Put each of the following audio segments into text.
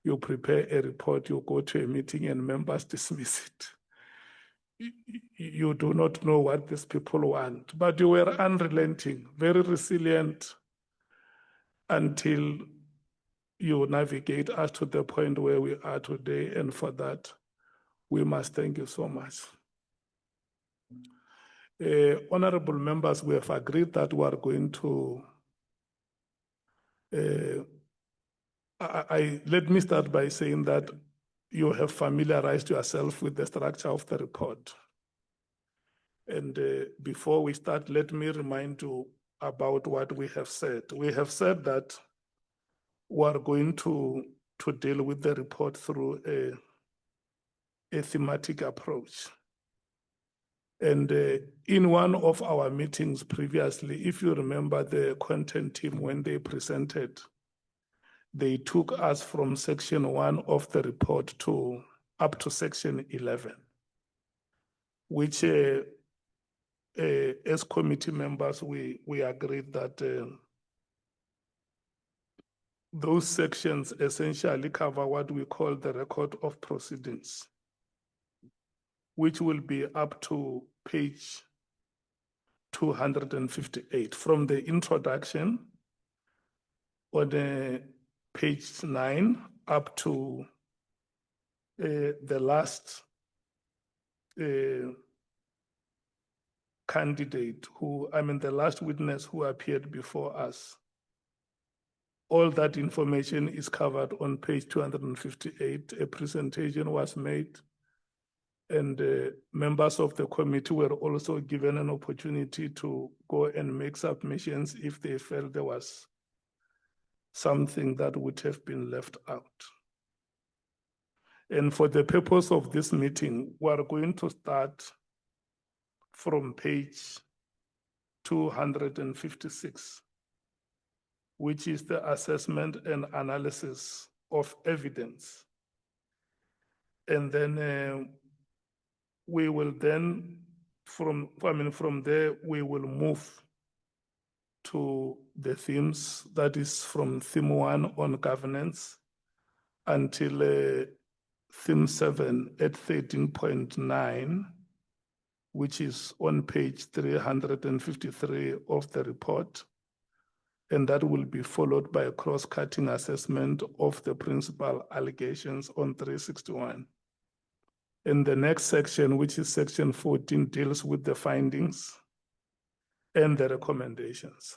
you prepare a report, you go to a meeting and members dismiss it. You do not know what these people want, but you were unrelenting, very resilient until you navigate us to the point where we are today. And for that, we must thank you so much. Honorable members, we have agreed that we are going to let me start by saying that you have familiarized yourself with the structure of the report. And before we start, let me remind you about what we have said. We have said that we are going to deal with the report through a thematic approach. And in one of our meetings previously, if you remember the content team, when they presented, they took us from section 1 of the report to up to section 11, which as committee members, we agreed that those sections essentially cover what we call the record of proceedings, which will be up to page 258 from the introduction on page 9 up to the last candidate the last witness who appeared before us. All that information is covered on page 258. A presentation was made, and members of the committee were also given an opportunity to go and make submissions if they felt there was something that would have been left out. And for the purpose of this meeting, we are going to start from page 256, which is the assessment and analysis of evidence. And then we will then, from there, we will move to the themes, that is from theme 1 on governance until theme 7 at 13.9, which is on page 353 of the report. And that will be followed by a cross-cutting assessment of the principal allegations on 361. And the next section, which is section 14, deals with the findings and the recommendations.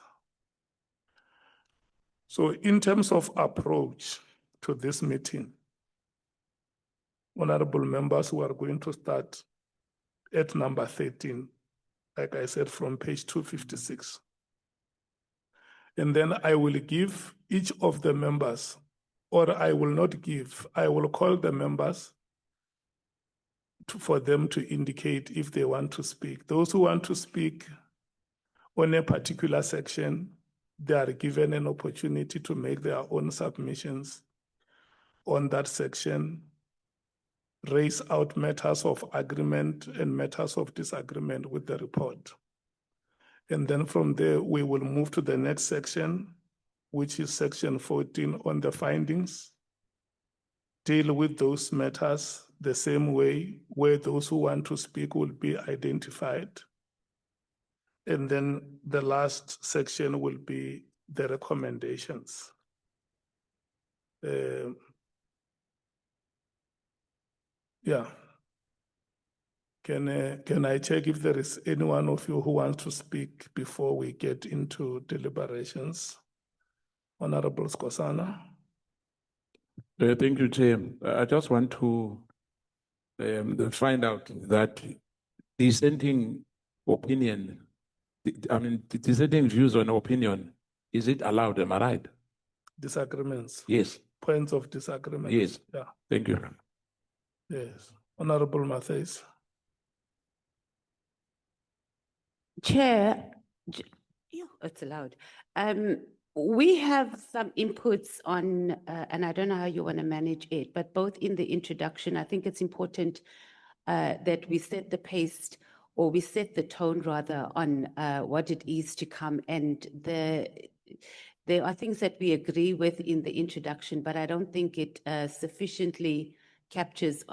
So in terms of approach to this meeting, honorable members, we are going to start at number 13, like I said, from page 256. And then I will give each of the members, or I will not give, I will call the members for them to indicate if they want to speak. Those who want to speak on a particular section, they are given an opportunity to make their own submissions on that section, raise out matters of agreement and matters of disagreement with the report. And then from there, we will move to the next section, which is section 14 on the findings, deal with those matters the same way, where those who want to speak will be identified. And then the last section will be the recommendations. Yeah. Can I check if there is any one of you who wants to speak before we get into deliberations? Honorable Skosana. Thank you, Chair. I just want to find out that dissenting opinion, dissenting views on opinion, is it allowed? Am I right? Disagreements? Yes. Points of disagreement? Yes. Yeah. Thank you. Yes. Honorable Matthews. Chair, it's allowed. We have some inputs on, and I don't know how you want to manage it, but both in the introduction, I think it's important that we set the pace, or we set the tone rather, on what it is to come. And there are things that we agree with in the introduction, but I don't think it sufficiently captures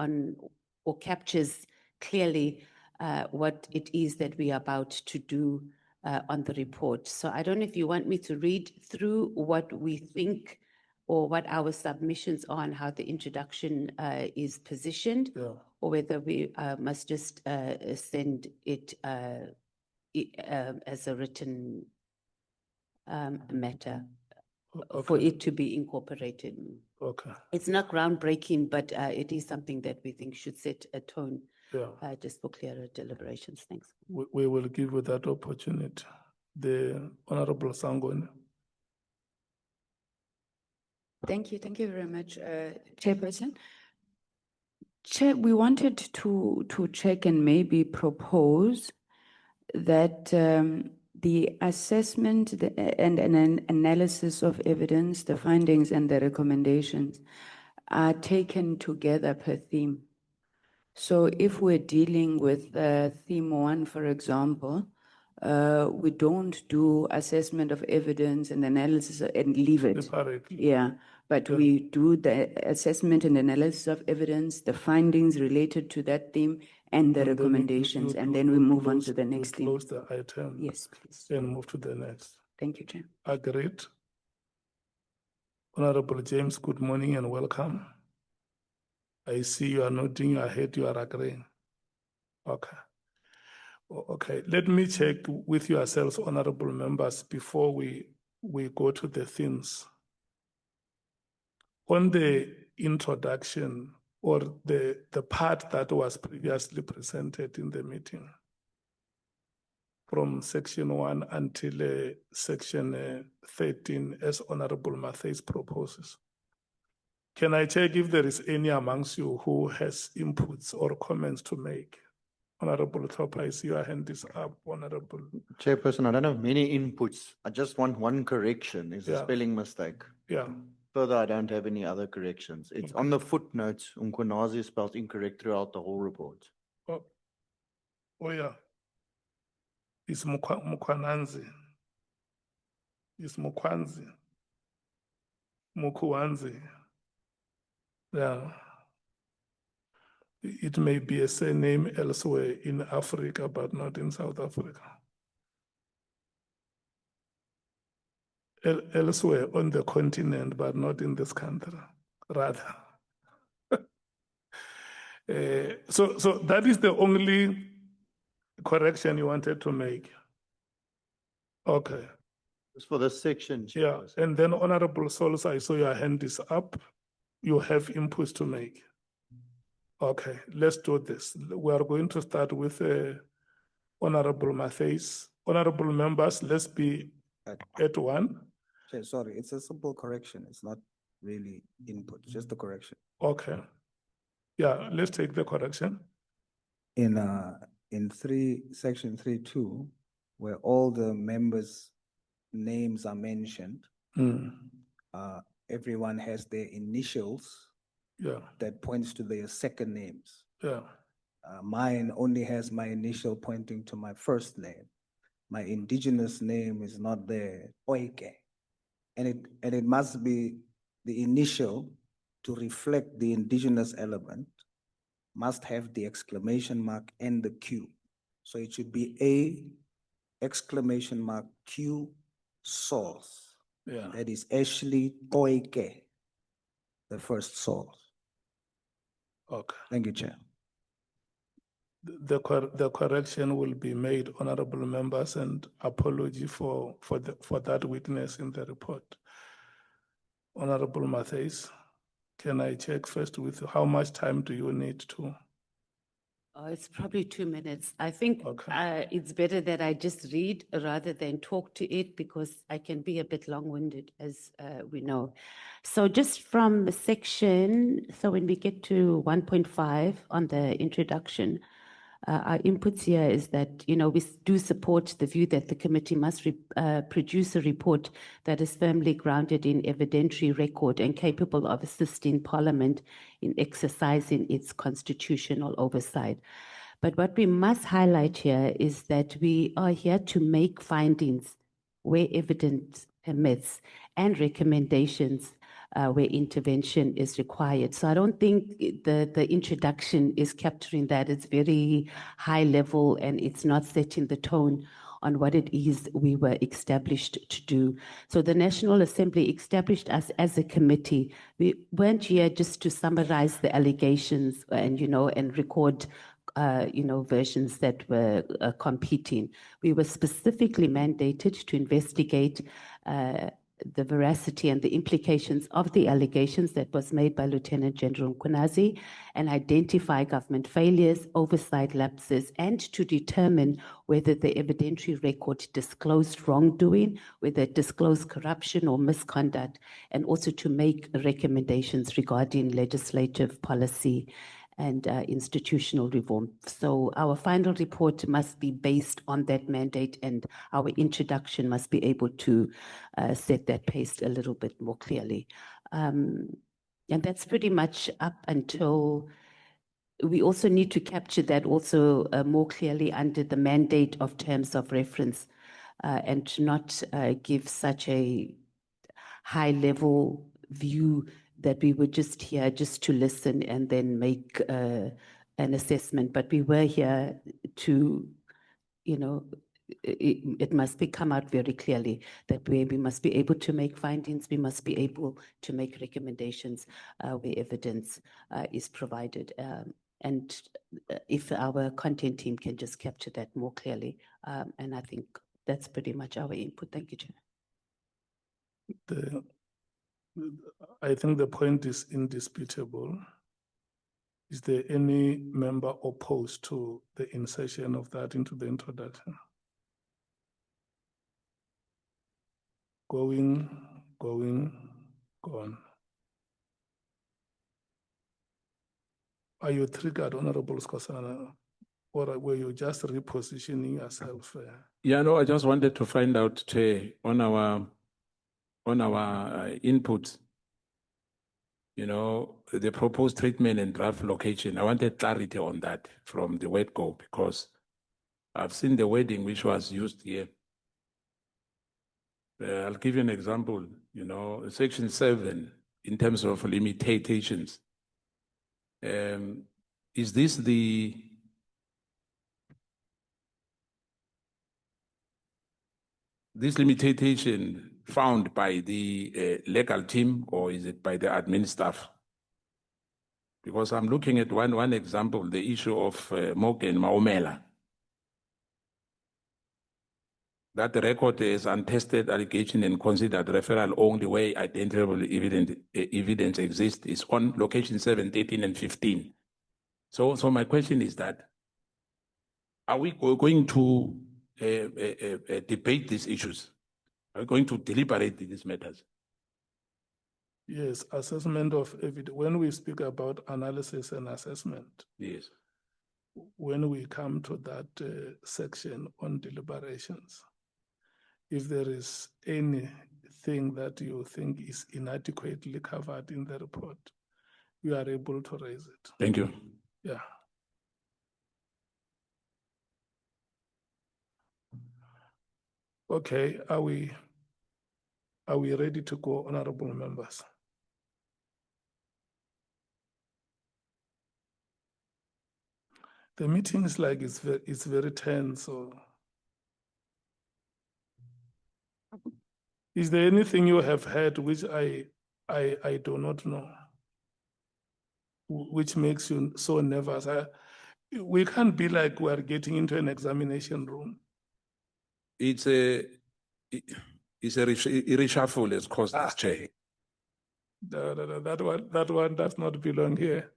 clearly what it is that we are about to do on the report. So I don't know if you want me to read through what we think or what our submissions are on how the introduction is positioned, Yeah. or whether we must just send it as a written matter for Okay. it to be incorporated. Okay. It's not groundbreaking, but it is something that we think should set a tone Yeah. just for clearer deliberations. Thanks. We will give you that opportunity. The Honorable Sangoni. Thank you very much, Chairperson. Chair, we wanted to check and maybe propose that the assessment and an analysis of evidence, the findings and the recommendations are taken together per theme. So if we're dealing with theme 1, for example, we don't do assessment of evidence and analysis and leave it. Separately. Yeah, but Yeah. we do the assessment and analysis of evidence, the findings related to that theme, and the And then recommendations, and you- then we you move on close- to the you next theme. Close the item. Yes, please. And move to the next. Thank you, Chair. Agreed. Honorable James, good morning and welcome. I see you are nodding your head, you are agreeing. Okay. Okay, let me check with yourselves, honorable members, before we go to the themes. On the introduction or the part that was previously presented in the meeting, from section 1 until section 13, as Honorable Mathis proposes. Can I check if there is any amongst you who has inputs or comments to make? Honorable Thopa, I see your hand is up, Honorable. Chairperson, I don't have many inputs. I just want one correction. It's a Yeah. spelling mistake. Yeah, Further, I don't have any other corrections. It's on the footnotes. Mchunu is spelled incorrect throughout the whole report. oh yeah. It's Mukwananzi. It's Mukwanzi. Mukwanzi. Yeah. It may be a surname elsewhere in Africa, but not in South Africa. Elsewhere on the continent, but not in this country, rather. So that is the only correction you wanted to make. Okay, It's for this section, yeah, Chairperson. and then Honorable Souls, I saw your hand is up. You have inputs to make. Okay, let's do this. We are going to start with Honorable Mathis. Honorable members, let's be at one. Okay, sorry, it's a simple correction. It's not really input, just a correction. Okay. Yeah, let's take the correction. In section 3.2, where all the members' names are mentioned, everyone has their initials Yeah, that points to their second names. yeah, Mine only has my initial pointing to my first name. My indigenous name is not there, Oike. And it must be the initial to reflect the indigenous element, must have the exclamation mark and the Q. So it should be A exclamation mark Q source. yeah. That is Ashley Koike, the first source. Okay. Thank you, Chair. The correction will be made, honorable members, and apology for that weakness in the report. Honorable Mathis, can I check first with you, how much time do you need to? Oh, it's probably 2 minutes. I think Okay. it's better that I just read rather than talk to it, because I can be a bit long-winded, as we know. So just from the section, so when we get to 1.5 on the introduction, our inputs here is that, we do support the view that the committee must produce a report that is firmly grounded in evidentiary record and capable of assisting Parliament in exercising its constitutional oversight. But what we must highlight here is that we are here to make findings where evidence permits and recommendations where intervention is required. So I don't think the introduction is capturing that. It's very high level and it's not setting the tone on what it is we were established to do. So the National Assembly established us as a committee. We weren't here just to summarize the allegations and, and record versions that were competing. We were specifically mandated to investigate the veracity and the implications of the allegations that was made by Lieutenant General Mchunu and identify government failures, oversight lapses, and to determine whether the evidentiary record disclosed wrongdoing, whether it disclosed corruption or misconduct, and also to make recommendations regarding legislative policy and institutional reform. So our final report must be based on that mandate, and our introduction must be able to set that pace a little bit more clearly. And that's pretty much up until we also need to capture that also more clearly under the mandate of terms of reference and to not give such a high level view that we were just here just to listen and then make an assessment. But we were here to, it must come out very clearly that we must be able to make findings, we must be able to make recommendations where evidence is provided. And if our content team can just capture that more clearly, and I think that's pretty much our input. Thank you, Chair. I think the point is indisputable. Is there any member opposed to the insertion of that into the introduction? Going, gone. Are you triggered, Honorable Skosana, or were you just repositioning yourself? Yeah, no, I just wanted to find out, Chair, on our input, the proposed treatment and draft location. I wanted clarity on that from the word go, because I've seen the wording which was used here. I'll give you an example, Section 7, in terms of limitations. Is this this limitation found by the legal team, or is it by the admin staff? Because I'm looking at one example, the issue of Morgan Maumela. That the record is untested allegation and considered referral only where identifiable evidence exists is on location 7, 13, and 15. So my question is that, are we going to debate these issues? Are we going to deliberate these matters? Yes, assessment of evidence. When we speak about analysis and assessment, Yes. when we come to that section on deliberations, if there is anything that you think is inadequately covered in the report, you are able to raise it. Thank you. Yeah. Okay, are we ready to go, honorable members? The meeting is like it's very tense. So, is there anything you have heard which I do not know, which makes you so nervous? We can't be like we're getting into an examination room. It's a reshuffle has caused this, Chair. That one does not belong here.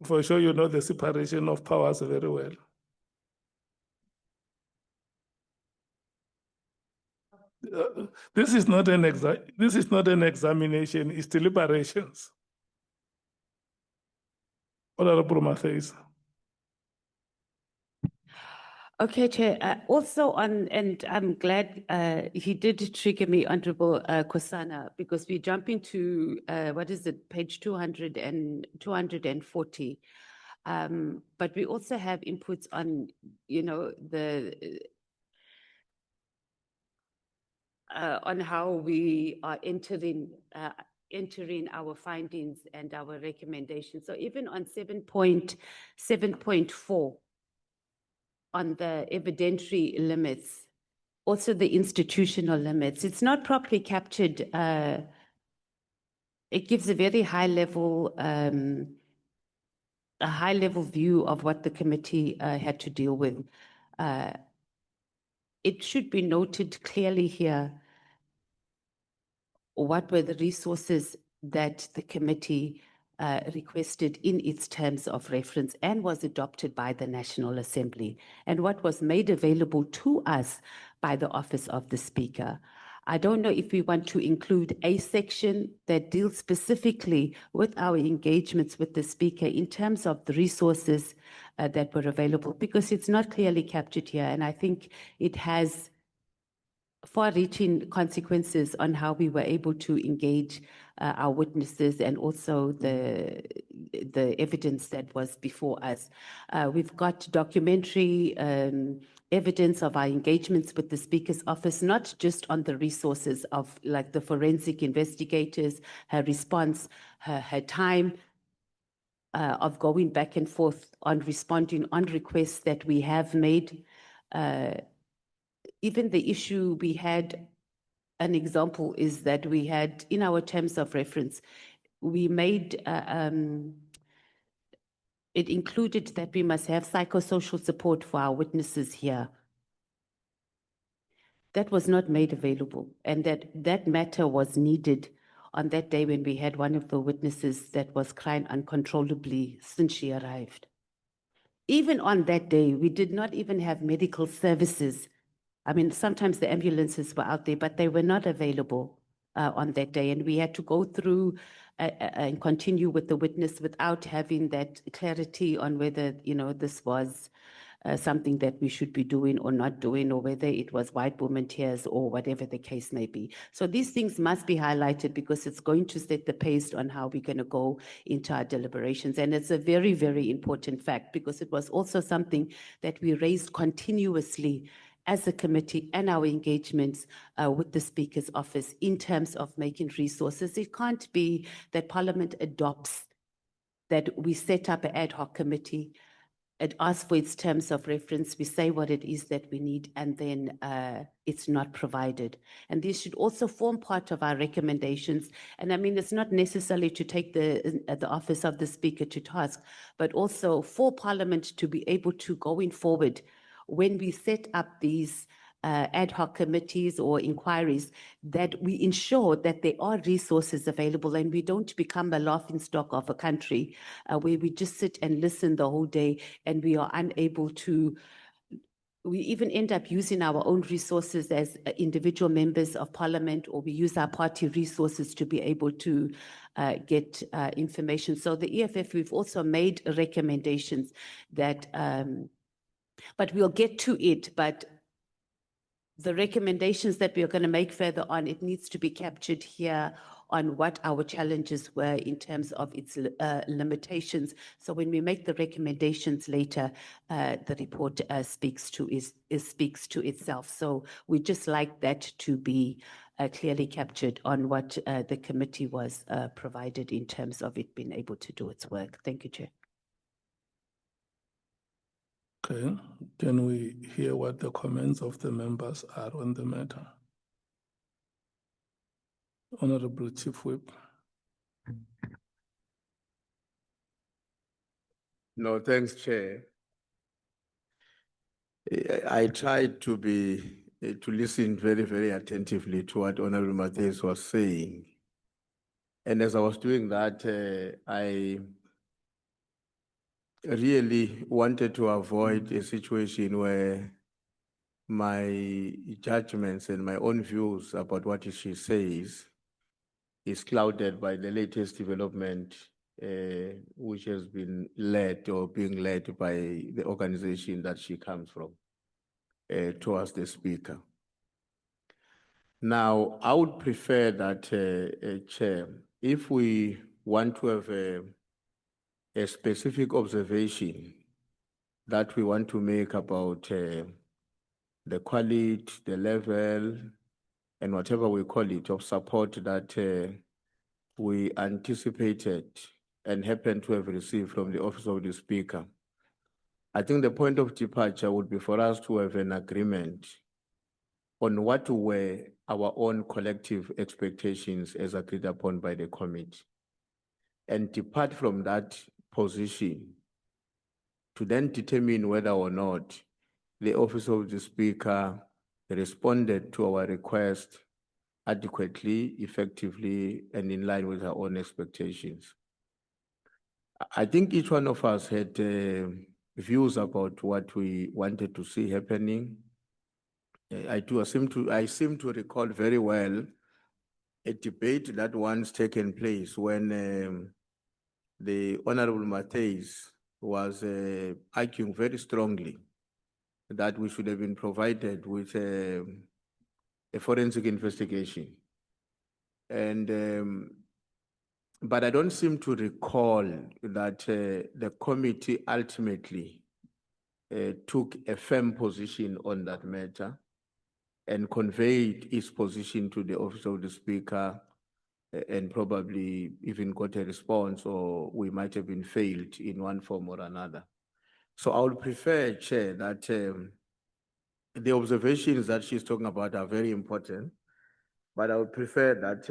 For sure, you know the separation of powers very well. This is not an examination, it's deliberations. Honorable Matthews. Okay, Chair. Also and I'm glad he did trigger me, Honorable Kosana, because we jump into, what is it, page 200 and 240. But we also have inputs on, on how we are entering our findings and our recommendations. So even on 7.4, on the evidentiary limits, also the institutional limits, it's not properly captured. It gives a very high level view of what the committee had to deal with. It should be noted clearly here what were the resources that the committee requested in its terms of reference and was adopted by the National Assembly, and what was made available to us by the Office of the Speaker. I don't know if we want to include a section that deals specifically with our engagements with the Speaker in terms of the resources that were available, because it's not clearly captured here, and I think it has far-reaching consequences on how we were able to engage our witnesses and also the evidence that was before us. We've got documentary evidence of our engagements with the Speaker's office, not just on the resources of like the forensic investigators, her response, her time, of going back and forth on responding on requests that we have made. Even the issue we had, an example is that we had in our terms of reference, we made, it included that we must have psychosocial support for our witnesses here. That was not made available, and that matter was needed on that day when we had one of the witnesses that was crying uncontrollably since she arrived. Even on that day, we did not even have medical services. I mean, sometimes the ambulances were out there, but they were not available on that day. And we had to go through and continue with the witness without having that clarity on whether, this was something that we should be doing or not doing, or whether it was white woman tears or whatever the case may be. So these things must be highlighted because it's going to set the pace on how we're going to go into our deliberations. And it's a very, very important fact because it was also something that we raised continuously as a committee and our engagements with the Speaker's office in terms of making resources. It can't be that Parliament adopts that we set up an ad hoc committee, it asks for its terms of reference, we say what it is that we need, and then it's not provided. And these should also form part of our recommendations. And I mean, it's not necessarily to take the office of the Speaker to task, but also for Parliament to be able to, going forward, when we set up these ad hoc committees or inquiries, that we ensure that there are resources available and we don't become a laughingstock of a country where we just sit and listen the whole day and we are unable to, we even end up using our own resources as individual members of Parliament, or we use our party resources to be able to get information. So the EFF, we've also made recommendations that, but we'll get to it, but the recommendations that we are going to make further on, it needs to be captured here on what our challenges were in terms of its limitations. So when we make the recommendations later, the report speaks to itself. So we just like that to be clearly captured on what the committee was provided in terms of it being able to do its work. Thank you, Chair. Okay, can we hear what the comments of the members are on the matter? Honorable Chief Whip. No, thanks, Chair. I tried to listen very, very attentively to what Honorable Matthias was saying. And as I was doing that, I really wanted to avoid a situation where my judgments and my own views about what she says is clouded by the latest development, which has been led or being led by the organization that she comes from towards the Speaker. Now, I would prefer that, Chair, if we want to have a specific observation that we want to make about the quality, the level, and whatever we call it, of support that we anticipated and happened to have received from the Office of the Speaker. I think the point of departure would be for us to have an agreement on what were our own collective expectations as agreed upon by the committee, and depart from that position to then determine whether or not the Office of the Speaker responded to our request adequately, effectively, and in line with our own expectations. I think each one of us had views about what we wanted to see happening. I seem to recall very well a debate that once taken place when the Honorable Matthews was arguing very strongly that we should have been provided with a forensic investigation. And but I don't seem to recall that the committee ultimately took a firm position on that matter and conveyed its position to the Office of the Speaker and probably even got a response, or we might have been failed in one form or another. So I would prefer, Chair, that the observations that she's talking about are very important, but I would prefer that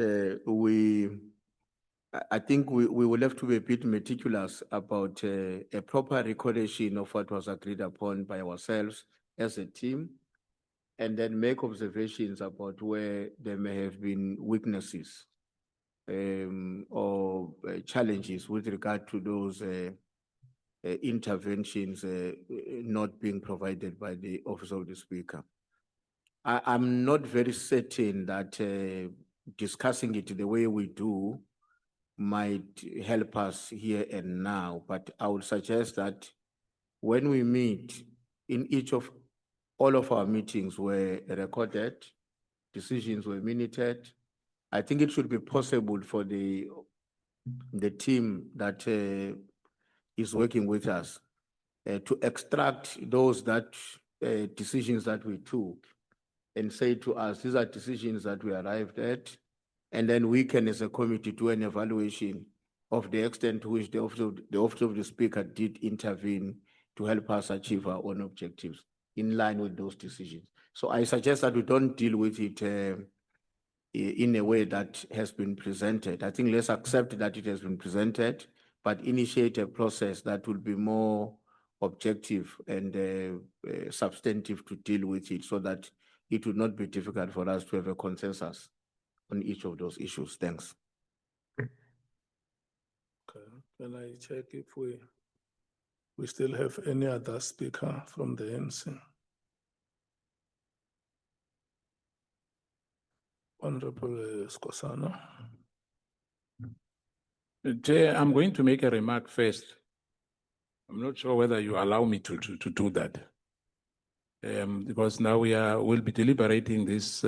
I think we will have to be a bit meticulous about a proper recordation of what was agreed upon by ourselves as a team, and then make observations about where there may have been weaknesses or challenges with regard to those interventions not being provided by the Office of the Speaker. I'm not very certain that discussing it the way we do might help us here and now, but I would suggest that when we meet, in all of our meetings were recorded, decisions were minuted. I think it should be possible for the team that is working with us to extract those decisions that we took and say to us, these are decisions that we arrived at, and then we can, as a committee, do an evaluation of the extent to which the Office of the Speaker did intervene to help us achieve our own objectives in line with those decisions. So I suggest that we don't deal with it in a way that has been presented. I think let's accept that it has been presented, but initiate a process that will be more objective and substantive to deal with it, so that it would not be difficult for us to have a consensus on each of those issues. Thanks. Okay, can I check if we still have any other speaker from the NC? Honorable Skosana. Chair, I'm going to make a remark first. I'm not sure whether you allow me to do that. Because now we'll be deliberating this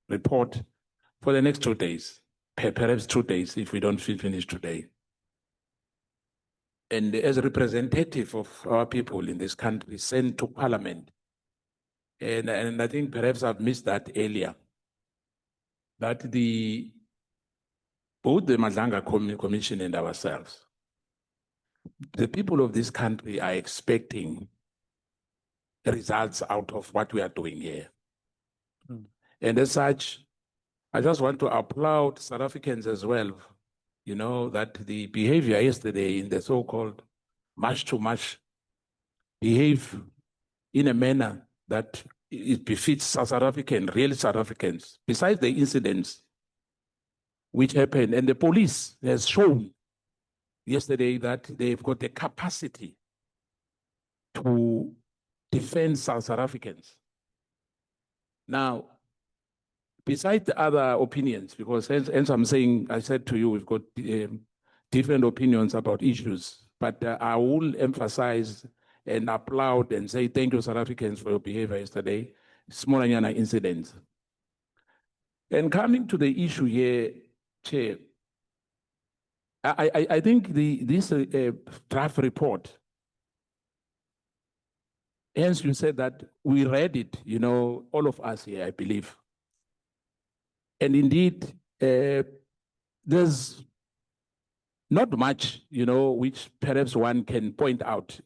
report for the next 2 days, perhaps 2 days if we don't finish today. And as a representative of our people in this country sent to Parliament, and I think perhaps I've missed that earlier, that both the Madlanga Commission and ourselves, the people of this country are expecting results out of what we are doing here. And as such, I just want to applaud South Africans as well, you know, that the behavior yesterday in the so-called March to March behave in a manner that it befits South African, real South Africans, besides the incidents which happened. And the police has shown yesterday that they've got the capacity to defend South Africans. Now, besides the other opinions, because as I'm saying, I said to you, we've got different opinions about issues, but I will emphasize and applaud and say thank you, South Africans, for your behavior yesterday. Smolanyana incidents. And coming to the issue here, Chair, I think this draft report, hence you said that we read it, you know, all of us here, I believe. And indeed, there's not much, which perhaps one can point out,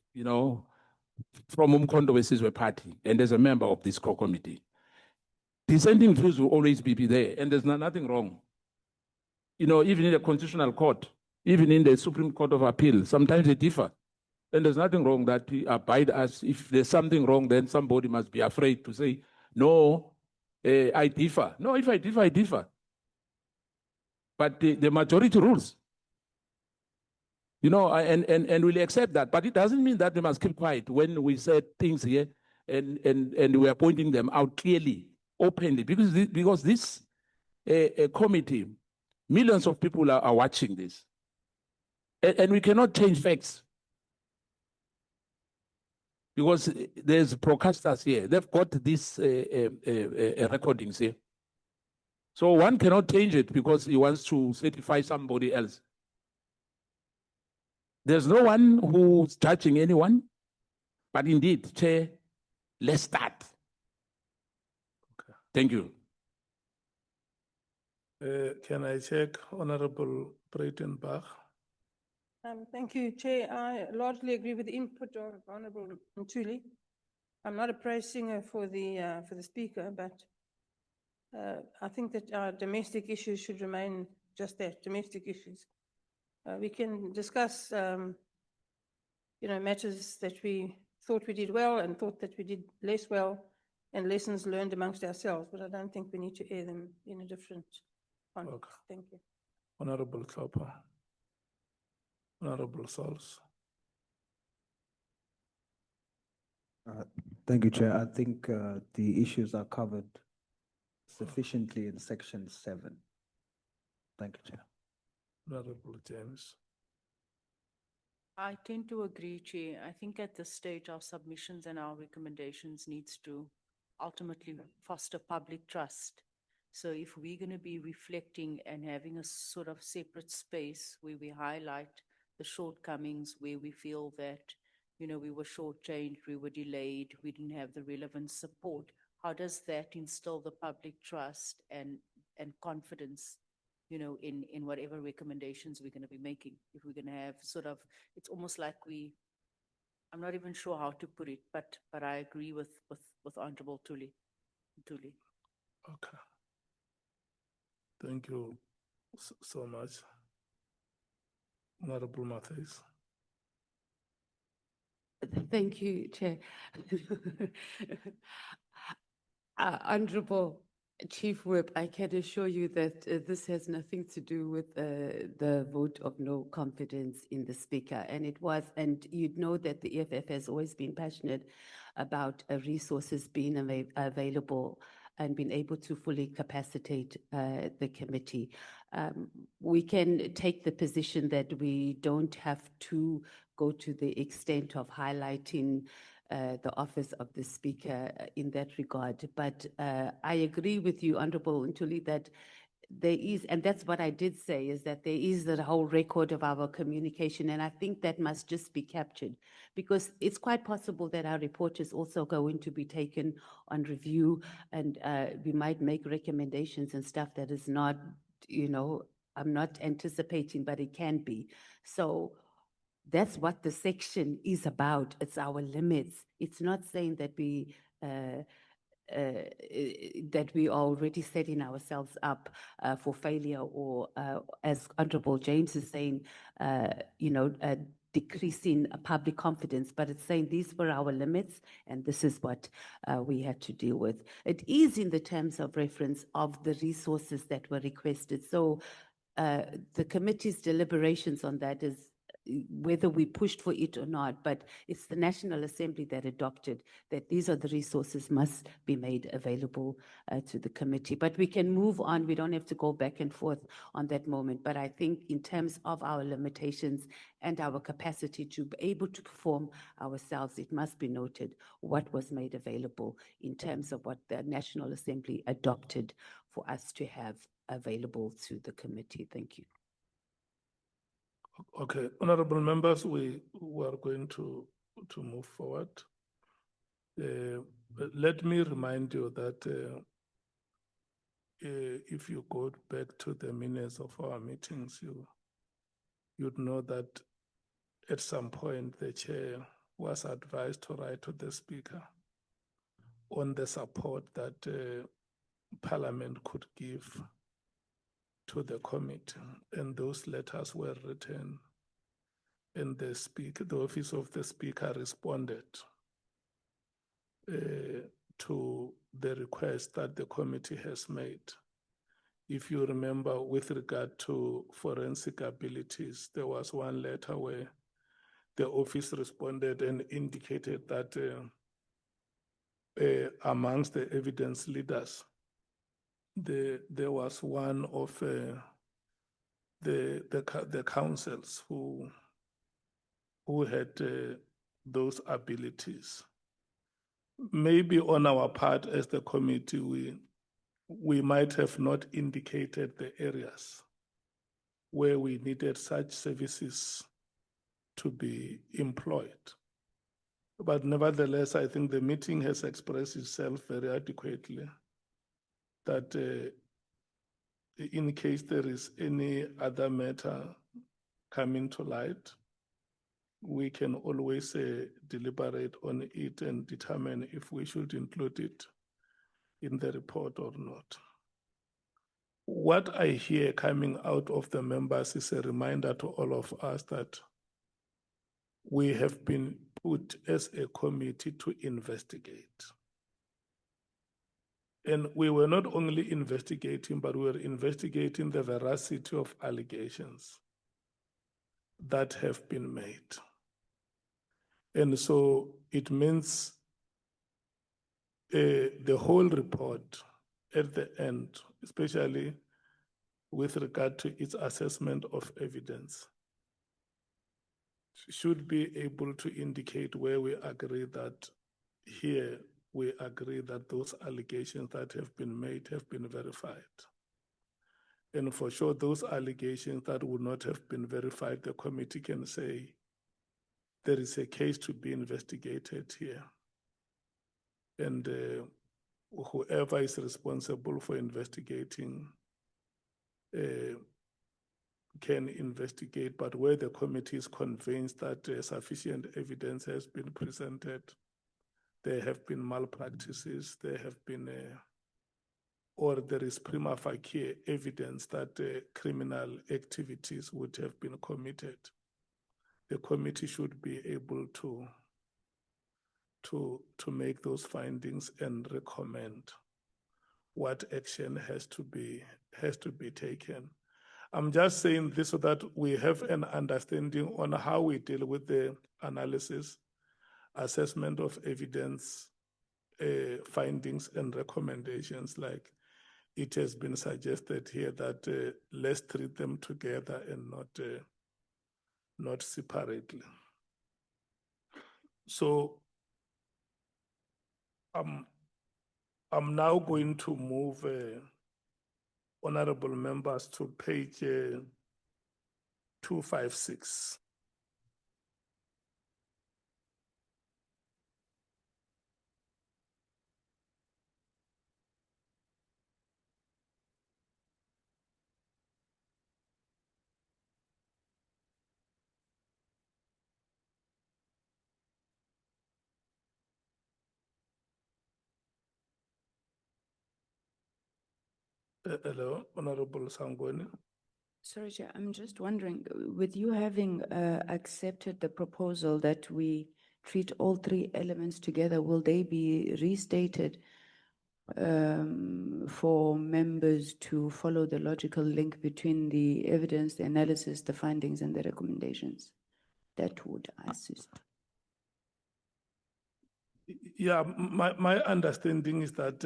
from Umkhonto Wesizwe Party and as a member of this core committee. Dissenting views will always be there, and there's nothing wrong. Even in the Constitutional Court, even in the Supreme Court of Appeal, sometimes they differ. And there's nothing wrong that we abide as if there's something wrong, then somebody must be afraid to say, no, I differ. No, if I differ, I differ. But the majority rules. And we'll accept that. But it doesn't mean that we must keep quiet when we said things here and we are pointing them out clearly, openly, because this committee, millions of people are watching this. And we cannot change facts. Because there's broadcasters here. They've got these recordings here. So one cannot change it because he wants to certify somebody else. There's no one who's judging anyone. But indeed, Chair, let's start. Okay. Thank you. Can I check Honorable Breitenbach? Thank you, Chair. I largely agree with the input of Honorable Mchunu. I'm not a praise singer for the speaker, but I think that our domestic issues should remain just that, domestic issues. We can discuss, matters that we thought we did well and thought that we did less well, and lessons learned amongst ourselves, but I don't think we need to air them in a different context. Okay. Thank you. Honorable Klopper. Honorable Sauls. Thank you, Chair. I think the issues are covered sufficiently in section 7. Thank you, Chair. Honorable James. I tend to agree, Chair. I think at this stage, our submissions and our recommendations needs to ultimately foster public trust. So if we're going to be reflecting and having a sort of separate space where we highlight the shortcomings, where we feel that, we were shortchanged, we were delayed, we didn't have the relevant support, how does that instill the public trust and confidence, in whatever recommendations we're going to be making? If we're going to have it's almost like I'm not even sure how to put it, but I agree with Honorable Tuli. Okay. Thank you so much. Honorable Matthews. Thank you, Chair. Honorable Chief Whip, I can assure you that this has nothing to do with the vote of no confidence in the Speaker. And you'd know that the EFF has always been passionate about resources being available and being able to fully capacitate the committee. We can take the position that we don't have to go to the extent of highlighting the office of the Speaker in that regard. But I agree with you, Honorable Ntuli, that there is, and that's what I did say, is that there is the whole record of our communication, and I think that must just be captured, because it's quite possible that our report is also going to be taken on review, and we might make recommendations and stuff that is not, I'm not anticipating, but it can be. So that's what the section is about. It's our limits. It's not saying that we are already setting ourselves up for failure, or as Honorable James is saying, decreasing public confidence, but it's saying these were our limits and this is what we had to deal with. It is in the terms of reference of the resources that were requested. So the committee's deliberations on that is whether we pushed for it or not, but it's the National Assembly that adopted that these are the resources must be made available to the committee. But we can move on. We don't have to go back and forth on that moment. But I think in terms of our limitations and our capacity to be able to perform ourselves, it must be noted what was made available in terms of what the National Assembly adopted for us to have available to the committee. Thank you. Okay, honorable members, we are going to move forward. Let me remind you that if you go back to the minutes of our meetings, you'd know that at some point the chair was advised to write to the speaker on the support that Parliament could give to the committee, and those letters were written, and the office of the speaker responded to the request that the committee has made. If you remember, with regard to forensic abilities, there was one letter where the office responded and indicated that amongst the evidence leaders, there was one of the councils who had those abilities. Maybe on our part as the committee, we might have not indicated the areas where we needed such services to be employed. But nevertheless, I think the meeting has expressed itself very adequately that in case there is any other matter coming to light, we can always deliberate on it and determine if we should include it in the report or not. What I hear coming out of the members is a reminder to all of us that we have been put as a committee to investigate. And we were not only investigating, but we were investigating the veracity of allegations that have been made. And so it means the whole report at the end, especially with regard to its assessment of evidence, should be able to indicate where we agree that here we agree that those allegations that have been made have been verified. And for sure, those allegations that would not have been verified, the committee can say there is a case to be investigated here. And whoever is responsible for investigating can investigate, but where the committee is convinced that sufficient evidence has been presented, there have been malpractices, there have been, or there is prima facie evidence that criminal activities would have been committed, the committee should be able to make those findings and recommend what action has to be taken. I'm just saying this so that we have an understanding on how we deal with the analysis, assessment of evidence, findings and recommendations, like it has been suggested here that let's treat them together and not separately. So I'm now going to move honorable members to page 256. Hello, Honorable Sangoni. Sorry, Chair, I'm just wondering, with you having accepted the proposal that we treat all three elements together, will they be restated for members to follow the logical link between the evidence, the analysis, the findings, and the recommendations? That would assist. Yeah, my understanding is that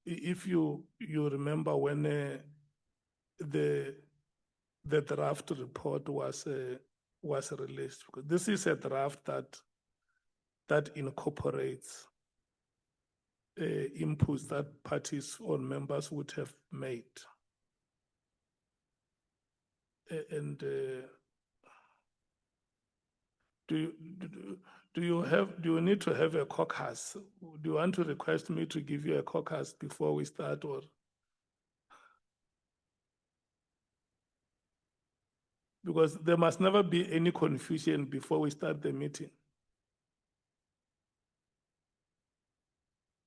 if you remember when the draft report was released, because this is a draft that incorporates inputs that parties or members would have made, and do you need to have a caucus? Do you want to request me to give you a caucus before we start, or because there must never be any confusion before we start the meeting.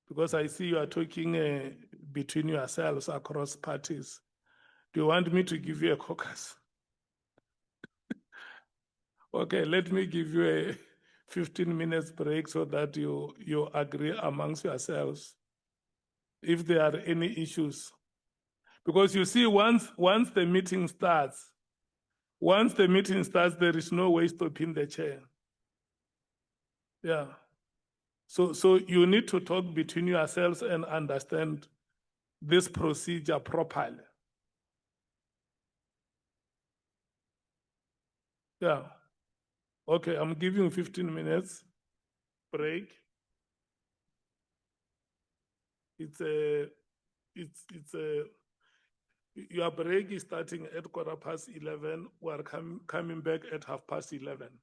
Because I see you are talking between yourselves across parties. Do you want me to give you a caucus? Okay, let me give you a 15 minutes break so that you agree amongst yourselves if there are any issues. Because you see, once the meeting starts, there is no way stopping the chair. Yeah. So you need to talk between yourselves and understand this procedure properly. Yeah. Okay, I'm giving you 15 minutes break. It's a your break is starting at 11:15. We're coming back at 11:30.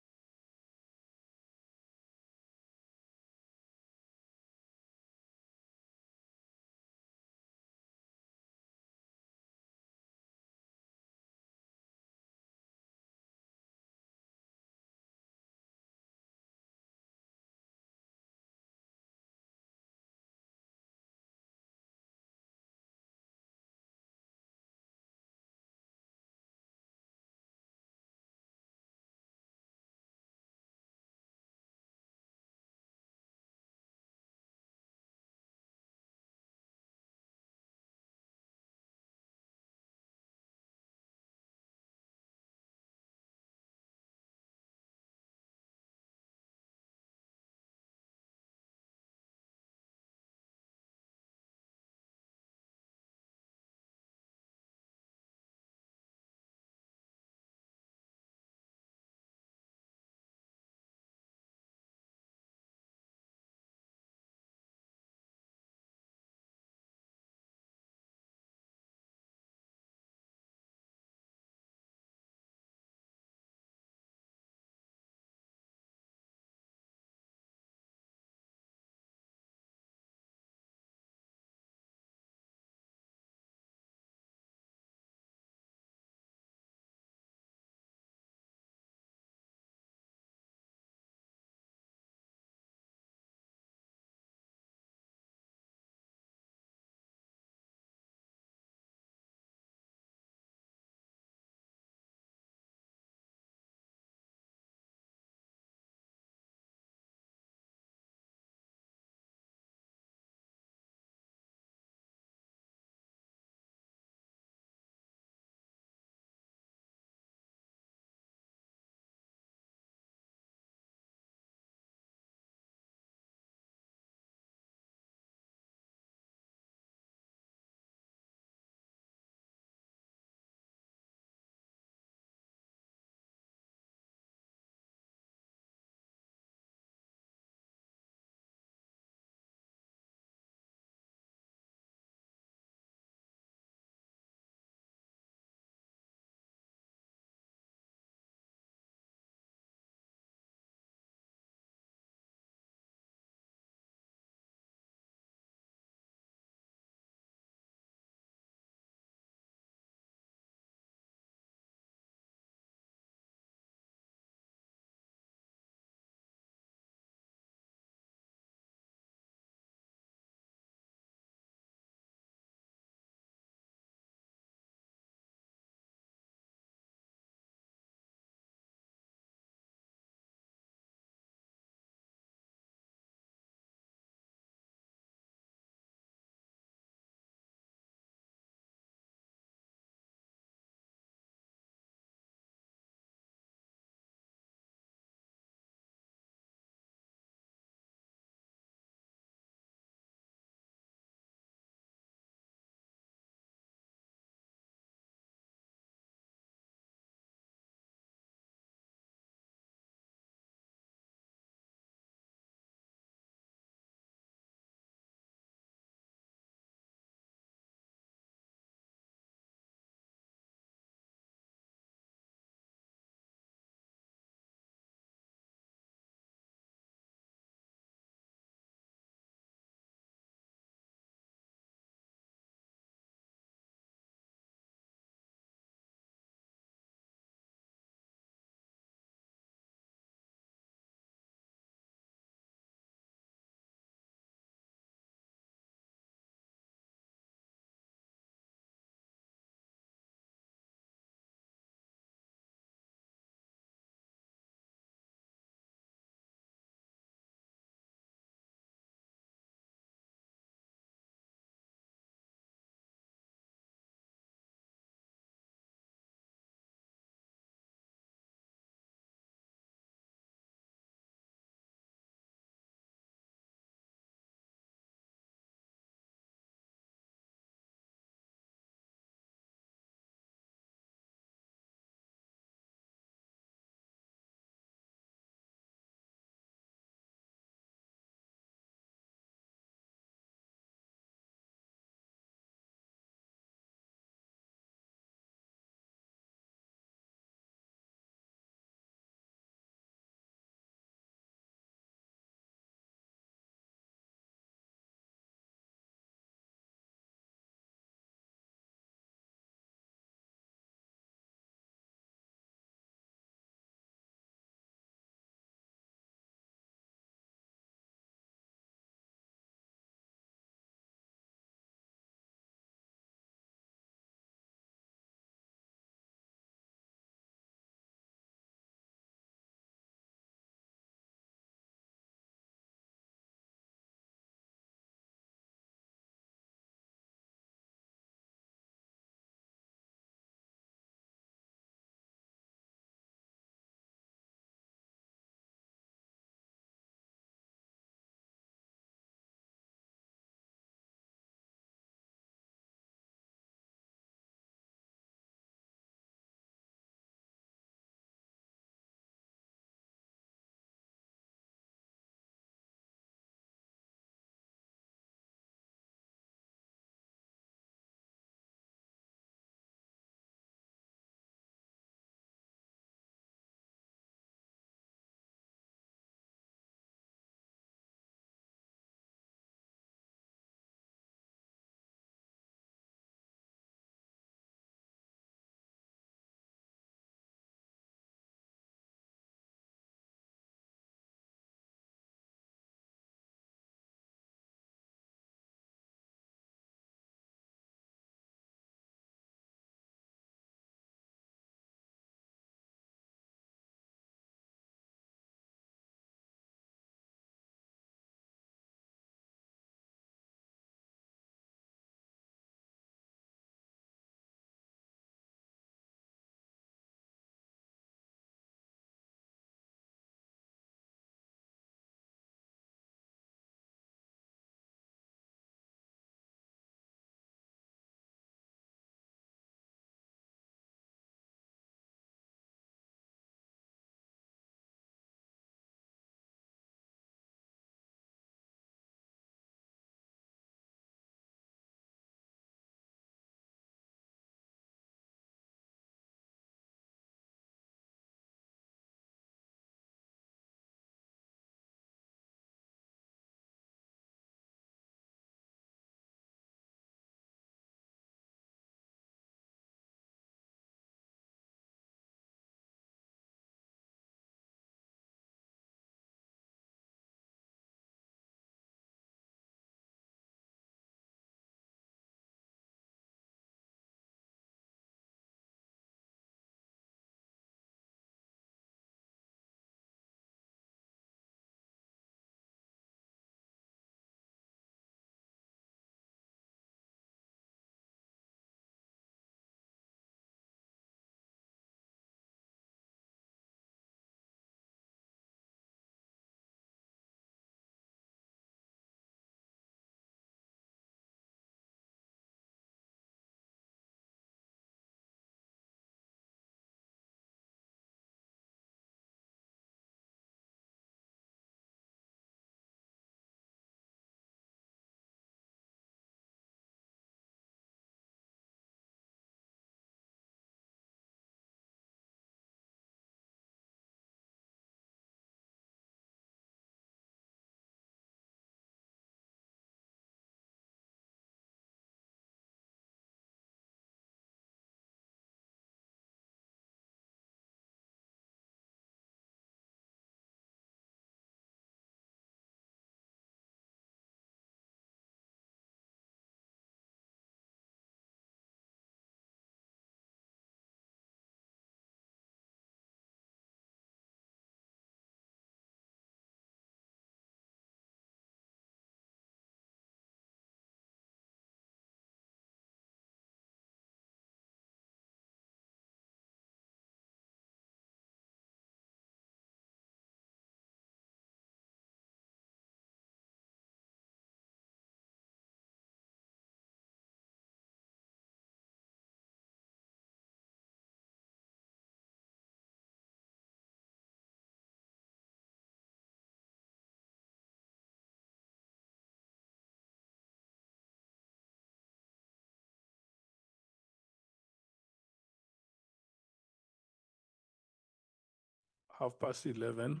11:30,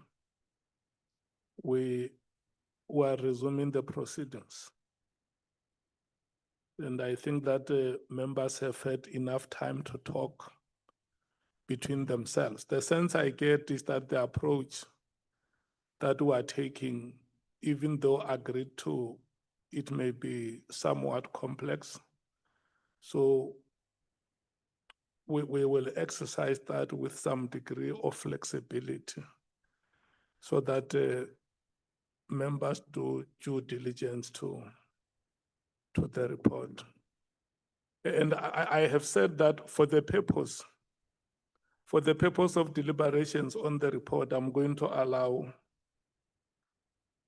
we were resuming the proceedings. And I think that members have had enough time to talk between themselves. The sense I get is that the approach that we are taking, even though agreed to, it may be somewhat complex. So we will exercise that with some degree of flexibility so that members do due diligence to the report. And I have said that for the purpose of deliberations on the report, I'm going to allow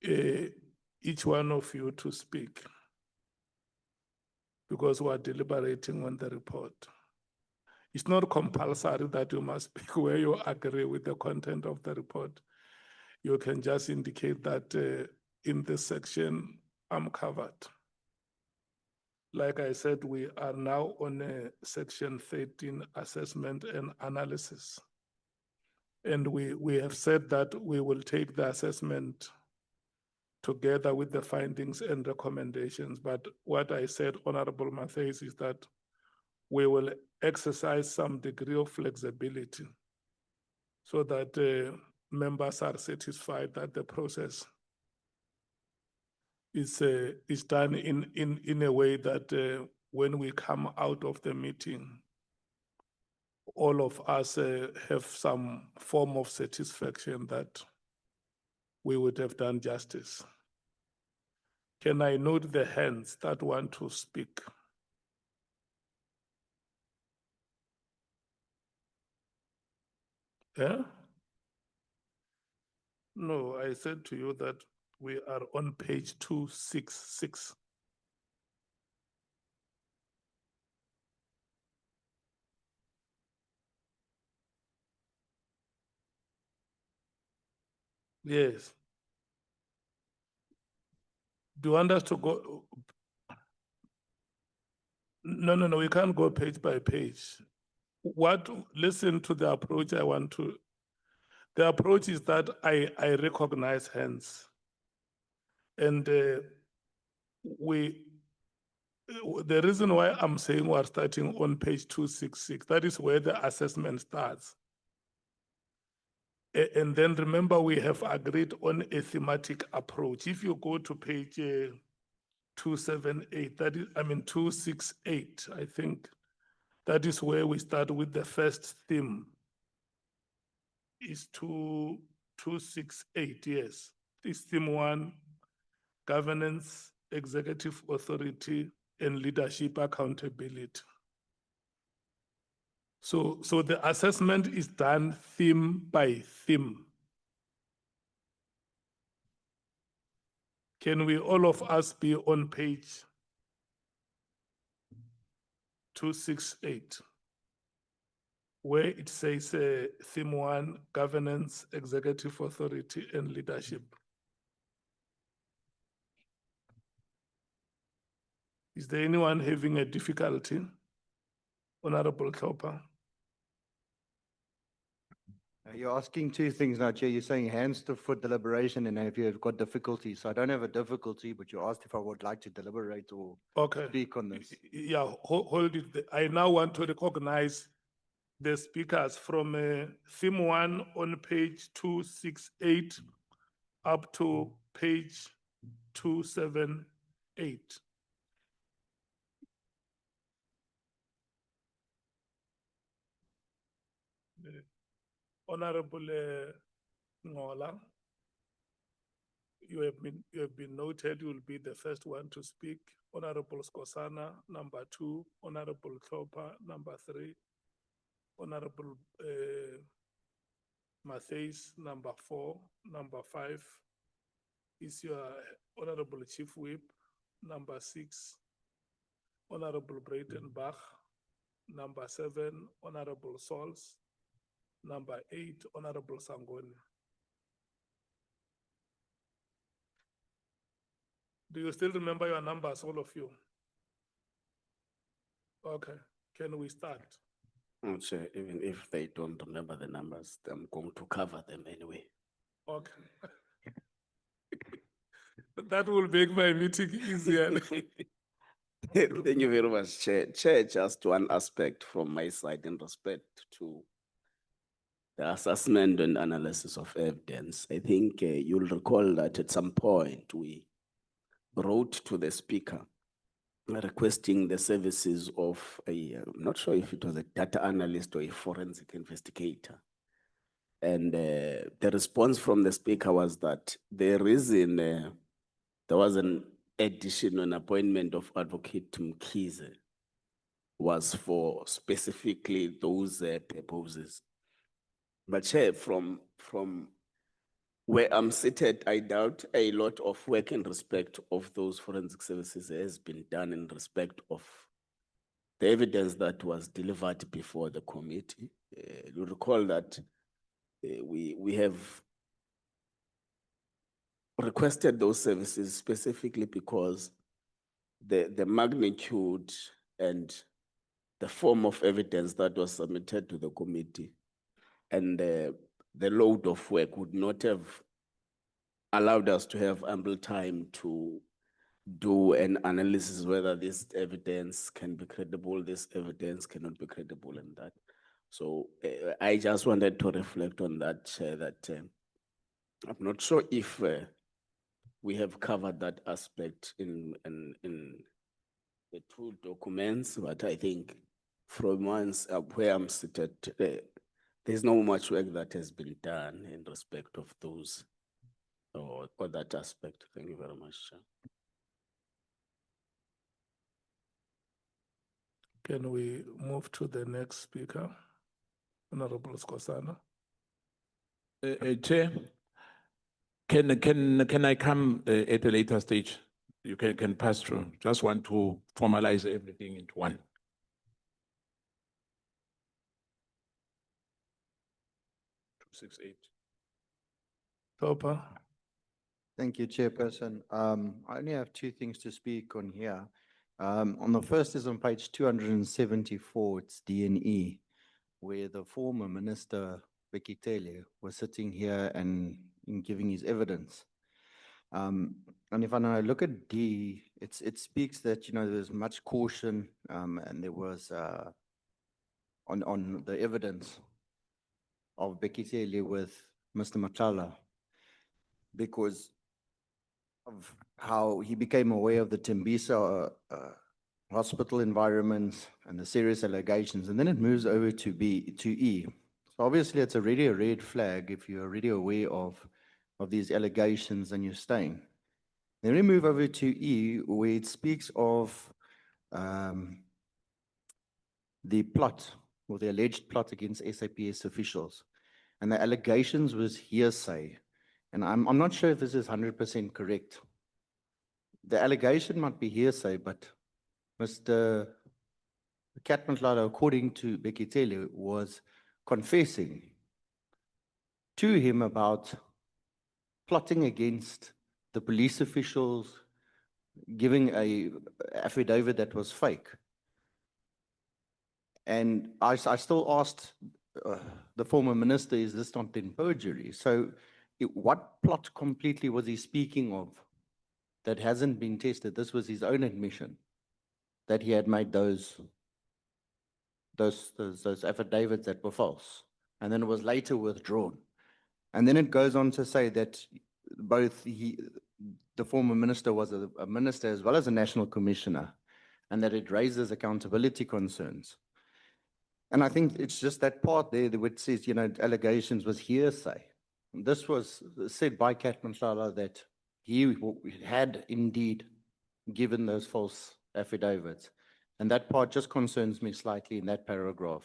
each one of you to speak because we are deliberating on the report. It's not compulsory that you must speak where you agree with the content of the report. You can just indicate that in this section, I'm covered. Like I said, we are now on section 13, assessment and analysis. And we have said that we will take the assessment together with the findings and recommendations. But what I said, Honorable Matthys, is that we will exercise some degree of flexibility so that members are satisfied that the process is done in a way that when we come out of the meeting, all of us have some form of satisfaction that we would have done justice. Can I note the hands that want to speak? Yeah? No, I said to you that we are on page 266. Yes. Do you want us to go? No, we can't go page by page. Listen to the approach I want to. The approach is that I recognize hands. And the reason why I'm saying we're starting on page 266, that is where the assessment starts. And then remember, we have agreed on a thematic approach. If you go to page 278, 268, I think, that is where we start with the first theme. Is 268, yes. This theme 1, governance, executive authority, and leadership accountability. So the assessment is done theme by theme. Can we all of us be on page 268, where it says theme 1, governance, executive authority, and leadership? Is there anyone having a difficulty? Honorable Klopper. You're asking two things now, Chair. You're saying hands to foot deliberation and if you've got difficulty. So I don't have a difficulty, but you asked if I would like to deliberate or speak on this. Yeah, hold it. I now want to recognize the speakers from theme 1 on page 268 up to page 278. Honorable Ngola, you have been noted. You will be the first one to speak. Honorable Skosana, number 2. Honorable Klopa, number 3. Honorable Matthys, number 4. Number 5 is your Honorable Chief Whip. Number 6, Honorable Breitenbach. Number 7, Honorable Sols. Number 8, Honorable Sangoni. Do you still remember your numbers, all of you? Okay, can we start? Chair, even if they don't remember the numbers, I'm going to cover them anyway. Okay. That will make my meeting easier. Thank you very much, Chair. Chair, just one aspect from my side in respect to the assessment and analysis of evidence. I think you'll recall that at some point we wrote to the speaker requesting the services of I'm not sure if it was a data analyst or a forensic investigator. And the response from the speaker was that the reason there was an addition, an appointment of Advocate Mkhize was for specifically those purposes. But Chair, from where I'm seated, I doubt a lot of work in respect of those forensic services has been done in respect of the evidence that was delivered before the committee. You recall that we have requested those services specifically because the magnitude and the form of evidence that was submitted to the committee and the load of work would not have allowed us to have ample time to do an analysis whether this evidence can be credible, this evidence cannot be credible, and that. So I just wanted to reflect on that, Chair, that I'm not sure if we have covered that aspect in the two documents, but I think from once where I'm seated, there's not much work that has been done in respect of those or that aspect. Thank you very much, Chair. Can we move to the next speaker? Honorable Skosana. Chair, can I come at a later stage? You can pass through. Just want to formalize everything into one. Topa. Thank you, Chairperson. I only have two things to speak on here. On the first is on page 274, it's D&E, where the former Minister Bekitele was sitting here and giving his evidence. And if I look at D, it speaks that, there's much caution and there was on the evidence of Bekitele with Mr. Matala, because of how he became aware of the Tembisa hospital environments and the serious allegations, and then it moves over to E. So obviously it's already a red flag if you're already aware of these allegations and you're staying. Then we move over to E, where it speaks of the plot or the alleged plot against SAPS officials, and the allegations was hearsay. And I'm not sure if this is 100% correct. The allegation might be hearsay, but Mr. Katmantlala, according to Bekitele, was confessing to him about plotting against the police officials, giving a affidavit that was fake. And I still asked the former minister, is this not then perjury? So what plot completely was he speaking of that hasn't been tested? This was his own admission that he had made those affidavits that were false. And then it was later withdrawn. And then it goes on to say that both the former minister was a minister as well as a national commissioner, and that it raises accountability concerns. And I think it's just that part there which says, allegations was hearsay. This was said by Katmantlala that he had indeed given those false affidavits. And that part just concerns me slightly in that paragraph.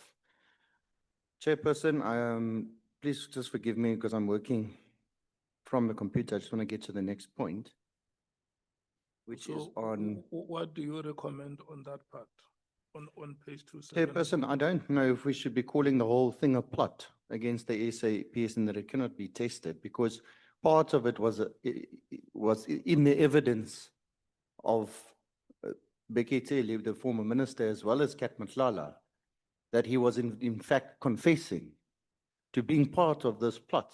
Chairperson, please just forgive me because I'm working from the computer. I just want to get to the next point, which is on... What do you recommend on that part, on page 270? Chairperson, I don't know if we should be calling the whole thing a plot against the SAPS and that it cannot be tested, because part of it was in the evidence of Bekitele, the former minister, as well as Katmantlala, that he was in fact confessing to being part of this plot?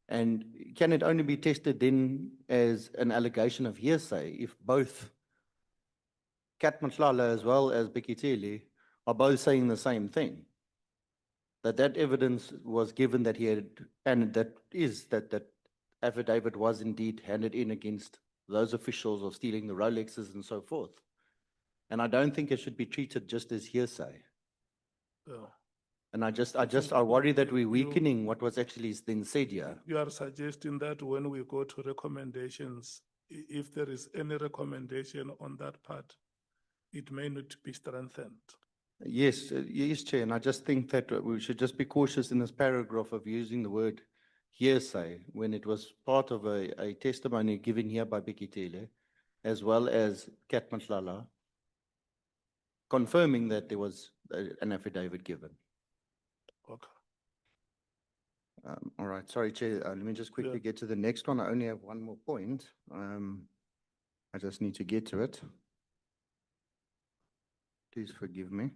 And can it only be tested then as an allegation of hearsay if both Kat Mhlala as well as Bikitele are both saying the same thing? That evidence was given that he had, and that affidavit was indeed handed in against those officials of stealing the Rolexes and so forth. And I don't think it should be treated just as hearsay. Yeah. And I think worry that we're you- weakening what was actually then said here. You are suggesting that when we go to recommendations, if there is any recommendation on that part, it may not be strengthened. Yes, yes, Chair, and I just think that we should just be cautious in this paragraph of using the word hearsay when it was part of a testimony given here by Bikitele, as well as Kat Mhlala, confirming that there was an affidavit given. Okay. All right, sorry, Chair, let me just quickly Yeah. get to the next one. I only have one more point. I just need to get to it. Please forgive me.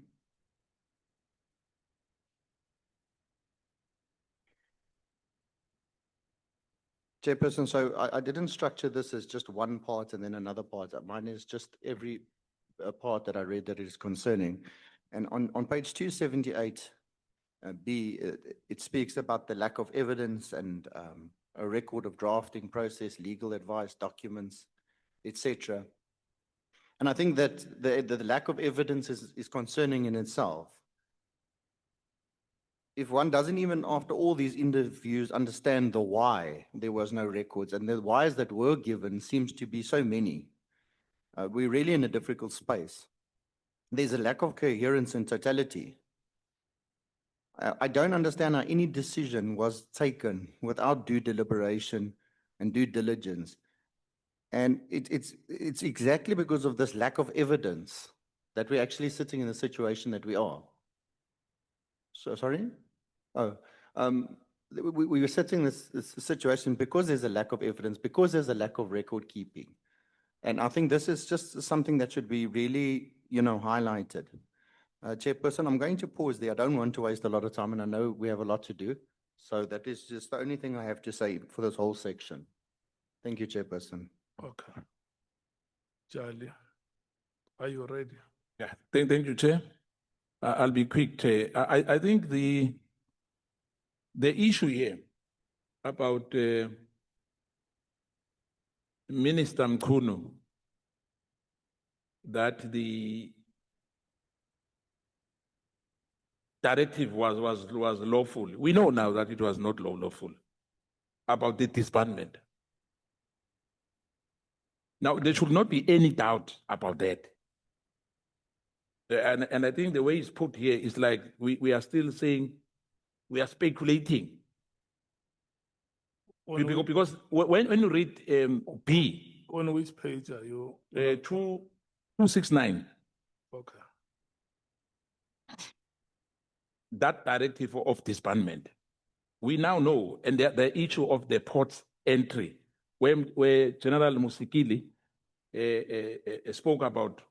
Chairperson, so I didn't structure this as just one part and then another part. Mine is just every part that I read that is concerning. And on page 278, B, it speaks about the lack of evidence and a record of drafting process, legal advice, documents, etc. And I think that the lack of evidence is concerning in itself. If one doesn't even after all these interviews understand the why there was no records, and the whys that were given seems to be so many, we're really in a difficult space. There's a lack of coherence and totality. I don't understand how any decision was taken without due deliberation and due diligence. And it's exactly because of this lack of evidence that we're actually sitting in the situation that we are. So, sorry? Oh, we were sitting in this situation because there's a lack of evidence, because there's a lack of record keeping. And I think this is just something that should be really, highlighted. Chairperson, I'm going to pause there. I don't want to waste a lot of time, and I know we have a lot to do. So that is just the only thing I have to say for this whole section. Thank you, Chairperson. Okay. Charlie, are you ready? Yeah, thank you, Chair. I'll be quick, Chair. I think the issue here about Minister Mchunu, that the directive was lawful. We know now that it was not lawful about the disbandment. Now, there should not be any doubt about that. And I think the way it's put here is like we are still saying, we are speculating. Because when you read B, On which page are you? 269, Okay. that directive of disbandment, we now know, and the issue of the port's entry, where General Musikili spoke about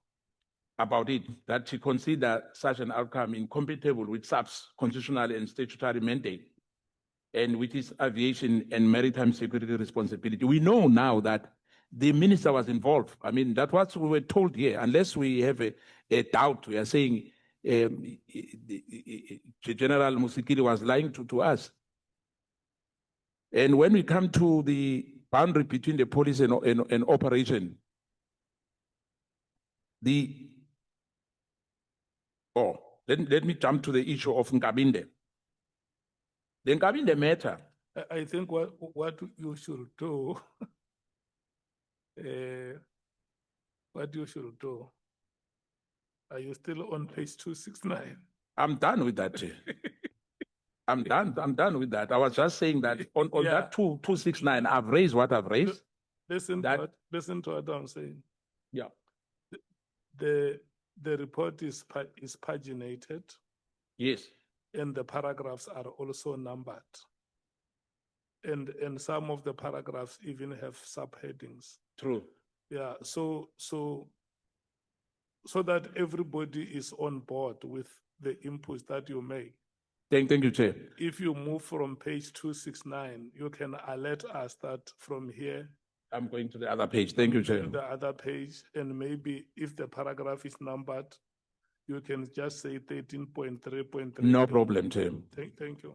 it, that she considered such an outcome incompatible with SAP's constitutional and statutory mandate, and with its aviation and maritime security responsibility. We know now that the minister was involved. I mean, that's what we were told here. Unless we have a doubt, we are saying General Musikili was lying to us. And when we come to the boundary between the police and operation, let me jump to the issue of Nkabinde. The Nkabinde matter. I think what you should do, what you should do, are you still on page 269? I'm done with that. I'm done with that. I was just saying that on Yeah. that 269, I've raised what I've raised. Listen to what I'm saying. Yeah. The report is paginated. Yes. And the paragraphs are also numbered. And some of the paragraphs even have subheadings. True. Yeah, so that everybody is on board with the inputs that you make. Thank you, Chair. If you move from page 269, you can alert us that from here I'm going to the other page. Thank you, Chair. to the other page, and maybe if the paragraph is numbered, you can just say 13.3.3. No problem, Chair. Thank you.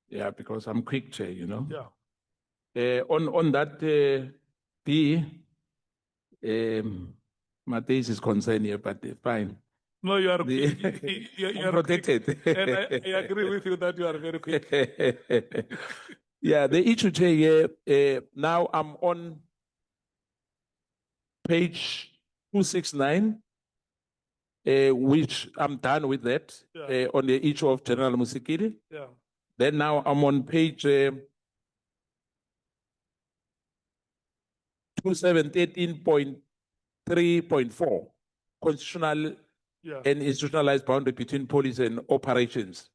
Yeah, because I'm quick, Chair, you know. Yeah. On that B, Matthias is concerned here, but fine. No, you are, The- you I'm are quick. protected. And I agree with you that you are very quick. Yeah, the issue, Chair, here, now I'm on page 269, which I'm done with that, Yeah. on the issue of General Musikiri. Yeah. Then now I'm on page 2713.3.4, constitutional Yeah. and institutionalized boundary between police and operations.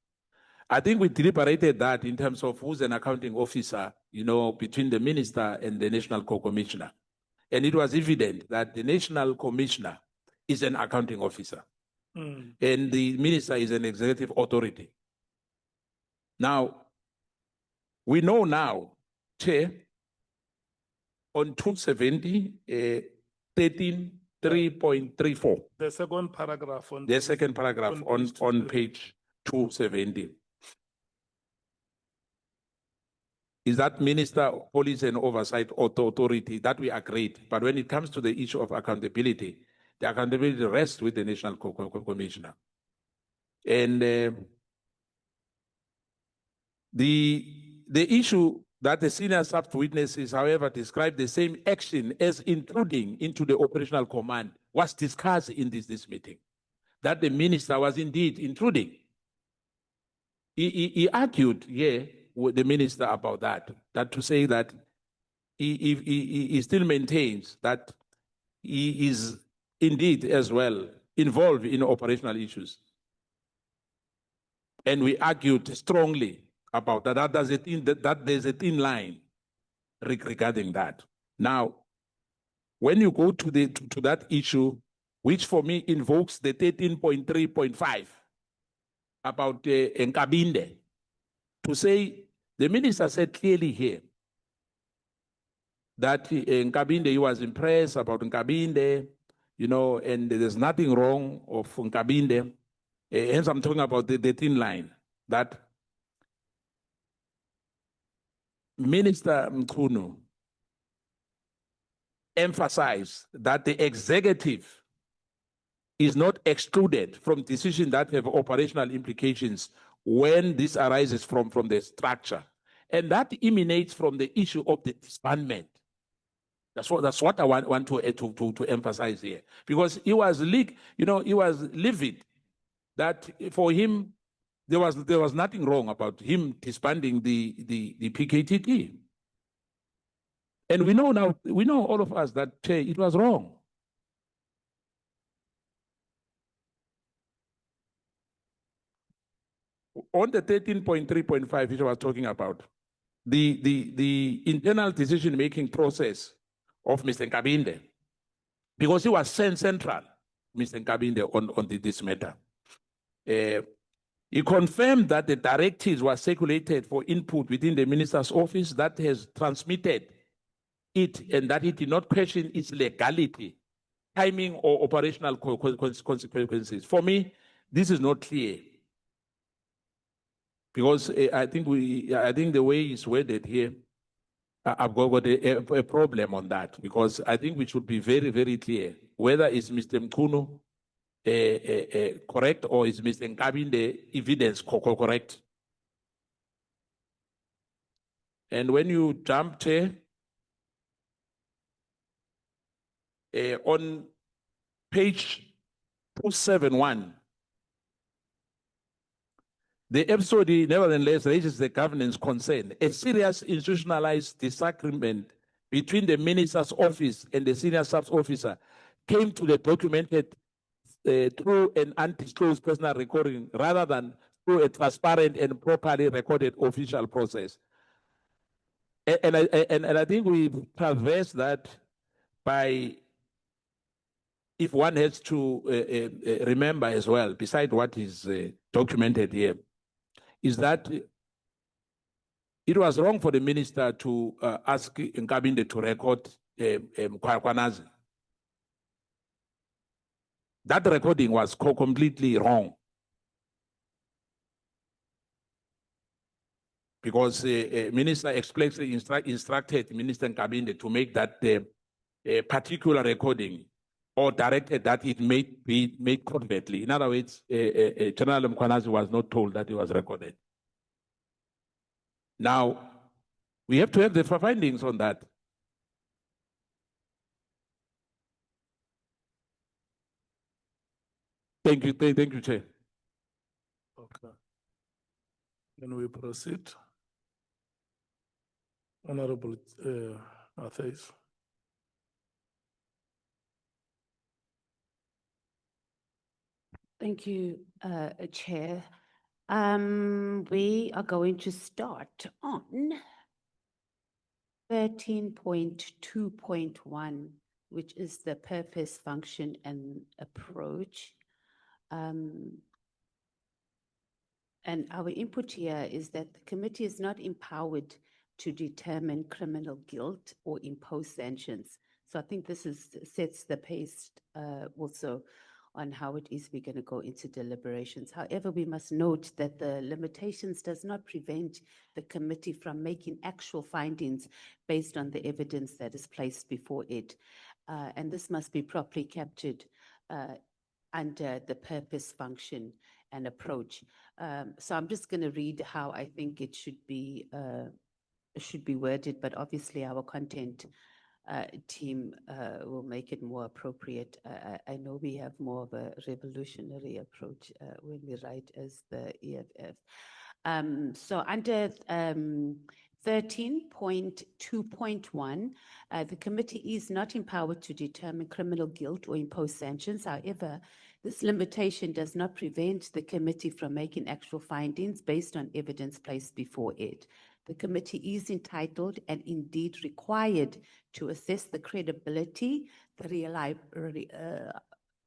I think we deliberated that in terms of who's an accounting officer, you know, between the minister and the national co-commissioner. And it was evident that the national commissioner is an accounting officer Mm. and the minister is an executive authority. Now, we know now, Chair, on 270, 13.3.34, The second paragraph on the page- second paragraph on page page 270. Is that Minister, Police and Oversight Authority that we agreed. But when it comes to the issue of accountability, the accountability rests with the National Commissioner. And the issue that the senior sub-witnesses, however, described the same action as intruding into the operational command was discussed in this meeting, that the minister was indeed intruding. He argued, with the minister about that to say that he still maintains that he is indeed as well involved in operational issues. And we argued strongly about that, that there's a thin line regarding that. Now, when you go to that issue, which for me invokes the 13.3.5 about Nkabinde, to say, the minister said clearly here that Nkabinde, he was impressed about Nkabinde, you know, and there's nothing wrong of Nkabinde. Hence, I'm talking about the thin line, that Minister Mchunu emphasized that the executive is not excluded from decisions that have operational implications when this arises from the structure. And that emanates from the issue of the disbandment. That's what I want to emphasize here. Because he was livid that for him, there was nothing wrong about him disbanding the PKTT. And we know all of us that it was wrong. On the 13.3.5, which I was talking about, the internal decision-making process of Mr. Nkabinde, because he was central, Mr. Nkabinde, on this matter. He confirmed that the directives were circulated for input within the minister's office that has transmitted it, and that it did not question its legality, timing, or operational consequences. For me, this is not clear. Because I think the way it's worded here, I've got a problem on that, because I think we should be very, very clear whether it's Mr. Mchunu correct or is Mr. Nkabinde evidence correct. And when you jump to on page 271, the episode nevertheless raises the governance concern, a serious institutionalized disagreement between the minister's office and the senior sub-officer came to the documented through an undisclosed personal recording rather than through a transparent and properly recorded official process. And I think we traversed that by if one has to remember as well, beside what is documented here, is that it was wrong for the minister to ask Nkabinde to record Mkhwanazi. That recording was completely wrong. Because minister explicitly instructed Minister Nkabinde to make that particular recording or directed that it may be made covertly. In other words, General Mkhwanazi was not told that it was recorded. Now, we have to have the findings on that. Thank you, Chair. Okay. Can we proceed? Honorable Matthews. Thank you, Chair. We are going to start on 13.2.1, which is the purpose, function, and approach. And our input here is that the committee is not empowered to determine criminal guilt or impose sanctions. So I think this sets the pace also on how it is we're going to go into deliberations. However, we must note that the limitations does not prevent the committee from making actual findings based on the evidence that is placed before it. And this must be properly captured under the purpose, function, and approach. So I'm just going to read how I think it should be worded, but obviously our content team will make it more appropriate. I know we have more of a revolutionary approach when we write as the EFF. So under 13.2.1, the committee is not empowered to determine criminal guilt or impose sanctions. However, this limitation does not prevent the committee from making actual findings based on evidence placed before it. The committee is entitled and indeed required to assess the credibility, the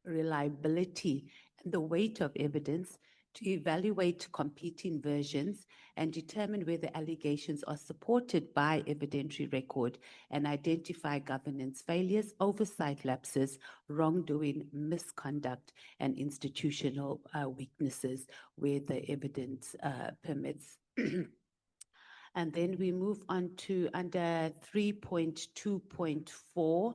reliability, and the weight of evidence, to evaluate competing versions and determine whether allegations are supported by evidentiary record and identify governance failures, oversight lapses, wrongdoing, misconduct, and institutional weaknesses where the evidence permits. And then we move on to under 3.2.4.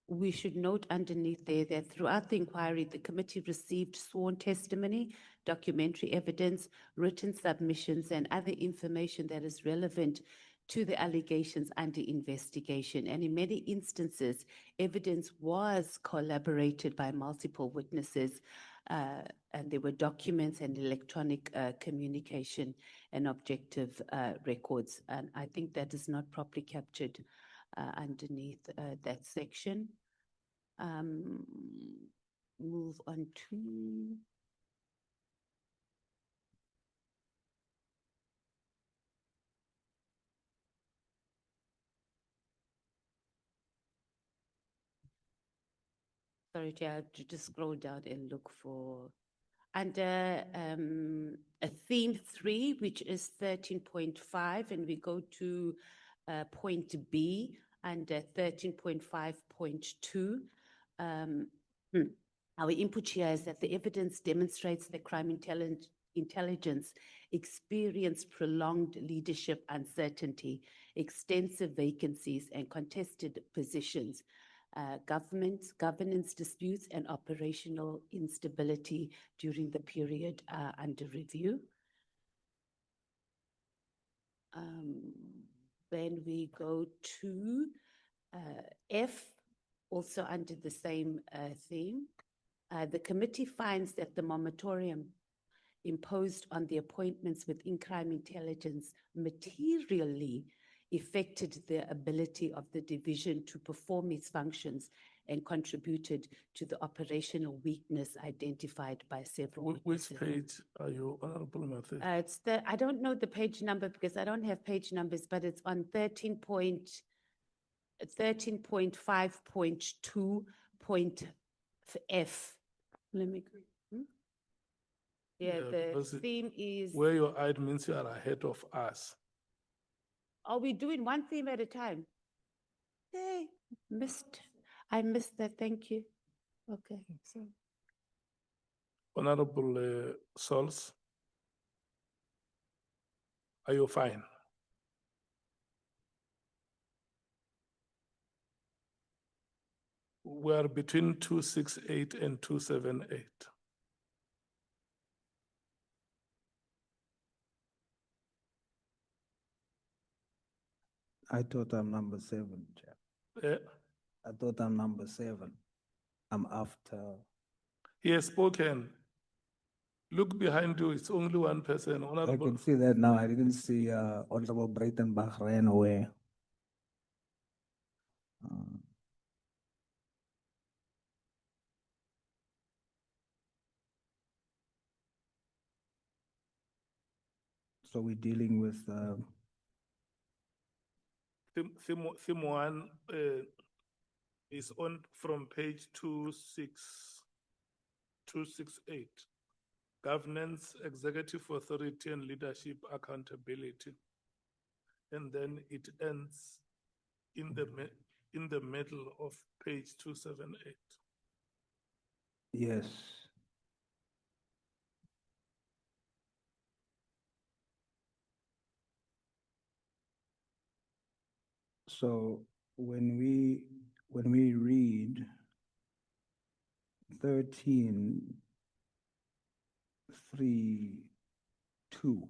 We should note underneath there that throughout the inquiry, the committee received sworn testimony, documentary evidence, written submissions, and other information that is relevant to the allegations under investigation. And in many instances, evidence was collaborated by multiple witnesses, and there were documents and electronic communication and objective records. And I think that is not properly captured underneath that section. Move on to sorry, I have to just scroll down and look for under a theme 3, which is 13.5, and we go to point B under 13.5.2. Our input here is that the evidence demonstrates that crime intelligence experienced prolonged leadership uncertainty, extensive vacancies, and contested positions, governance disputes, and operational instability during the period under review. Then we go to F, also under the same theme. The committee finds that the moratorium imposed on the appointments within crime intelligence materially affected the ability of the division to perform its functions and contributed to the operational weakness identified by several Which witnesses. page are you, Honorable Matthews? It's I don't know the page number because I don't have page numbers, but it's on 13. 13.5.2.f. Let me. Yeah, Yeah, the because theme is, where you're at means you are ahead of us. are we doing one theme at a time? Hey, I missed that, thank you. Okay, so. Honorable Sols, are you fine? We are between 268 and 278. I thought I'm number 7, Chair. Eh, I thought I'm number 7. I'm after. He has spoken. Look behind you, it's only one person. I Honorable. can see that now. I didn't see Honorable Breitenbach ran away. So we're dealing with Theme one is on from page 268. Governance, executive authority and leadership accountability. And then it ends in the middle of page 278. yes. So when we read 13.3.2,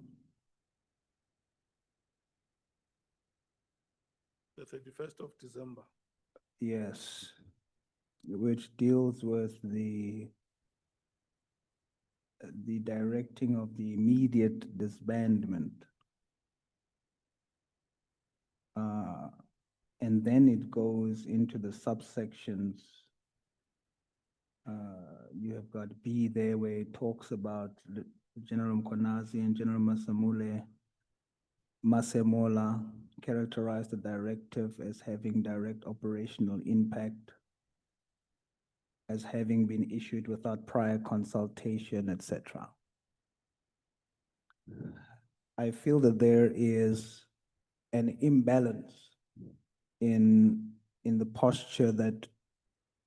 The 31st of December. yes, which deals with the directing of the immediate disbandment. And then it goes into the subsections. You have got B there where it talks about General Mkonazi and General Masemola characterized the directive as having direct operational impact, as having been issued without prior consultation, etc. I feel that there is an imbalance in the posture that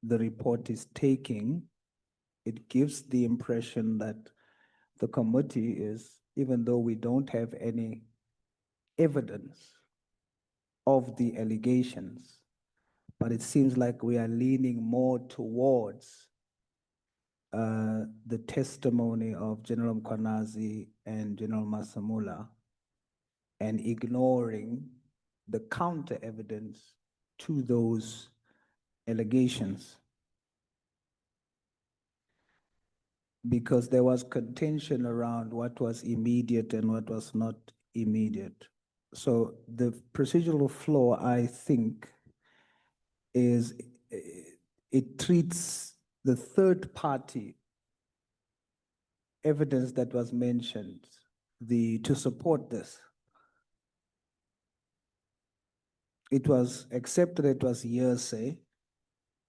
the report is taking. It gives the impression that the committee is, even though we don't have any evidence of the allegations, but it seems like we are leaning more towards the testimony of General Mkwanazi and General Masamula and ignoring the counter evidence to those allegations. Because there was contention around what was immediate and what was not immediate. So the procedural flaw, I think, is it treats the third party evidence that was mentioned, to support this. It was accepted it was hearsay,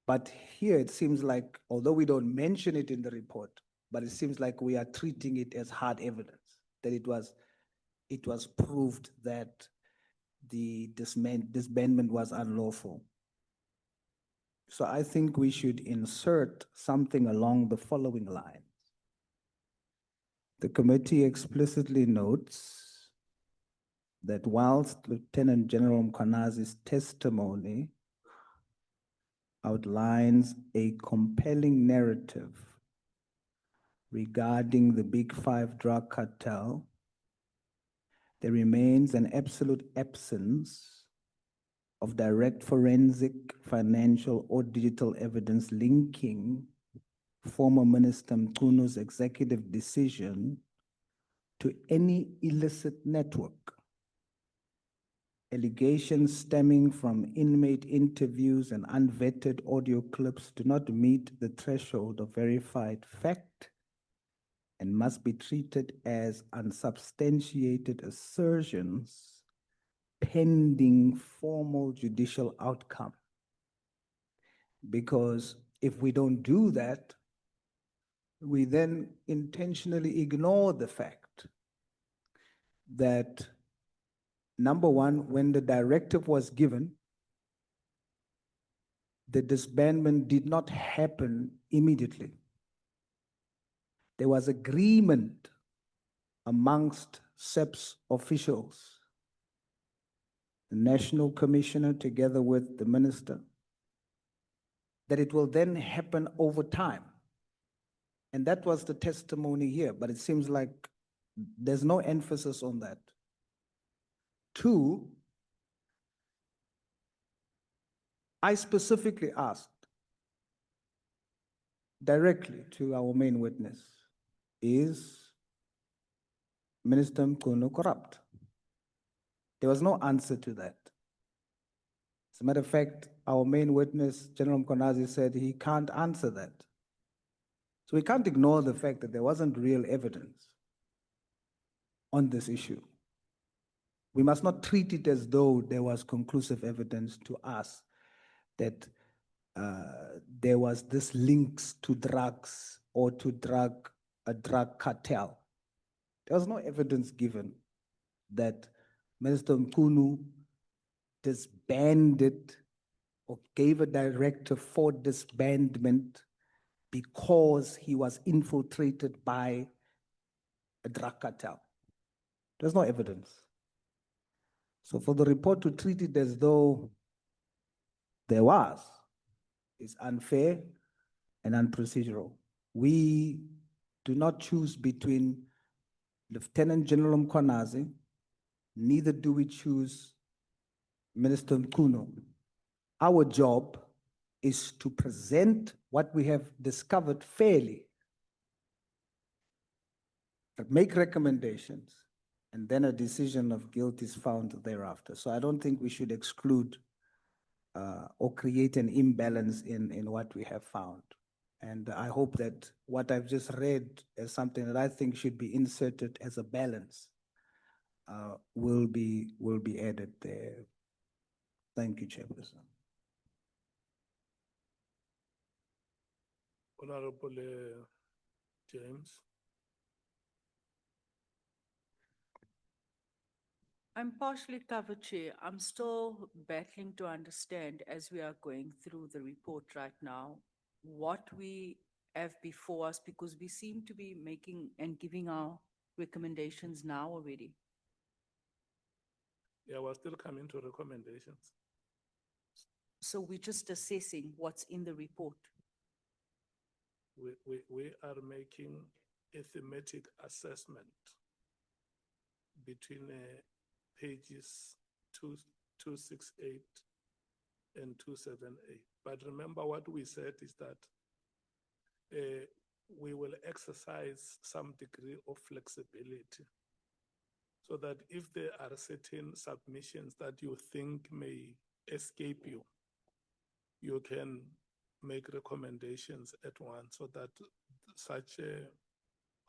but here it seems like, although we don't mention it in the report, but it seems like we are treating it as hard evidence, that it was proved that the disbandment was unlawful. So I think we should insert something along the following lines. The committee explicitly notes that whilst Lieutenant General Mkwanazi's testimony outlines a compelling narrative regarding the Big Five drug cartel, there remains an absolute absence of direct forensic, financial, or digital evidence linking former Minister Mchunu's executive decision to any illicit network. Allegations stemming from inmate interviews and unvetted audio clips do not meet the threshold of verified fact and must be treated as unsubstantiated assertions pending formal judicial outcome. Because if we don't do that, we then intentionally ignore the fact that, number one, when the directive was given, the disbandment did not happen immediately. There was agreement amongst SEP's officials, the National Commissioner together with the Minister, that it will then happen over time. And that was the testimony here, but it seems like there's no emphasis on that. Two, I specifically asked directly to our main witness, is Minister Mchunu corrupt? There was no answer to that. As a matter of fact, our main witness, General Mkonazi, said he can't answer that. So we can't ignore the fact that there wasn't real evidence on this issue. We must not treat it as though there was conclusive evidence to us that there was this links to drugs or to a drug cartel. There was no evidence given that Minister Mchunu disbanded or gave a directive for disbandment because he was infiltrated by a drug cartel. There's no evidence. So for the report to treat it as though there was is unfair and unprocedural. We do not choose between Lieutenant General Mkonazi, neither do we choose Minister Mchunu. Our job is to present what we have discovered fairly, make recommendations, and then a decision of guilt is found thereafter. So I don't think we should exclude or create an imbalance in what we have found. And I hope that what I've just read as something that I think should be inserted as a balance will be added there. Thank you, Chairperson. Honorable James. I'm partially covered, Chair. I'm still battling to understand, as we are going through the report right now, what we have before us, because we seem to be making and giving our recommendations now already. Yeah, we're still coming to recommendations. So we're just assessing what's in the report. We are making a thematic assessment between pages 268 and 278. But remember what we said is that we will exercise some degree of flexibility so that if there are certain submissions that you think may escape you, you can make recommendations at once so that such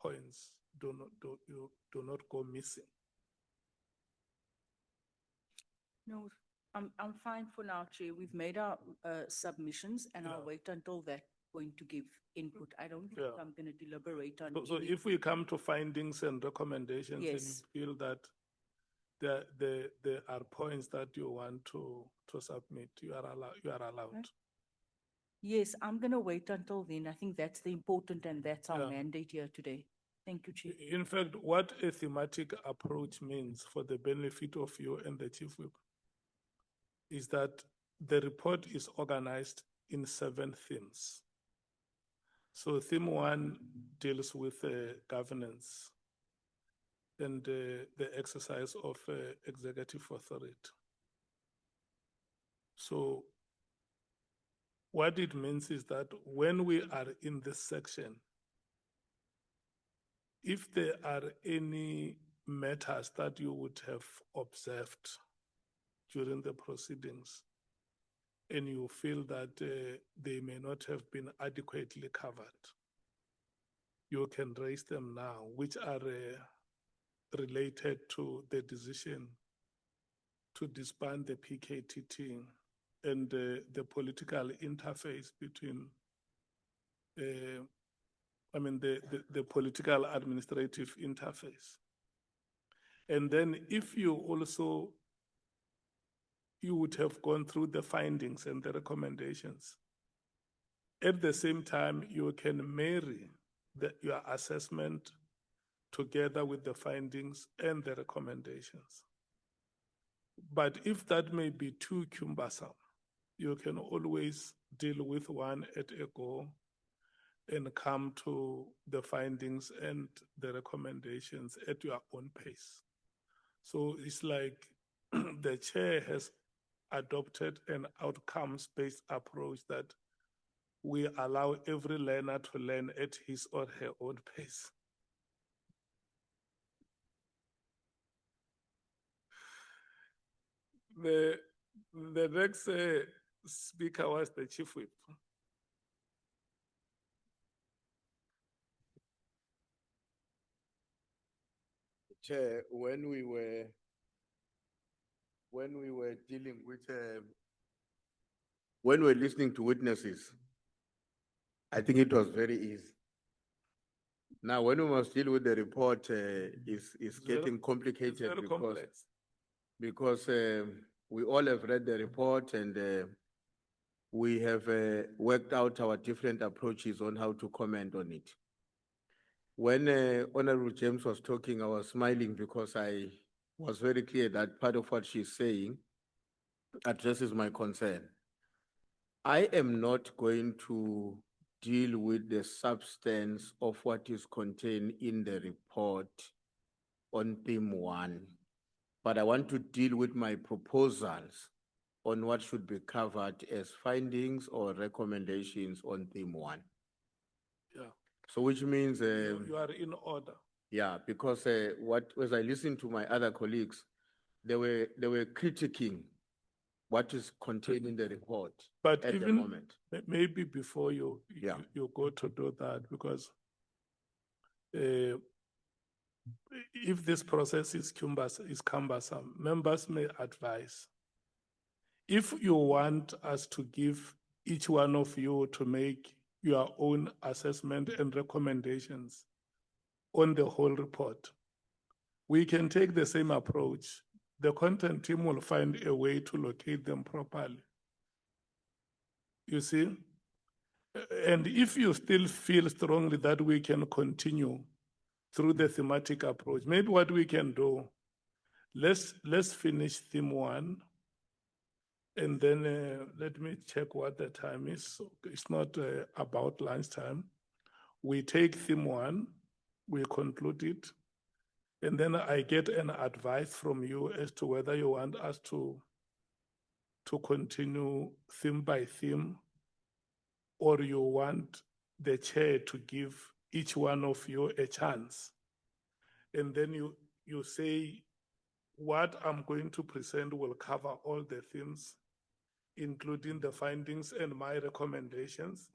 points do not go missing. No, I'm fine for now, Chair. We've made our submissions and I'll wait until that point to give input. I don't think I'm going to deliberate on. So if we come to findings and recommendations and you feel that there are points that you want to submit, you are allowed. Okay. Yes, I'm going to wait until then. I think that's the important and that's our mandate here today. Thank you, Chair. In fact, what a thematic approach means for the benefit of you and the Chief Whip is that the report is organized in 7 themes. So theme 1 deals with governance and the exercise of executive authority. So what it means is that when we are in this section, if there are any matters that you would have observed during the proceedings and you feel that they may not have been adequately covered, you can raise them now, which are related to the decision to disband the PKTT and the political interface between, the political administrative interface. And then if you also, you would have gone through the findings and the recommendations. At the same time, you can marry your assessment together with the findings and the recommendations. But if that may be too cumbersome, you can always deal with one at a go and come to the findings and the recommendations at your own pace. So it's like the chair has adopted an outcomes-based approach that we allow every learner to learn at his or her own pace. The next speaker was the chief whip. Chair, when we were dealing with, when we were listening to witnesses, I think it was very easy. Now, when we must deal with the report, it's getting complicated It's very complex. because we all have read the report and we have worked out our different approaches on how to comment on it. When Honorable James was talking, I was smiling because I was very clear that part of what she's saying addresses my concern. I am not going to deal with the substance of what is contained in the report on theme 1, but I want to deal with my proposals on what should be covered as findings or recommendations on theme 1. Yeah. So which means You are in order. yeah, because as I listened to my other colleagues, they were critiquing what is contained in the report But at the even moment. maybe before you go to do that, because if this process is cumbersome, members may advise. If you want us to give each one of you to make your own assessment and recommendations on the whole report, we can take the same approach. The content team will find a way to locate them properly. You see? And if you still feel strongly that we can continue through the thematic approach, maybe what we can do, let's finish theme 1, and then let me check what the time is. So it's not about lunchtime. We take theme 1, we conclude it, and then I get an advice from you as to whether you want us to continue theme by theme, or you want the chair to give each one of you a chance. And then you say, what I'm going to present will cover all the themes, including the findings and my recommendations.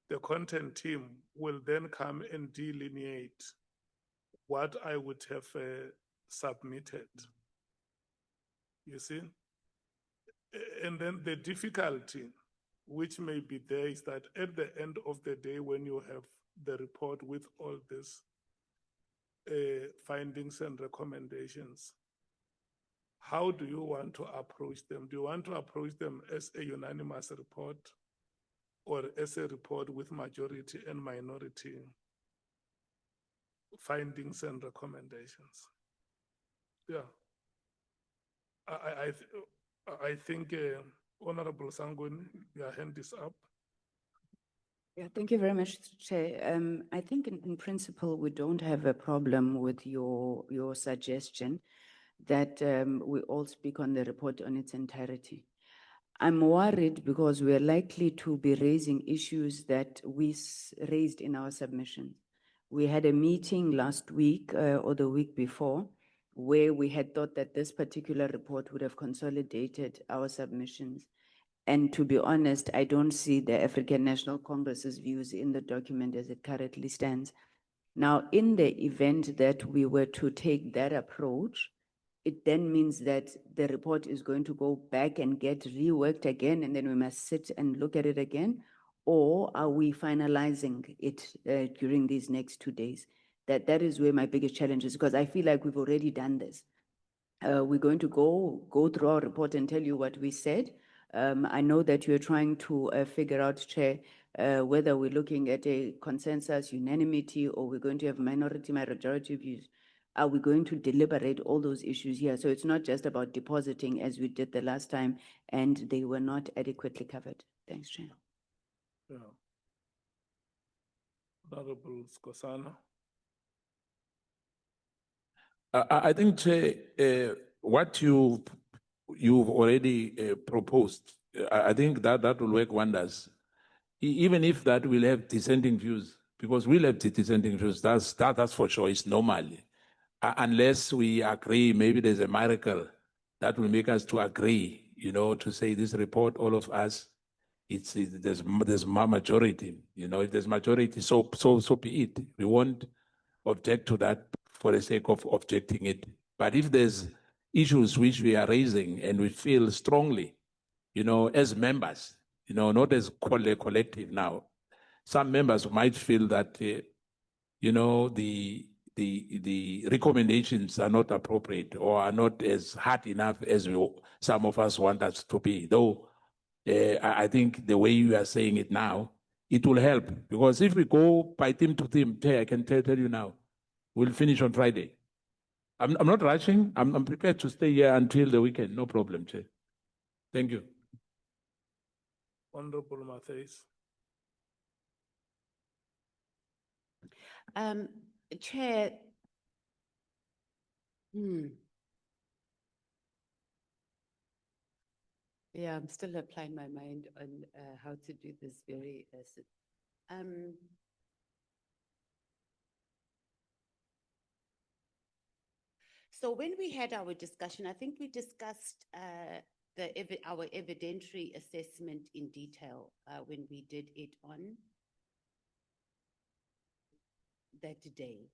The content team will then come and delineate what I would have submitted. You see? And then the difficulty which may be there is that at the end of the day, when you have the report with all these findings and recommendations, how do you want to approach them? Do you want to approach them as a unanimous report or as a report with majority and minority findings and recommendations? Yeah. I think Honorable Sangoni, your hand is up. Yeah, thank you very much, Chair. I think in principle, we don't have a problem with your suggestion that we all speak on the report on its entirety. I'm worried because we are likely to be raising issues that we raised in our submission. We had a meeting last week or the week before where we had thought that this particular report would have consolidated our submissions. And to be honest, I don't see the African National Congress's views in the document as it currently stands. Now, in the event that we were to take that approach, it then means that the report is going to go back and get reworked again, and then we must sit and look at it again? Or are we finalizing it during these next 2 days? That is where my biggest challenge is, because I feel like we've already done this. We're going to go through our report and tell you what we said. I know that you're trying to figure out, Chair, whether we're looking at a consensus, unanimity, or we're going to have minority, majority views. Are we going to deliberate all those issues here? So it's not just about depositing as we did the last time, and they were not adequately covered. Thanks, Chair. Yeah. Honorable Skosana. I think, Chair, what you've already proposed, I think that will work wonders. Even if that will have dissenting views, because we'll have dissenting views, that's for sure, it's normal. Unless we agree, maybe there's a miracle that will make us to agree, to say this report, all of us, there's majority, if there's majority, so be it. We won't object to that for the sake of objecting it. But if there's issues which we are raising and we feel strongly, as members, not as collective now, some members might feel that, the recommendations are not appropriate or are not as hard enough as some of us want us to be. Though I think the way you are saying it now, it will help, because if we go by theme to theme, I can tell you now, we'll finish on Friday. I'm not rushing. I'm prepared to stay here until the weekend. No problem, Chair. Thank you. Honorable Matthys. Chair, yeah, I'm still applying my mind on how to do this very. So when we had our discussion, I think we discussed our evidentiary assessment in detail when we did it on that day.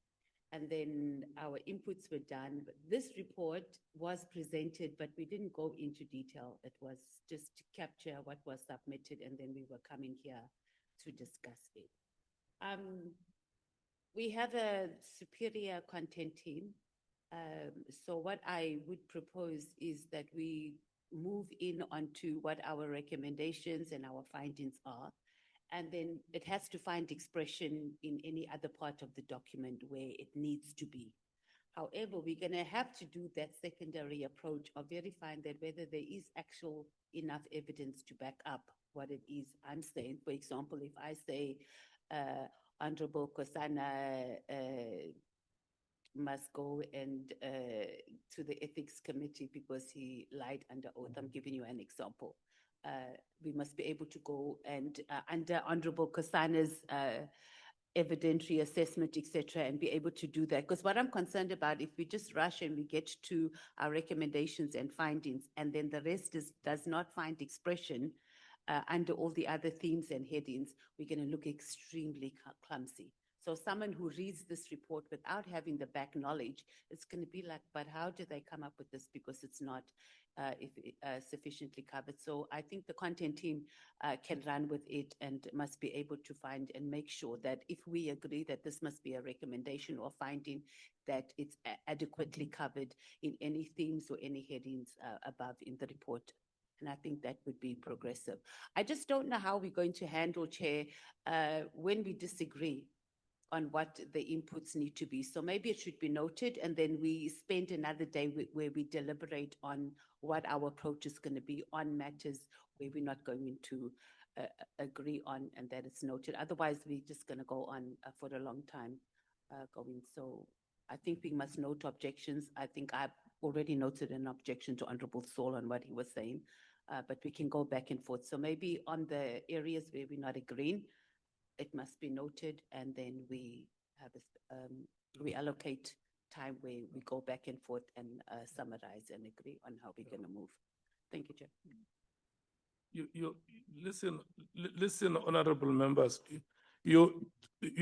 And then our inputs were done. This report was presented, but we didn't go into detail. It was just to capture what was submitted, and then we were coming here to discuss it. We have a superior content team. So what I would propose is that we move in onto what our recommendations and our findings are. And then it has to find expression in any other part of the document where it needs to be. However, we're going to have to do that secondary approach of verifying that whether there is actual enough evidence to back up what it is I'm saying. For example, if I say Honorable Kosana must go and to the ethics committee because he lied under oath. I'm giving you an example. We must be able to go and under Honorable Kosana's evidentiary assessment, etc., and be able to do that. Because what I'm concerned about, if we just rush and we get to our recommendations and findings, and then the rest does not find expression under all the other themes and headings, we're going to look extremely clumsy. So someone who reads this report without having the back knowledge, it's going to be like, but how did they come up with this? Because it's not sufficiently covered. So I think the content team can run with it and must be able to find and make sure that if we agree that this must be a recommendation or finding, that it's adequately covered in any themes or any headings above in the report. And I think that would be progressive. I just don't know how we're going to handle, Chair, when we disagree on what the inputs need to be. So maybe it should be noted, and then we spend another day where we deliberate on what our approach is going to be on matters where we're not going to agree on, and that it's noted. Otherwise, we're just going to go on for a long time going. So I think we must note objections. I think I've already noted an objection to Honorable Saul on what he was saying, but we can go back and forth. So maybe on the areas where we're not agreeing, it must be noted, and then we have we allocate time where we go back and forth and summarize and agree on how we're going to move. Thank you, Chair. You listen, honorable members. You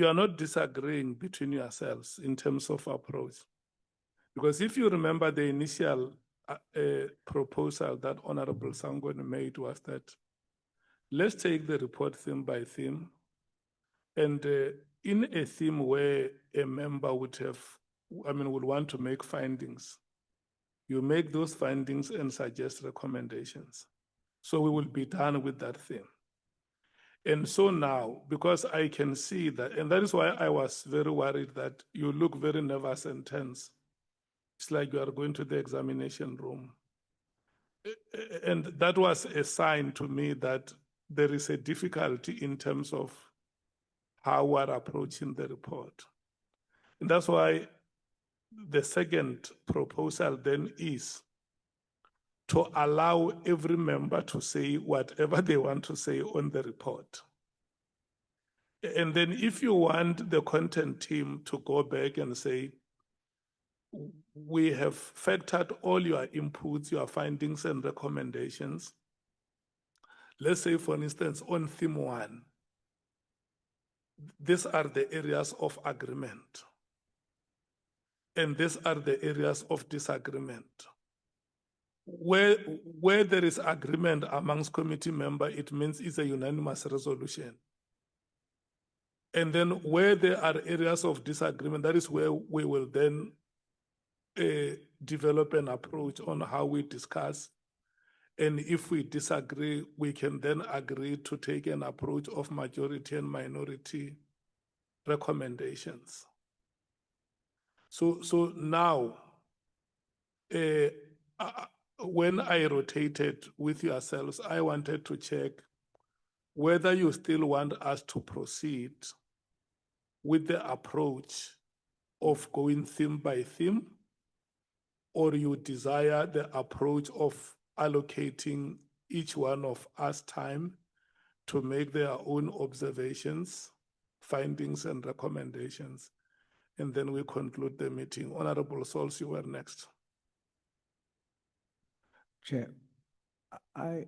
are not disagreeing between yourselves in terms of approach. Because if you remember the initial proposal that Honorable Sangweni made was that let's take the report theme by theme, and in a theme where a member would want to make findings, you make those findings and suggest recommendations. So we will be done with that theme. And so now, because I can see that, and that is why I was very worried that you look very nervous and tense. It's like you are going to the examination room. And that was a sign to me that there is a difficulty in terms of how we're approaching the report. And that's why the second proposal then is to allow every member to say whatever they want to say on the report. And then if you want the content team to go back and say, we have factored all your inputs, your findings and recommendations. Let's say, for instance, on theme 1, these are the areas of agreement. And these are the areas of disagreement. Where there is agreement amongst committee members, it means it's a unanimous resolution. And then where there are areas of disagreement, that is where we will then develop an approach on how we discuss. And if we disagree, we can then agree to take an approach of majority and minority recommendations. So now, when I rotated with yourselves, I wanted to check whether you still want us to proceed with the approach of going theme by theme, or you desire the approach of allocating each one of us time to make their own observations, findings, and recommendations. And then we conclude the meeting. Honorable Souls, you were next. Chair, I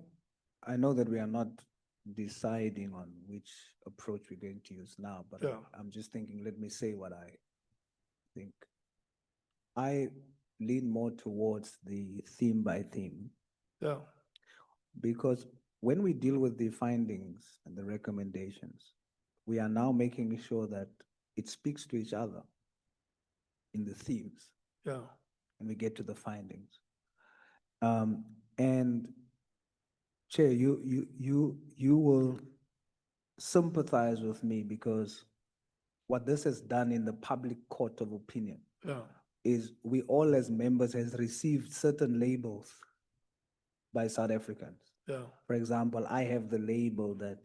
know that we are not deciding on which approach we're going to use now, but Yeah. I'm just thinking, let me say what I think. I lean more towards the theme by theme, Yeah, because when we deal with the findings and the recommendations, we are now making sure that it speaks to each other in the themes, yeah, and we get to the findings. And Chair, you will sympathize with me, because what this has done in the public court of opinion yeah, is we all as members has received certain labels by South Africans. yeah, For example, I have the label that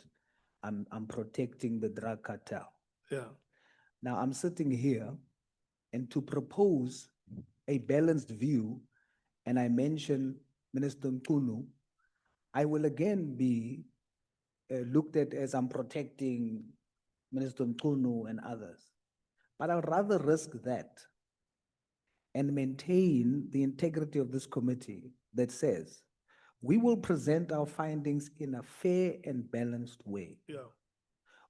I'm protecting the drug cartel. yeah, Now I'm sitting here, and to propose a balanced view, and I mention Minister Mchunu, I will again be looked at as I'm protecting Minister Mchunu and others. But I'd rather risk that and maintain the integrity of this committee that says we will present our findings in a fair and balanced way. yeah,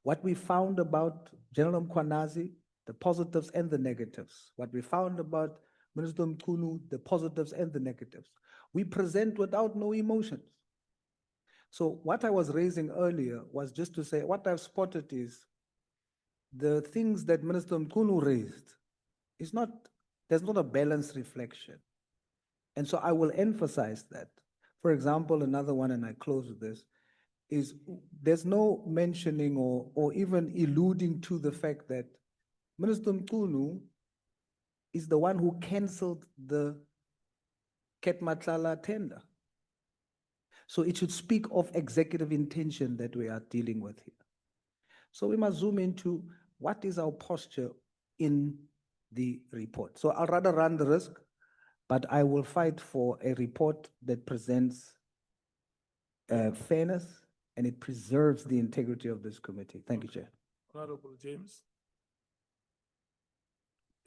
What we found about General Mkwanazi, the positives and the negatives. What we found about Minister Mchunu, the positives and the negatives. We present without no emotions. So what I was raising earlier was just to say, what I've spotted is the things that Minister Mchunu raised is not, there's not a balanced reflection. And so I will emphasize that. For example, another one, and I close with this, is there's no mentioning or even alluding to the fact that Minister Mchunu is the one who canceled the Ketmatlala tender. So it should speak of executive intention that we are dealing with here. So we must zoom into what is our posture in the report. So I'll rather run the risk, but I will fight for a report that presents fairness and it preserves the integrity of this committee. Thank you, Chair. Honorable James.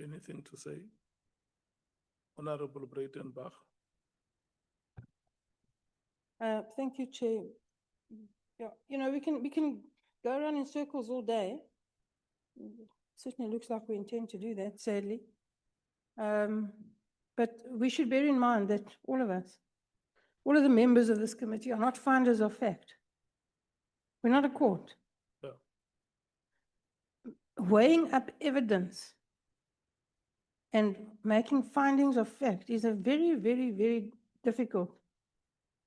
Anything to say? Honorable Breitenbach. Thank you, Chair. Yeah, you know, we can go around in circles all day. Certainly looks like we intend to do that, sadly. But we should bear in mind that all of us, all of the members of this committee are not finders of fact. We're not a court. Yeah. Weighing up evidence and making findings of fact is a very, very, very difficult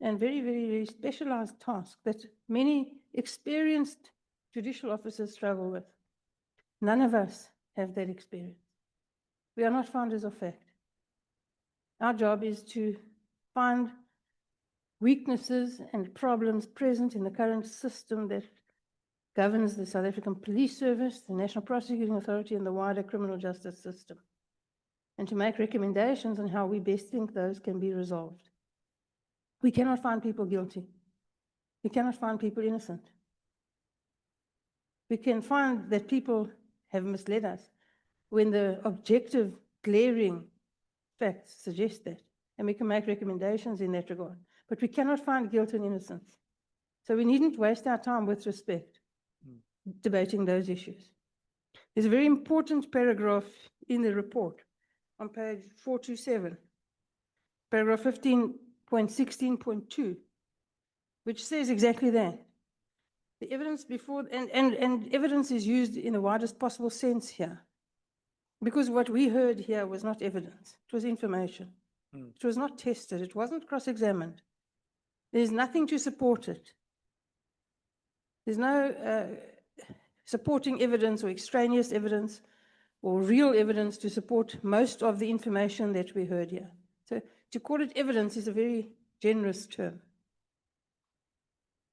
and very, very, very specialized task that many experienced judicial officers struggle with. None of us have that experience. We are not finders of fact. Our job is to find weaknesses and problems present in the current system that governs the South African Police Service, the National Prosecuting Authority, and the wider criminal justice system, and to make recommendations on how we best think those can be resolved. We cannot find people guilty. We cannot find people innocent. We can find that people have misled us when the objective, glaring facts suggest that, and we can make recommendations in that regard. But we cannot find guilt and innocence. So we needn't waste our time with respect debating those issues. There's a very important paragraph in the report on page 427, paragraph 15.16.2, which says exactly that. The evidence before, and evidence is used in the widest possible sense here. Because what we heard here was not evidence, it was information. It was not tested, it wasn't cross-examined. There's nothing to support it. There's no supporting evidence or extraneous evidence or real evidence to support most of the information that we heard here. So to call it evidence is a very generous term.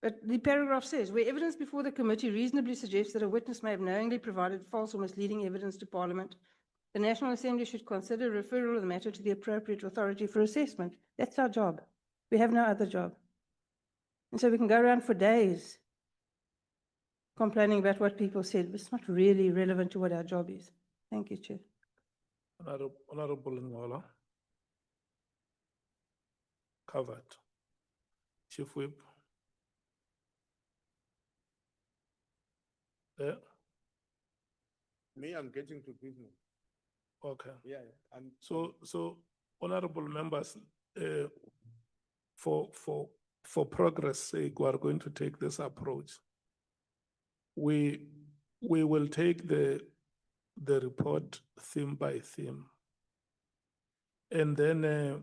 But the paragraph says, where evidence before the committee reasonably suggests that a witness may have knowingly provided false or misleading evidence to Parliament, the National Assembly should consider referral of the matter to the appropriate authority for assessment. That's our job. We have no other job. And so we can go around for days complaining about what people said, but it's not really relevant to what our job is. Thank you, Chair. Honorable Ngola. Covered. Chief Whip. Yeah, Me, I'm getting to business. okay. Yeah, I'm. So honorable members, for progress sake, we are going to take this approach. We will take the report theme by theme. And then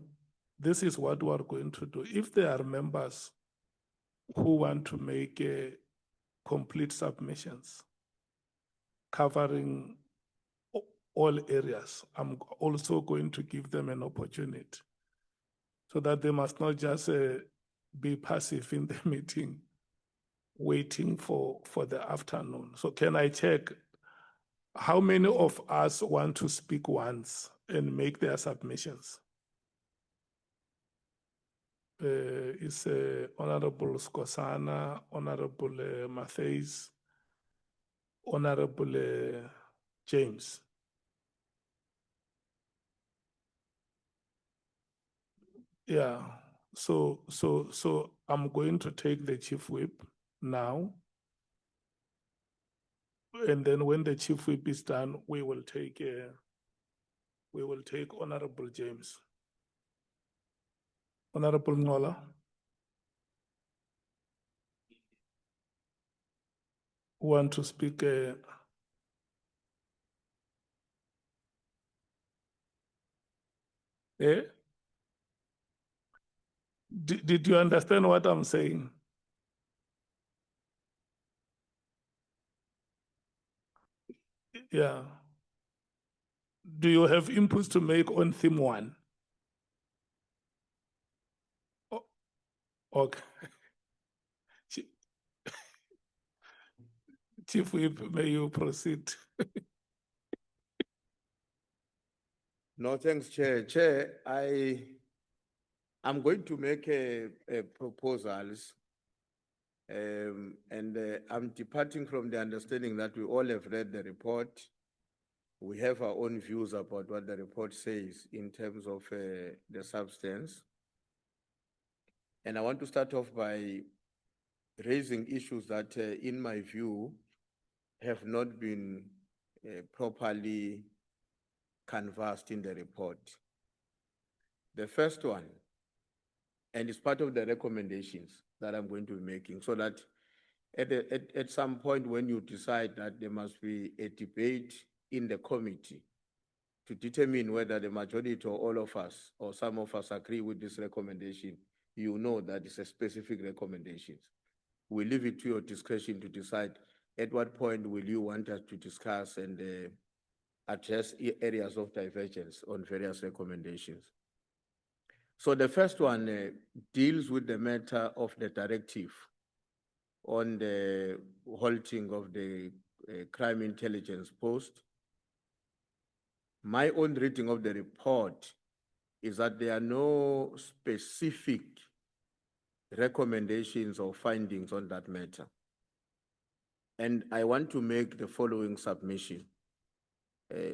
this is what we are going to do. If there are members who want to make complete submissions covering all areas, I'm also going to give them an opportunity so that they must not just be passive in the meeting, waiting for the afternoon. So can I check how many of us want to speak once and make their submissions? Is Honorable Skosana, Honorable Matthews, Honorable James. Yeah, so I'm going to take the Chief Whip now. And then when the Chief Whip is done, we will take Honorable James. Honorable Ngola. Want to speak? Did you understand what I'm saying? Yeah. Do you have inputs to make on theme 1? Oh, okay. Chief Whip, may you proceed? No, thanks, Chair. Chair, I'm going to make proposals. I'm departing from the understanding that we all have read the report. We have our own views about what the report says in terms of the substance. And I want to start off by raising issues that, in my view, have not been properly canvassed in the report. The first one, and it's part of the recommendations that I'm going to be making, so that at some point when you decide that there must be a debate in the committee to determine whether the majority or all of us or some of us agree with this recommendation, you know that it's a specific recommendation. We leave it to your discretion to decide at what point will you want us to discuss and address areas of divergence on various recommendations. So the first one deals with the matter of the directive on the halting of the crime intelligence post. My own reading of the report is that there are no specific recommendations or findings on that matter. And I want to make the following submission.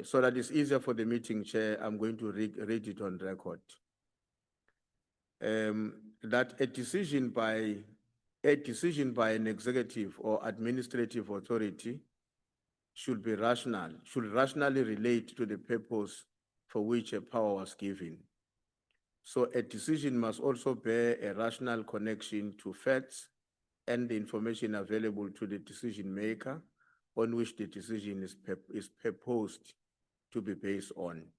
So that it's easier for the meeting chair, I'm going to read it on record. That a decision by an executive or administrative authority should rationally relate to the purpose for which a power was given. So a decision must also bear a rational connection to facts and the information available to the decision maker on which the decision is purposed to be based on.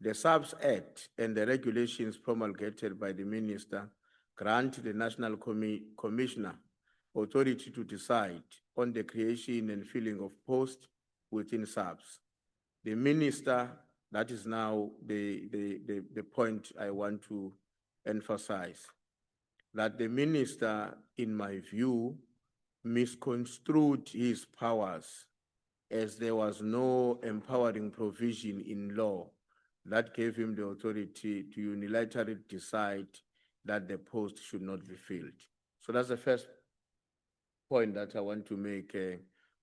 The SAPS Act and the regulations promulgated by the minister grant the National Commissioner authority to decide on the creation and filling of posts within SAPS. The minister, that is now the point I want to emphasize, that the minister, in my view, misconstrued his powers, as there was no empowering provision in law that gave him the authority to unilaterally decide that the post should not be filled. So that's the first point that I want to make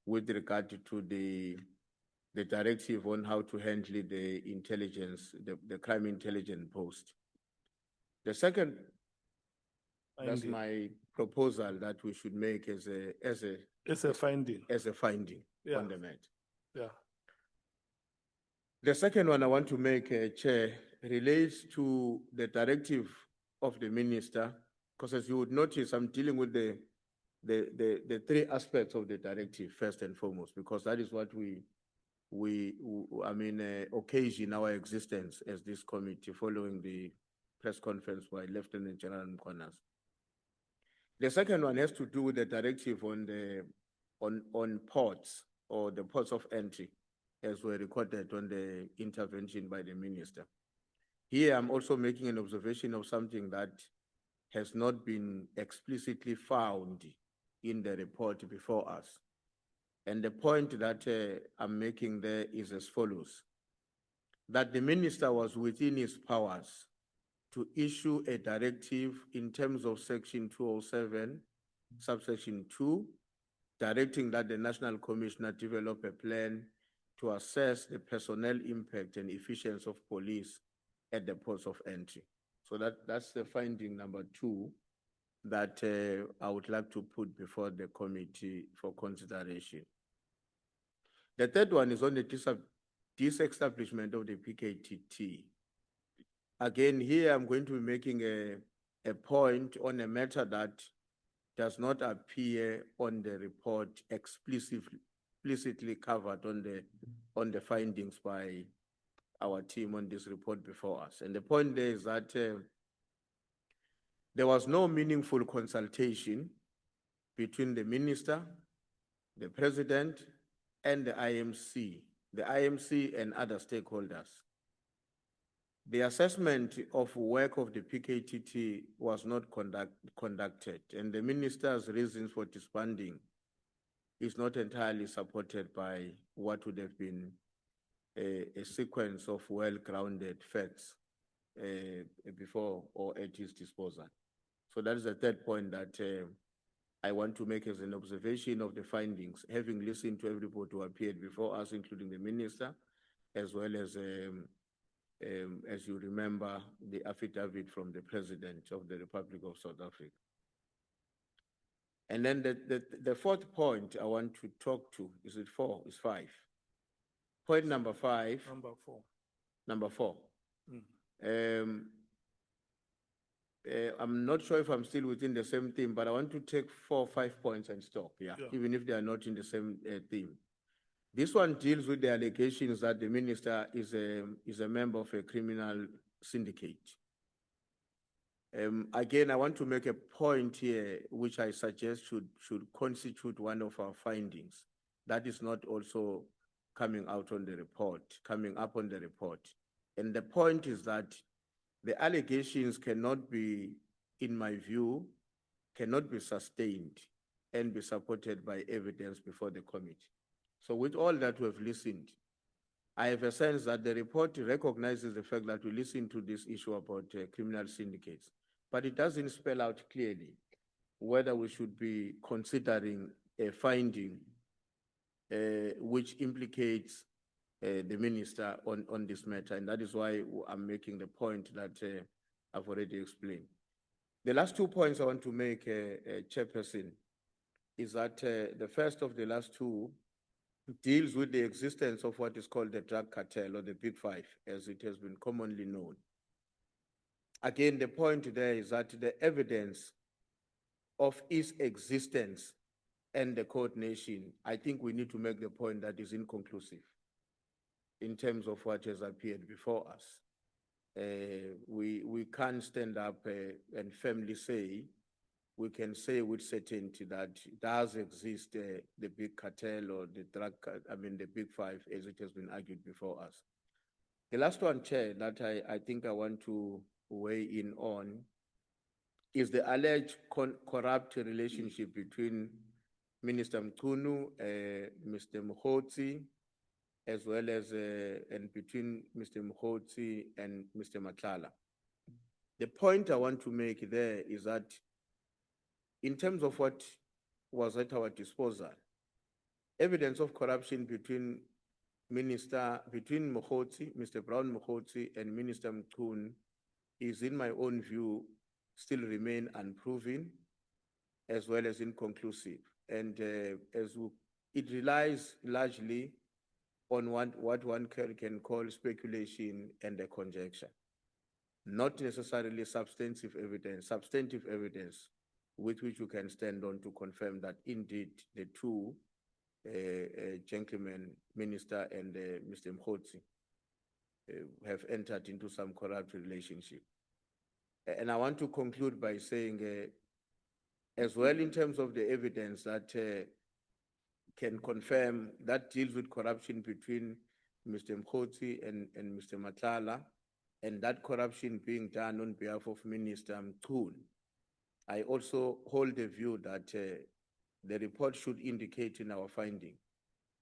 with regard to the directive on how to handle the intelligence, the crime intelligence post. The second, that's my proposal that we should make as a finding Yeah. on the matter. Yeah. The second one I want to make, Chair, relates to the directive of the minister, because as you would notice, I'm dealing with the three aspects of the directive first and foremost, because that is what occasion our existence as this committee following the press conference by Lieutenant General Mchunu. The second one has to do with the directive on ports, or the ports of entry, as were recorded on the intervention by the minister. Here, I'm also making an observation of something that has not been explicitly found in the report before us. And the point that I'm making there is as follows: that the minister was within his powers to issue a directive in terms of Section 207, subsection 2, directing that the National Commissioner develop a plan to assess the personnel impact and efficiency of police at the ports of entry. So that's the finding number 2 that I would like to put before the committee for consideration. The third one is on the disestablishment of the PKTT. Again, here I'm going to be making a point on a matter that does not appear on the report explicitly covered on the findings by our team on this report before us. And the point there is that there was no meaningful consultation between the minister, the president, and the IMC and other stakeholders. The assessment of work of the PKTT was not conducted, and the minister's reasons for disbanding is not entirely supported by what would have been a sequence of well-grounded facts before or at his disposal. So that is the third point that I want to make as an observation of the findings, having listened to everybody who appeared before us, including the minister, as well as you remember, the affidavit from the President of the Republic of South Africa. And then the fourth point I want to talk to, is it 4? It's 5. Point number 5. Number 4. Number 4. I'm not sure if I'm still within the same theme, but I want to take 4 or 5 points and stop, yeah, Yeah. even if they are not in the same theme. This one deals with the allegations that the minister is a member of a criminal syndicate. Again, I want to make a point here, which I suggest should constitute one of our findings. That is not also coming up on the report. And the point is that the allegations cannot be, in my view, cannot be sustained and be supported by evidence before the committee. So with all that we've listened, I have a sense that the report recognizes the fact that we listened to this issue about criminal syndicates, but it doesn't spell out clearly whether we should be considering a finding which implicates the minister on this matter. And that is why I'm making the point that I've already explained. The last 2 points I want to make, Chairperson, is that the first of the last two deals with the existence of what is called the drug cartel, or the Big Five, as it has been commonly known. Again, the point there is that the evidence of its existence and the coordination, I think we need to make the point that is inconclusive in terms of what has appeared before us. We can't stand up and firmly say, we can say with certainty that does exist the big cartel or the the Big Five, as it has been argued before us. The last one, Chair, that I think I want to weigh in on is the alleged corrupt relationship between Minister Mchunu, Mr. Mkhotsi, as well as and between Mr. Mkhotsi and Mr. Matlala. The point I want to make there is that in terms of what was at our disposal, evidence of corruption between Mkhotsi, Mr. Brown Mkhotsi, and Minister Mchunu is, in my own view, still remain unproven, as well as inconclusive. And it relies largely on what one can call speculation and a conjecture, not necessarily substantive evidence with which you can stand on to confirm that indeed the two gentlemen, Minister and Mr. Mkhotsi, have entered into some corrupt relationship. And I want to conclude by saying, as well, in terms of the evidence that can confirm that deals with corruption between Mr. Mkhotsi and Mr. Matlala, and that corruption being done on behalf of Minister Mchunu, I also hold the view that the report should indicate in our finding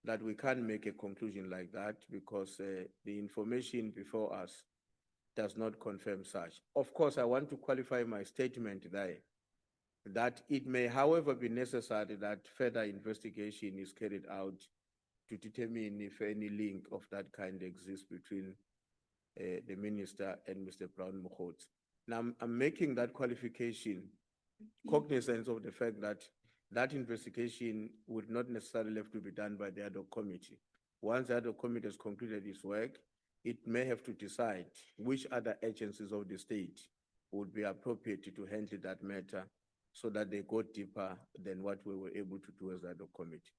that we can't make a conclusion like that because the information before us does not confirm such. Of course, I want to qualify my statement there, that it may, however, be necessary that further investigation is carried out to determine if any link of that kind exists between the minister and Mr. Brown Mkhotsi. Now, I'm making that qualification cognizant of the fact that that investigation would not necessarily have to be done by the ad hoc committee. Once the ad hoc committee has concluded its work, it may have to decide which other agencies of the state would be appropriate to handle that matter so that they go deeper than what we were able to do as the ad hoc committee.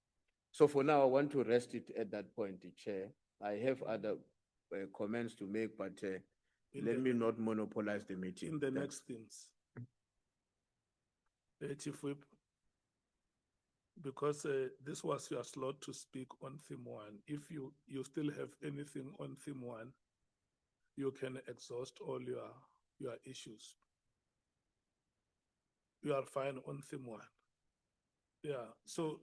So for now, I want to rest it at that point, Chair. I have other comments to make, but let me not monopolize the meeting. In the next things. Chief Whip, because this was your slot to speak on theme one. If you still have anything on theme one, you can exhaust all your issues. You are fine on theme one. Yeah, so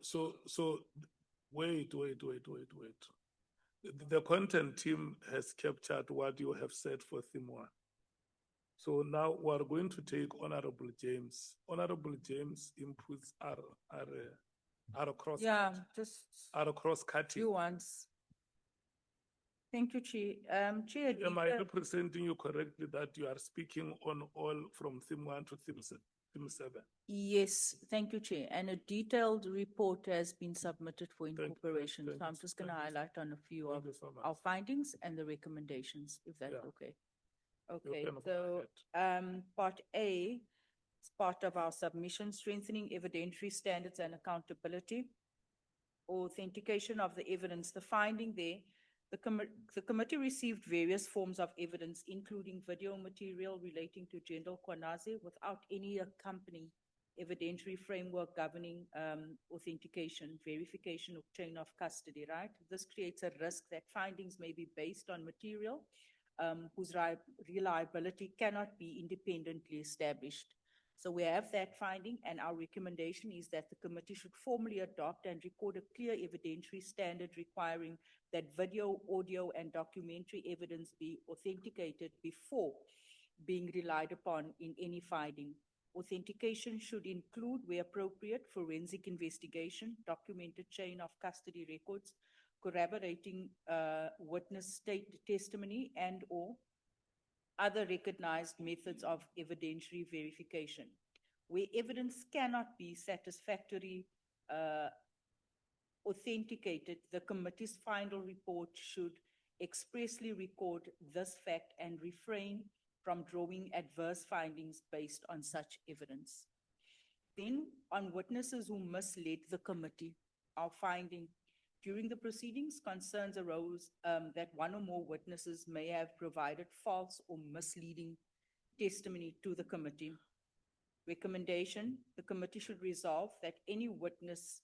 wait. The content team has captured what you have said for theme one. So now we are going to take Honorable James. Honorable James inputs are cross. Yeah, just Are cross-cutting. few ones. Thank you, Chair. Chair, Am I detail- representing you correctly that you are speaking on all from theme one to theme seven? Yes, thank you, Chair. And a detailed report has been submitted for you, incorporation. thank So I'm you, just going to thank you. highlight on a few Thank of you so much. our findings and the recommendations, if that's Yeah. okay. Okay, can go so, part A is part of our submission, strengthening evidentiary standards and accountability. Authentication of the evidence, the finding there, the committee received various forms of evidence, including video material relating to General Kwanaze without any accompanying evidentiary framework governing, authentication, verification, or chain of custody, right? This creates a risk that findings may be based on material whose reliability cannot be independently established. So we have that finding, and our recommendation is that the committee should formally adopt and record a clear evidentiary standard requiring that video, audio, and documentary evidence be authenticated before being relied upon in any finding. Authentication should include, where appropriate, forensic investigation, documented chain of custody records, corroborating witness testimony, and/or other recognized methods of evidentiary verification. Where evidence cannot be satisfactorily authenticated, the committee's final report should expressly record this fact and refrain from drawing adverse findings based on such evidence. Then, on witnesses who misled the committee, our finding during the proceedings, concerns arose that one or more witnesses may have provided false or misleading testimony to the committee. Recommendation, the committee should resolve that any witness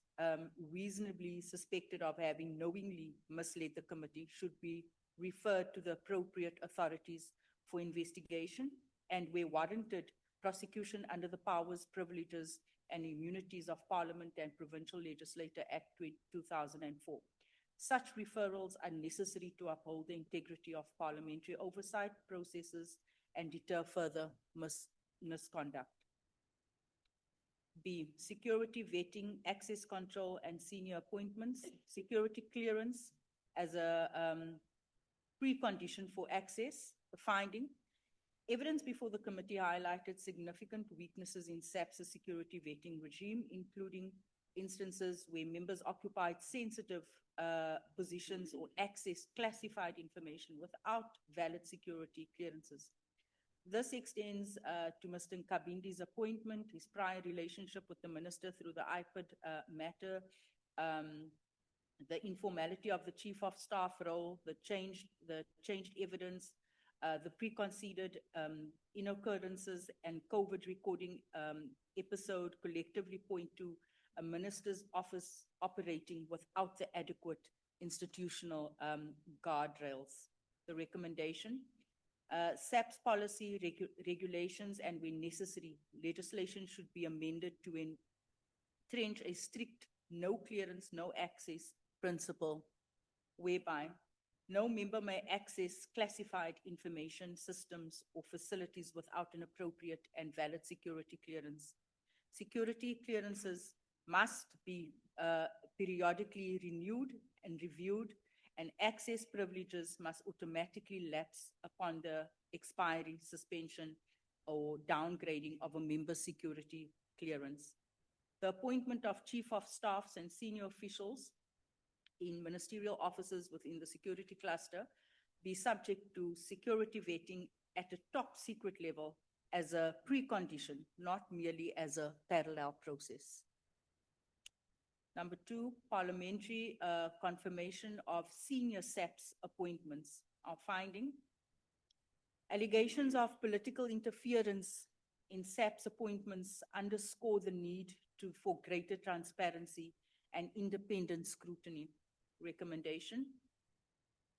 reasonably suspected of having knowingly misled the committee should be referred to the appropriate authorities for investigation, and where warranted, prosecution under the powers, privileges, and immunities of Parliament and Provincial Legislator Act 2004. Such referrals are necessary to uphold the integrity of parliamentary oversight processes and deter further misconduct. B, security vetting, access control, and senior appointments. Security clearance as a precondition for access. The finding, evidence before the committee highlighted significant weaknesses in SAPS's security vetting regime, including instances where members occupied sensitive positions or accessed classified information without valid security clearances. This extends to Mr. Nkabindi's appointment, his prior relationship with the minister through the IPID matter, the informality of the chief of staff role, the changed evidence, the preconceived inoccurrences, and COVID recording episode collectively point to a minister's office operating without the adequate institutional guardrails. The recommendation, SAP's policy, regulations, and when necessary, legislation should be amended to entrench a strict no clearance, no access principle, whereby no member may access classified information systems or facilities without an appropriate and valid security clearance. Security clearances must be periodically renewed and reviewed, and access privileges must automatically lapse upon the expiry, suspension, or downgrading of a member's security clearance. The appointment of chief of staffs and senior officials in ministerial offices within the security cluster be subject to security vetting at a top secret level as a precondition, not merely as a parallel process. Number two, parliamentary confirmation of senior SAPS appointments. Our finding, allegations of political interference in SAPS appointments underscore the need for greater transparency and independent scrutiny. Recommendation,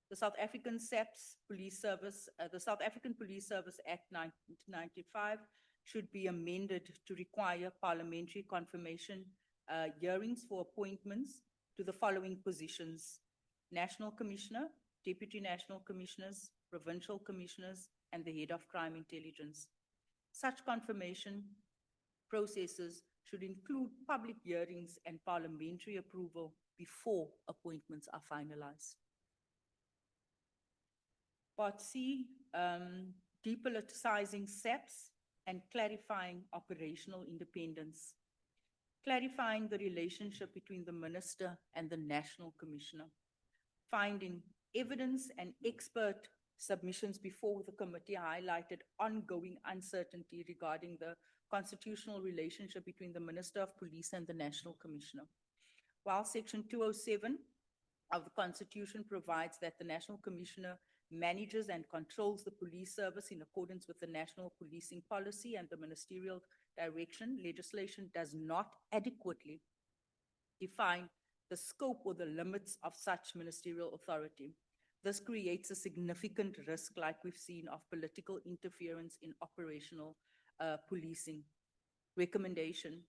the South African SAPS Police Service, the South African Police Service Act 1995 should be amended to require parliamentary confirmation hearings for appointments to the following positions: National Commissioner, Deputy National Commissioners, Provincial Commissioners, and the Head of Crime Intelligence. Such confirmation processes should include public hearings and parliamentary approval before appointments are finalized. Part C, depoliticizing SAPS and clarifying operational independence. Clarifying the relationship between the minister and the national commissioner. Finding, evidence and expert submissions before the committee highlighted ongoing uncertainty regarding the constitutional relationship between the Minister of Police and the National Commissioner. While Section 207 of the Constitution provides that the National Commissioner manages and controls the police service in accordance with the national policing policy and the ministerial direction, legislation does not adequately define the scope or the limits of such ministerial authority. This creates a significant risk, like we've seen, of political interference in operational policing. Recommendation: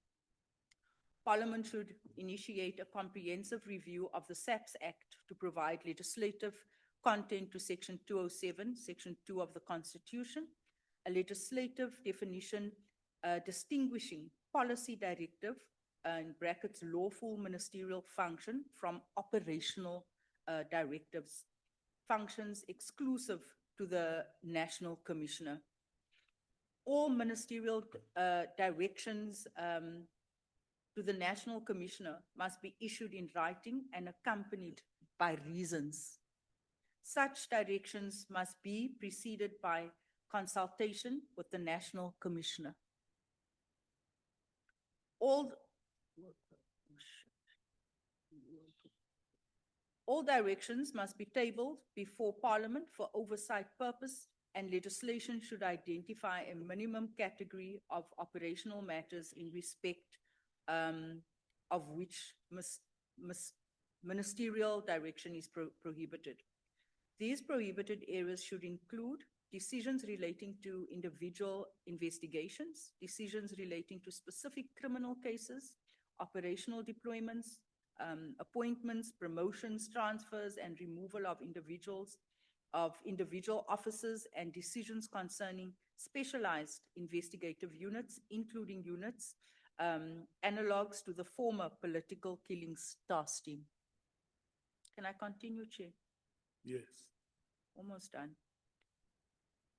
Parliament should initiate a comprehensive review of the SAPS Act to provide legislative content to Section 207, Section 2 of the Constitution, a legislative definition distinguishing policy directive, in brackets, lawful ministerial function from operational directives, functions exclusive to the National Commissioner. All ministerial directions to the National Commissioner must be issued in writing and accompanied by reasons. Such directions must be preceded by consultation with the National Commissioner. All directions must be tabled before Parliament for oversight purpose, and legislation should identify a minimum category of operational matters in respect of which ministerial direction is prohibited. These prohibited areas should include decisions relating to individual investigations, decisions relating to specific criminal cases, operational deployments, appointments, promotions, transfers, and removal of individual officers, and decisions concerning specialized investigative units, including units analogues to the former political killings task team. Can I continue, Chair? Yes. Almost done.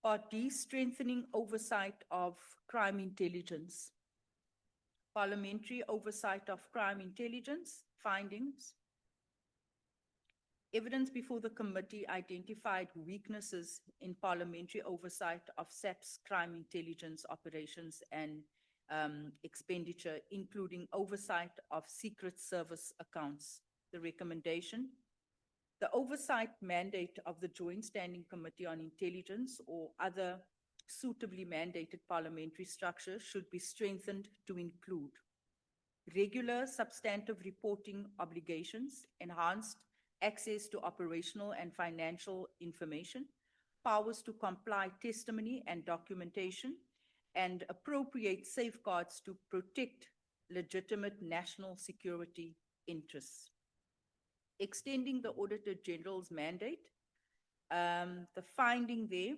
Part D, strengthening oversight of crime intelligence. Parliamentary oversight of crime intelligence findings. Evidence before the committee identified weaknesses in parliamentary oversight of SAP's crime intelligence operations and expenditure, including oversight of Secret Service accounts. The recommendation: the oversight mandate of the Joint Standing Committee on Intelligence or other suitably mandated parliamentary structure should be strengthened to include regular substantive reporting obligations, enhanced access to operational and financial information, powers to comply testimony and documentation, and appropriate safeguards to protect legitimate national security interests. Extending the Auditor General's mandate, the finding there,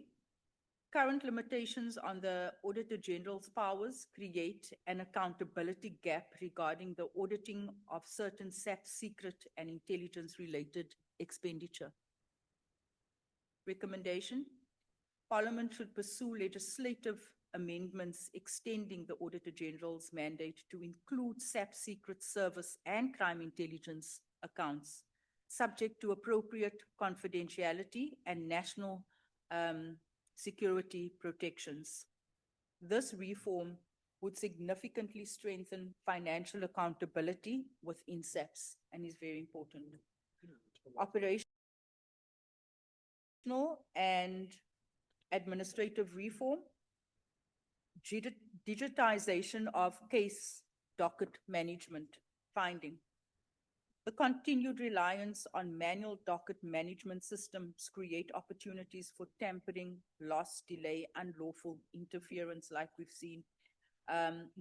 current limitations on the Auditor General's powers create an accountability gap regarding the auditing of certain SAP secret and intelligence-related expenditure. Recommendation: Parliament should pursue legislative amendments extending the Auditor General's mandate to include SAP Secret Service and crime intelligence accounts, subject to appropriate confidentiality and national security protections. This reform would significantly strengthen financial accountability within SAPS and is very important. Operational and administrative reform, digitization of case docket management finding. The continued reliance on manual docket management systems create opportunities for tampering, loss, delay, unlawful interference like we've seen,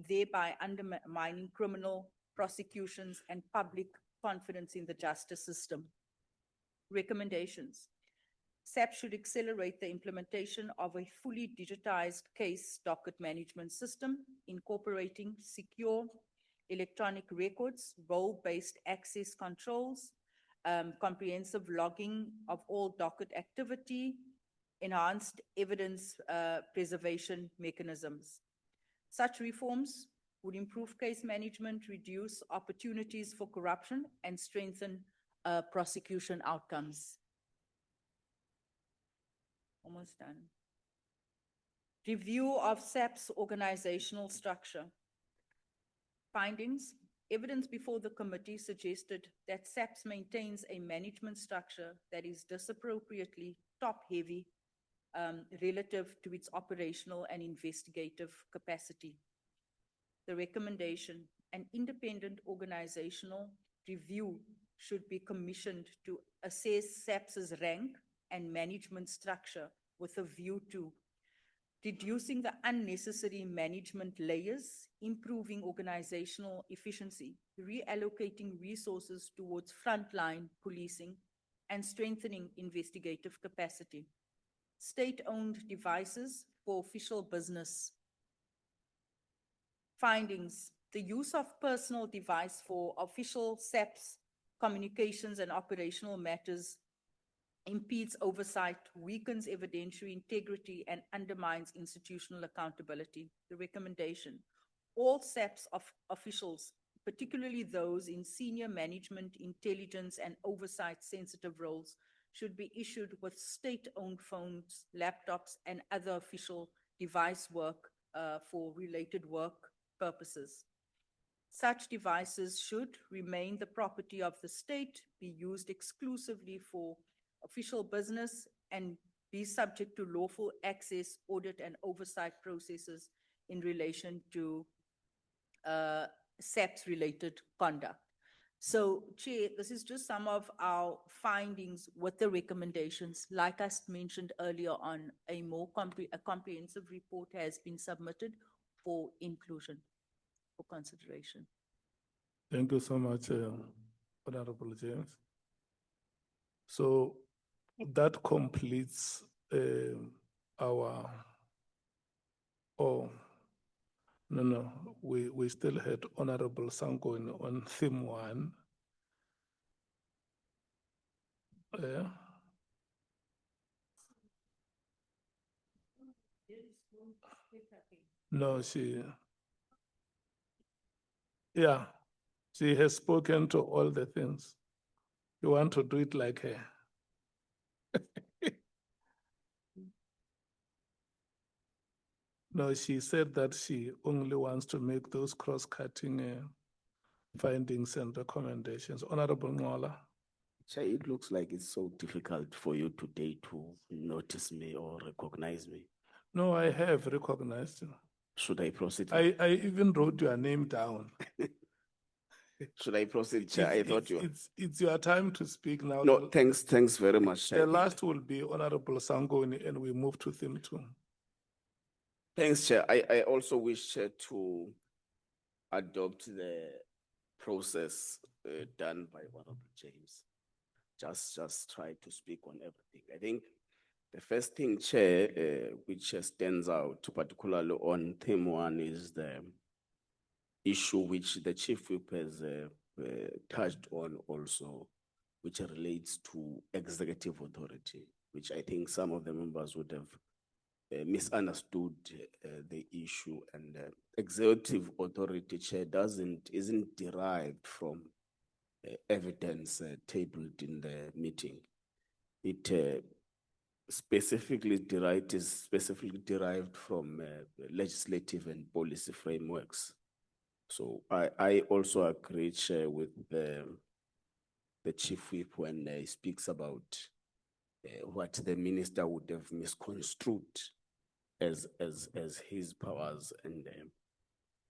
thereby undermining criminal prosecutions and public confidence in the justice system. Recommendations: SAP should accelerate the implementation of a fully digitized case docket management system, incorporating secure electronic records, role-based access controls, comprehensive logging of all docket activity, enhanced evidence preservation mechanisms. Such reforms would improve case management, reduce opportunities for corruption, and strengthen prosecution outcomes. Almost done. Review of SAP's organizational structure. Findings. Evidence before the committee suggested that SAPS maintains a management structure that is disappropriately top-heavy relative to its operational and investigative capacity. The recommendation, an independent organizational review should be commissioned to assess SAPS's rank and management structure with a view to reducing the unnecessary management layers, improving organizational efficiency, reallocating resources towards frontline policing, and strengthening investigative capacity. State-owned devices for official business. Findings. The use of personal device for official SAPS communications and operational matters impedes oversight, weakens evidentiary integrity, and undermines institutional accountability. The recommendation, all SAPS officials, particularly those in senior management, intelligence, and oversight sensitive roles, should be issued with state-owned phones, laptops, and other official device work for related work purposes. Such devices should remain the property of the state, be used exclusively for official business, and be subject to lawful access, audit, and oversight processes in relation to SAPS-related conduct. So, Chair, this is just some of our findings with the recommendations. Like I mentioned earlier on, a more comprehensive report has been submitted for inclusion, for consideration. Thank you so much, Honorable James. So that completes our, we still had Honorable Sangoni on theme 1. No, she has spoken to all the things. You want to do it like her. No, she said that she only wants to make those cross-cutting findings and recommendations. Honorable Ngola. Chair, it looks like it's so difficult for you today to notice me or recognize me. No, I have recognized you. Should I proceed? I even wrote your name down. Should I proceed, Chair? I thought you. It's your time to speak now. No, thanks very much, Chair. The last will be Honorable Sangoni, and we move to theme 2. Thanks, Chair. I also wish, Chair, to adopt the process done by Honorable James. Just try to speak on everything. I think the first thing, Chair, which stands out, particularly on theme 1, is the issue which the Chief Whip has touched on also, which relates to executive authority, which I think some of the members would have misunderstood the issue. And executive authority, Chair, isn't derived from evidence tabled in the meeting. It is specifically derived from legislative and policy frameworks. So I also agree, Chair, with the Chief Whip when he speaks about what the minister would have misconstrued as his powers and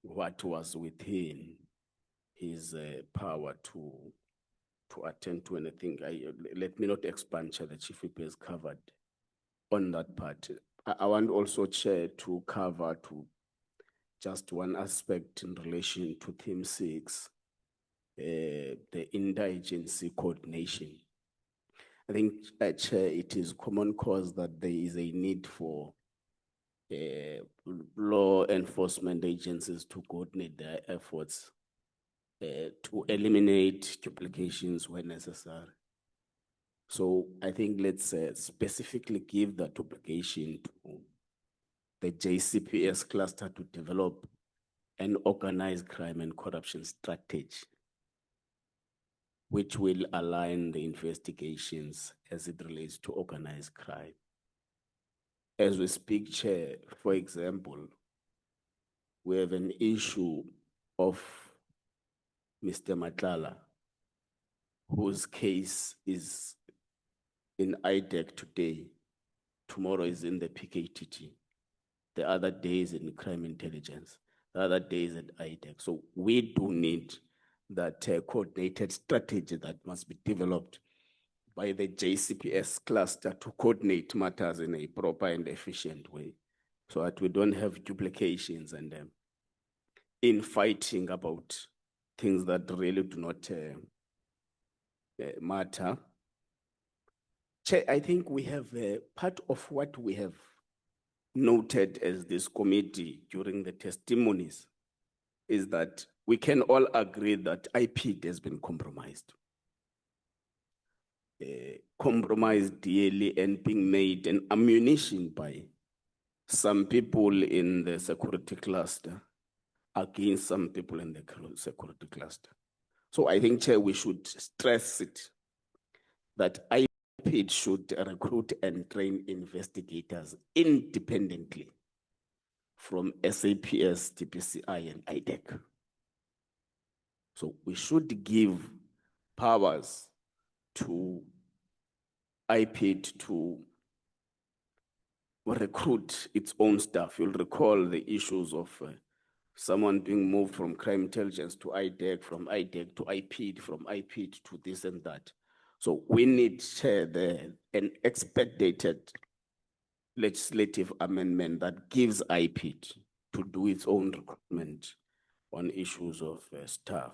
what was within his power to attend to anything. Let me not expand, Chair. The Chief Whip has covered on that part. I want also, Chair, to cover to just one aspect in relation to theme 6, the interagency coordination. I think, Chair, it is common cause that there is a need for law enforcement agencies to coordinate their efforts to eliminate duplications where necessary. So I think let's specifically give that obligation to the JCPS cluster to develop an organized crime and corruption strategy, which will align the investigations as it relates to organized crime. as we speak, Chair, for example, we have an issue of Mr. Matlala, whose case is in IDEC today. Tomorrow is in the PKTT. The other day is in crime intelligence. The other day is at IDEC. So we do need that coordinated strategy that must be developed by the JCPS cluster to coordinate matters in a proper and efficient way, so that we don't have duplications and infighting about things that really do not matter. Chair, I think we have part of what we have noted as this committee during the testimonies is that we can all agree that IP has been compromised. Compromised daily and being made an ammunition by some people in the security cluster against some people in the security cluster. So I think, Chair, we should stress it, that IP should recruit and train investigators independently from SAPS, TPCI, and IDEC. So we should give powers to IPID to recruit its own staff. You'll recall the issues of someone being moved from crime intelligence to IDEC, from IDEC to IPID, from IPID to this and that. So we need, Chair, an expedited legislative amendment that gives IPID to do its own recruitment on issues of staff.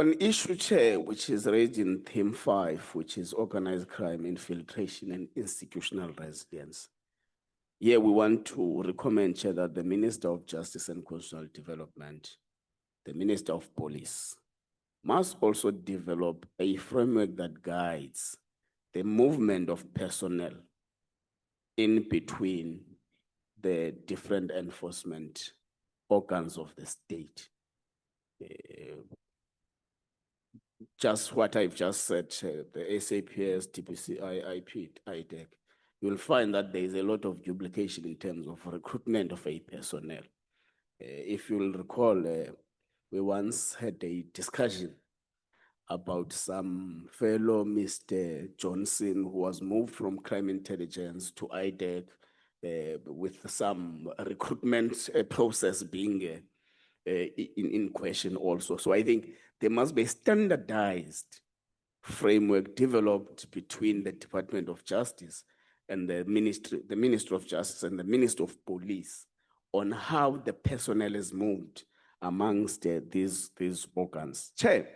An issue, Chair, which is raised in theme 5, which is organized crime, infiltration, and institutional resilience. Here we want to recommend, Chair, that the Minister of Justice and Constitutional Development, the Minister of Police, must also develop a framework that guides the movement of personnel in between the different enforcement organs of the state. Just what I've just said, the SAPS, TPCI, IPID, IDEC, you'll find that there is a lot of duplication in terms of recruitment of a personnel. If you'll recall, we once had a discussion about some fellow Mr. Johnson who was moved from crime intelligence to IDEC with some recruitment process being in question also. So I think there must be a standardized framework developed between the Department of Justice and the Ministry of Justice and the Minister of Police on how the personnel is moved amongst these organs. Chair,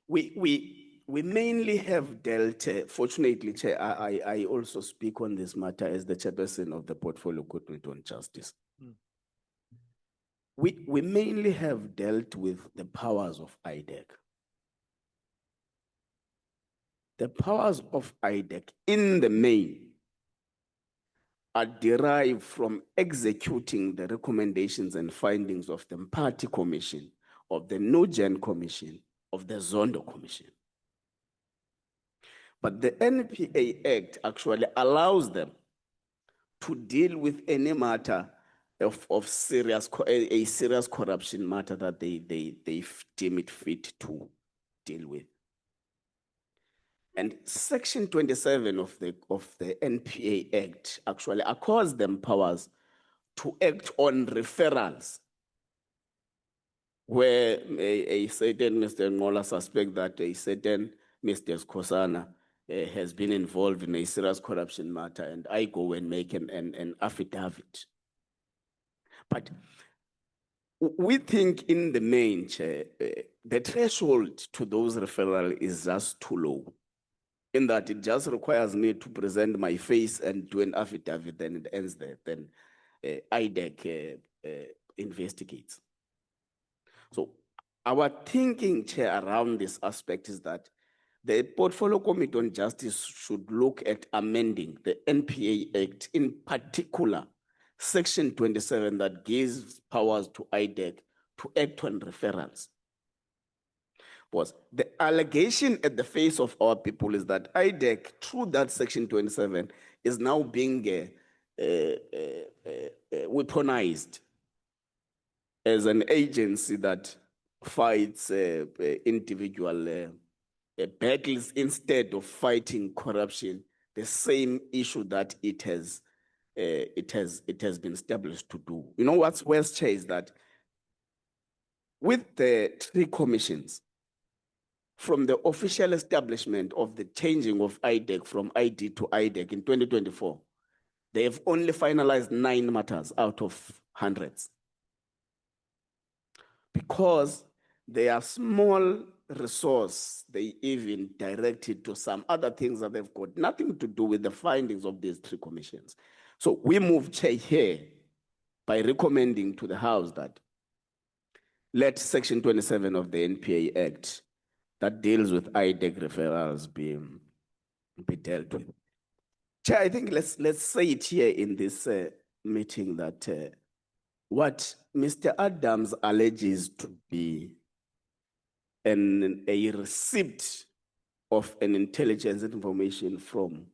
we mainly have dealt, fortunately, Chair, I also speak on this matter as the chairperson of the Portfolio Committee on Justice. We mainly have dealt with the powers of IDEC. The powers of IDEC in the main are derived from executing the recommendations and findings of the Party Commission, of the No-Gen Commission, of the Zondo Commission. But the NPA Act actually allows them to deal with any matter of serious corruption matter that they deem it fit to deal with. And Section 27 of the NPA Act actually accords them powers to act on referrals where a certain Mr. Ngola suspect that a certain Mr. Skosana has been involved in a serious corruption matter, and I go and make an affidavit. But we think in the main, Chair, the threshold to those referrals is just too low, in that it just requires me to present my face and do an affidavit, then it ends there. Then IDEC investigates. So our thinking, Chair, around this aspect is that the Portfolio Committee on Justice should look at amending the NPA Act, in particular, Section 27 that gives powers to IDEC to act on referrals. was the allegation at the face of our people is that IDEC, through that section 27, is now being weaponized as an agency that fights individual battles instead of fighting corruption, the same issue that it has been established to do. You know what's worse, Chair, is that with the 3 commissions, from the official establishment of the changing of IDEC from ID to IDEC in 2024, they have only finalized 9 matters out of hundreds. Because they are small resource, they even directed to some other things that they've got nothing to do with the findings of these 3 commissions. So we move, Chair, here by recommending to the House that let Section 27 of the NPA Act that deals with IDEC referrals be dealt with. Chair, I think let's say it here in this meeting that what Mr. Adams alleges to be a receipt of an intelligence information from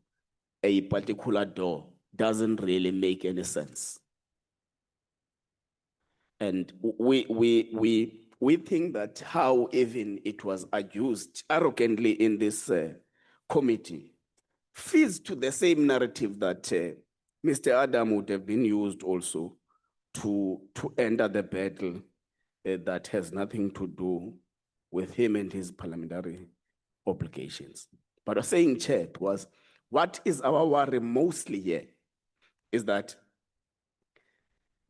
a particular door doesn't really make any sense. And we think that how even it was accused arrogantly in this committee feeds to the same narrative that Mr. Adam would have been used also to enter the battle that has nothing to do with him and his parliamentary obligations. But I was saying, Chair, was what is our worry mostly here is that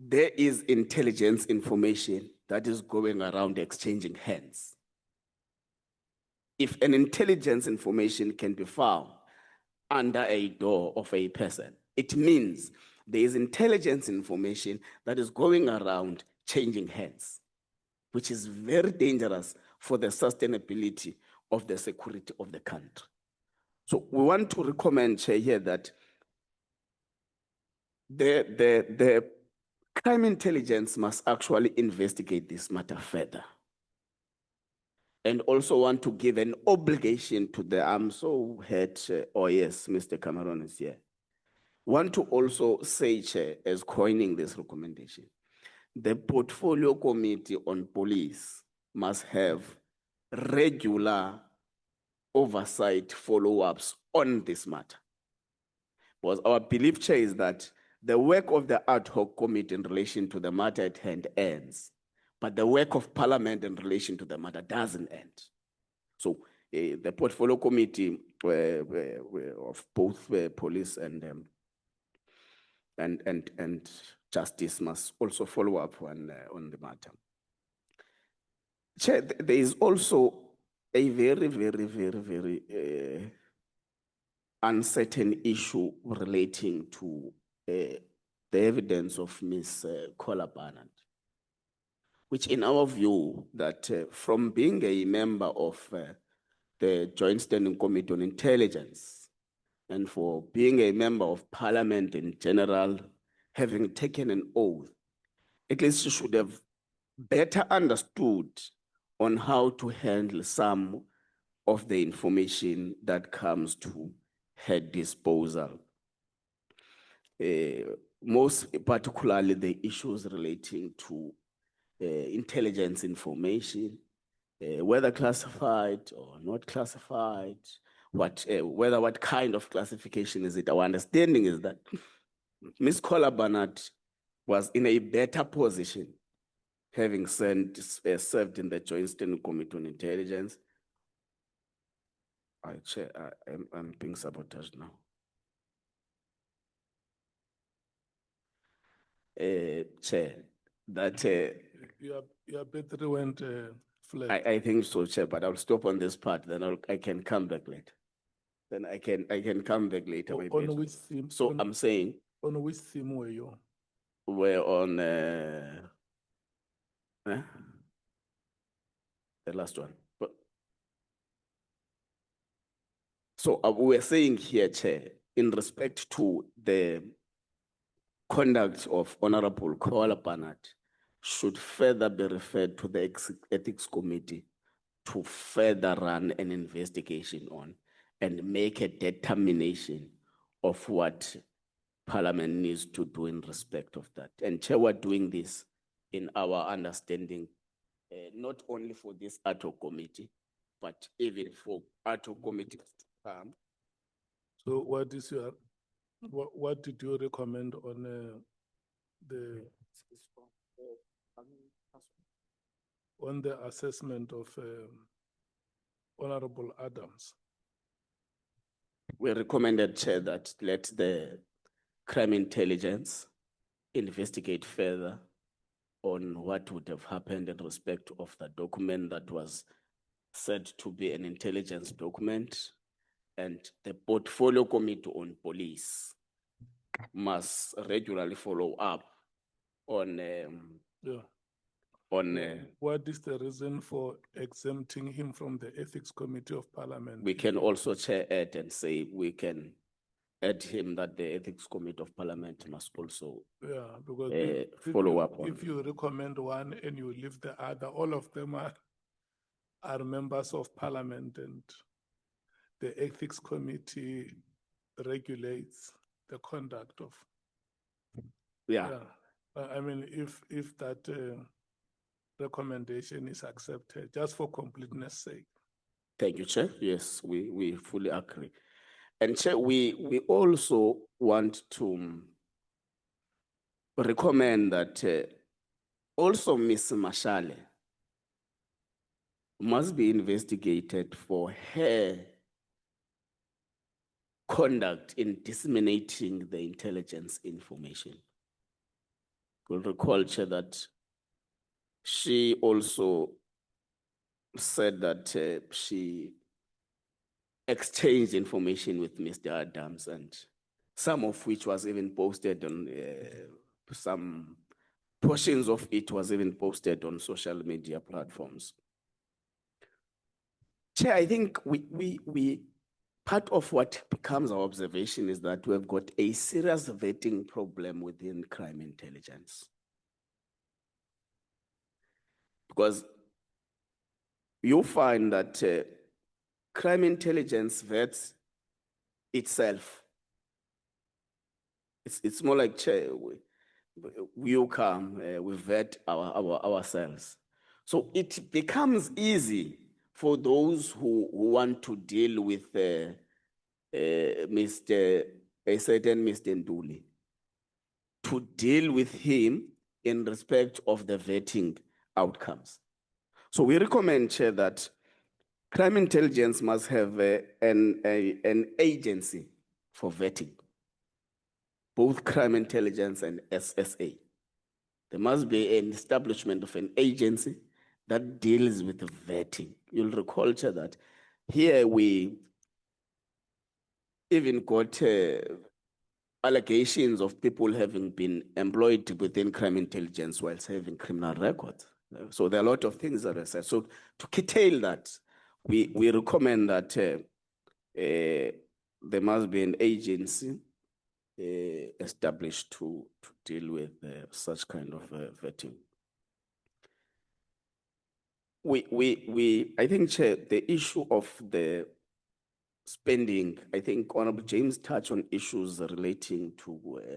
there is intelligence information that is going around exchanging hands. If an intelligence information can be found under a door of a person, it means there is intelligence information that is going around changing hands, which is very dangerous for the sustainability of the security of the country. So we want to recommend, Chair, here that the crime intelligence must actually investigate this matter further. And also want to give an obligation to the, I'm so hurt, oh yes, Mr. Cameron is here. Want to also say, Chair, as coining this recommendation, the portfolio committee on police must have regular oversight follow-ups on this matter. Because our belief, Chair, is that the work of the ad hoc committee in relation to the matter at hand ends, but the work of Parliament in relation to the matter doesn't end. So the portfolio committee of both police and justice must also follow up on the matter. Chair, there is also a very uncertain issue relating to the evidence of Ms. Kola Barnard, which in our view that from being a member of the Joint Standing Committee on Intelligence and for being a member of Parliament in general, having taken an oath, at least she should have better understood on how to handle some of the information that comes to her disposal. Most particularly the issues relating to intelligence information, whether classified or not classified, what kind of classification is it? Our understanding is that Ms. Kola Barnard was in a better position, having served in the Joint Standing Committee on Intelligence. I'm being sabotaged now. Chair, that Your battery went flat. I think so, Chair, but I'll stop on this part, then I can come back later. Then I can come back later. O- maybe. on which theme? So on- I'm saying On which theme were you? we're on the last one. But, so we're saying here, Chair, in respect to the conduct of Honorable Kola Barnard should further be referred to the Ethics Committee to further run an investigation on and make a determination of what Parliament needs to do in respect of that. And Chair, we're doing this in our understanding, not only for this ad hoc committee, but even for ad hoc committees to come. So what is your, what did you recommend on the assessment of Honorable Adams? We recommended, Chair, that let the crime intelligence investigate further on what would have happened in respect of the document that was said to be an intelligence document, and the portfolio committee on police must regularly follow up on Yeah. on What is the reason for exempting him from the Ethics Committee of Parliament? we can also chair add and say we can add him that the Ethics Committee of Parliament must also Yeah, because follow you, up on. if you recommend one and you leave the other, all of them are members of Parliament, and the Ethics Committee regulates the conduct of. Yeah. I mean, if that recommendation is accepted, just for completeness sake. Thank you, Chair. Yes, we fully agree. And Chair, we also want to recommend that also Ms. Mashale must be investigated for her conduct in disseminating the intelligence information. You'll recall, Chair, that she also said that she exchanged information with Mr. Adams, and some of which was even posted on some portions of it was even posted on social media platforms. Chair, I think we part of what becomes our observation is that we have got a serious vetting problem within crime intelligence. Because you find that crime intelligence vets itself. It's more like, Chair, we come, we vet ourselves. So it becomes easy for those who want to deal with a certain Mr. Nduli to deal with him in respect of the vetting outcomes. So we recommend, Chair, that crime intelligence must have an agency for vetting, both crime intelligence and SSA. There must be an establishment of an agency that deals with the vetting. You'll recall, Chair, that here we even got allegations of people having been employed within crime intelligence whilst having criminal records. So there are a lot of things that are said. So to curtail that, we recommend that there must be an agency established to deal with such kind of vetting. I think, Chair, the issue of the spending, I think Honorable James touched on issues relating to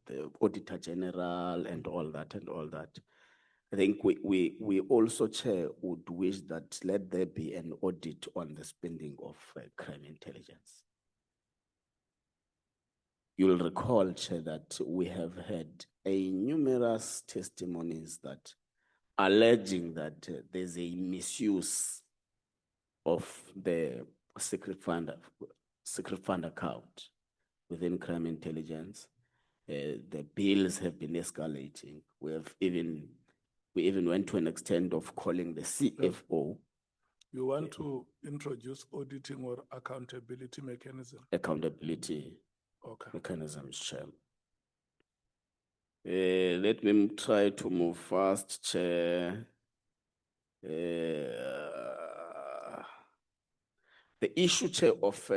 the Auditor General and all that. I think we also, Chair, would wish that let there be an audit on the spending of crime intelligence. You'll recall, Chair, that we have had numerous testimonies that alleging that there's a misuse of the secret fund account within crime intelligence. The bills have been escalating. We even went to an extent of calling the CFO. You want to introduce auditing or accountability mechanism? Accountability Okay. mechanisms, Chair. Let me try to move fast, Chair. The issue, Chair, of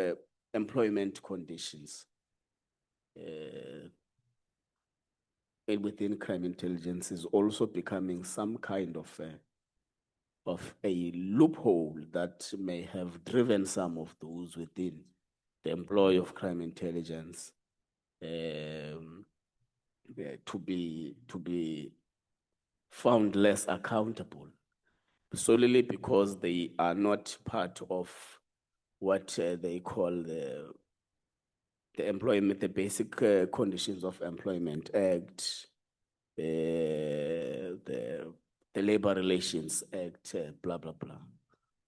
employment conditions within crime intelligence is also becoming some kind of of a loophole that may have driven some of those within the employ of crime intelligence to be found less accountable, solely because they are not part of what they call the employment, the basic conditions of employment act, the Labor Relations Act, blah, blah, blah.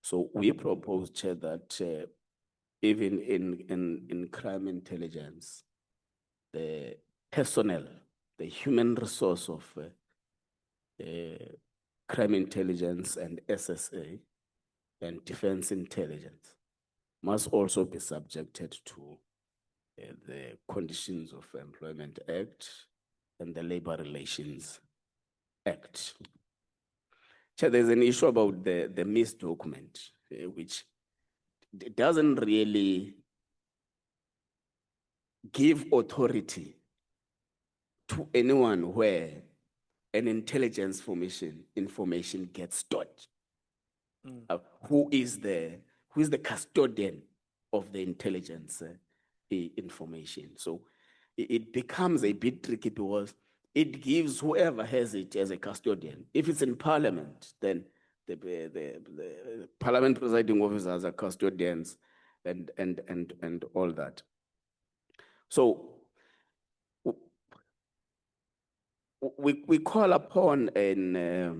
So we propose, Chair, that even in crime intelligence, the personnel, the human resource of crime intelligence and SSA and defense intelligence must also be subjected to the Conditions of Employment Act and the Labor Relations Act. Chair, there's an issue about the missed document, which doesn't really give authority to anyone where an intelligence information gets stored. Who is the custodian of the intelligence information? So it becomes a bit tricky because it gives whoever has it as a custodian. If it's in Parliament, then the Parliament presiding officers are custodians and all that. So we call upon the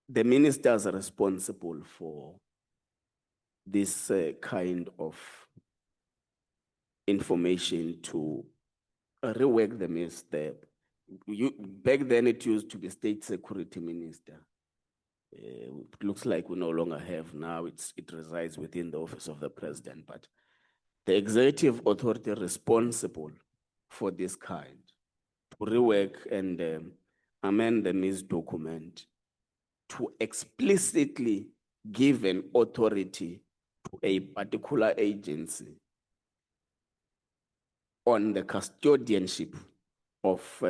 ministers responsible for this kind of information to rework the minister. Back then it used to be State Security Minister. It looks like we no longer have now, it resides within the office of the president, but the executive authority responsible for this kind to rework and amend the MIS document to explicitly give an authority to a particular agency on the custodianship of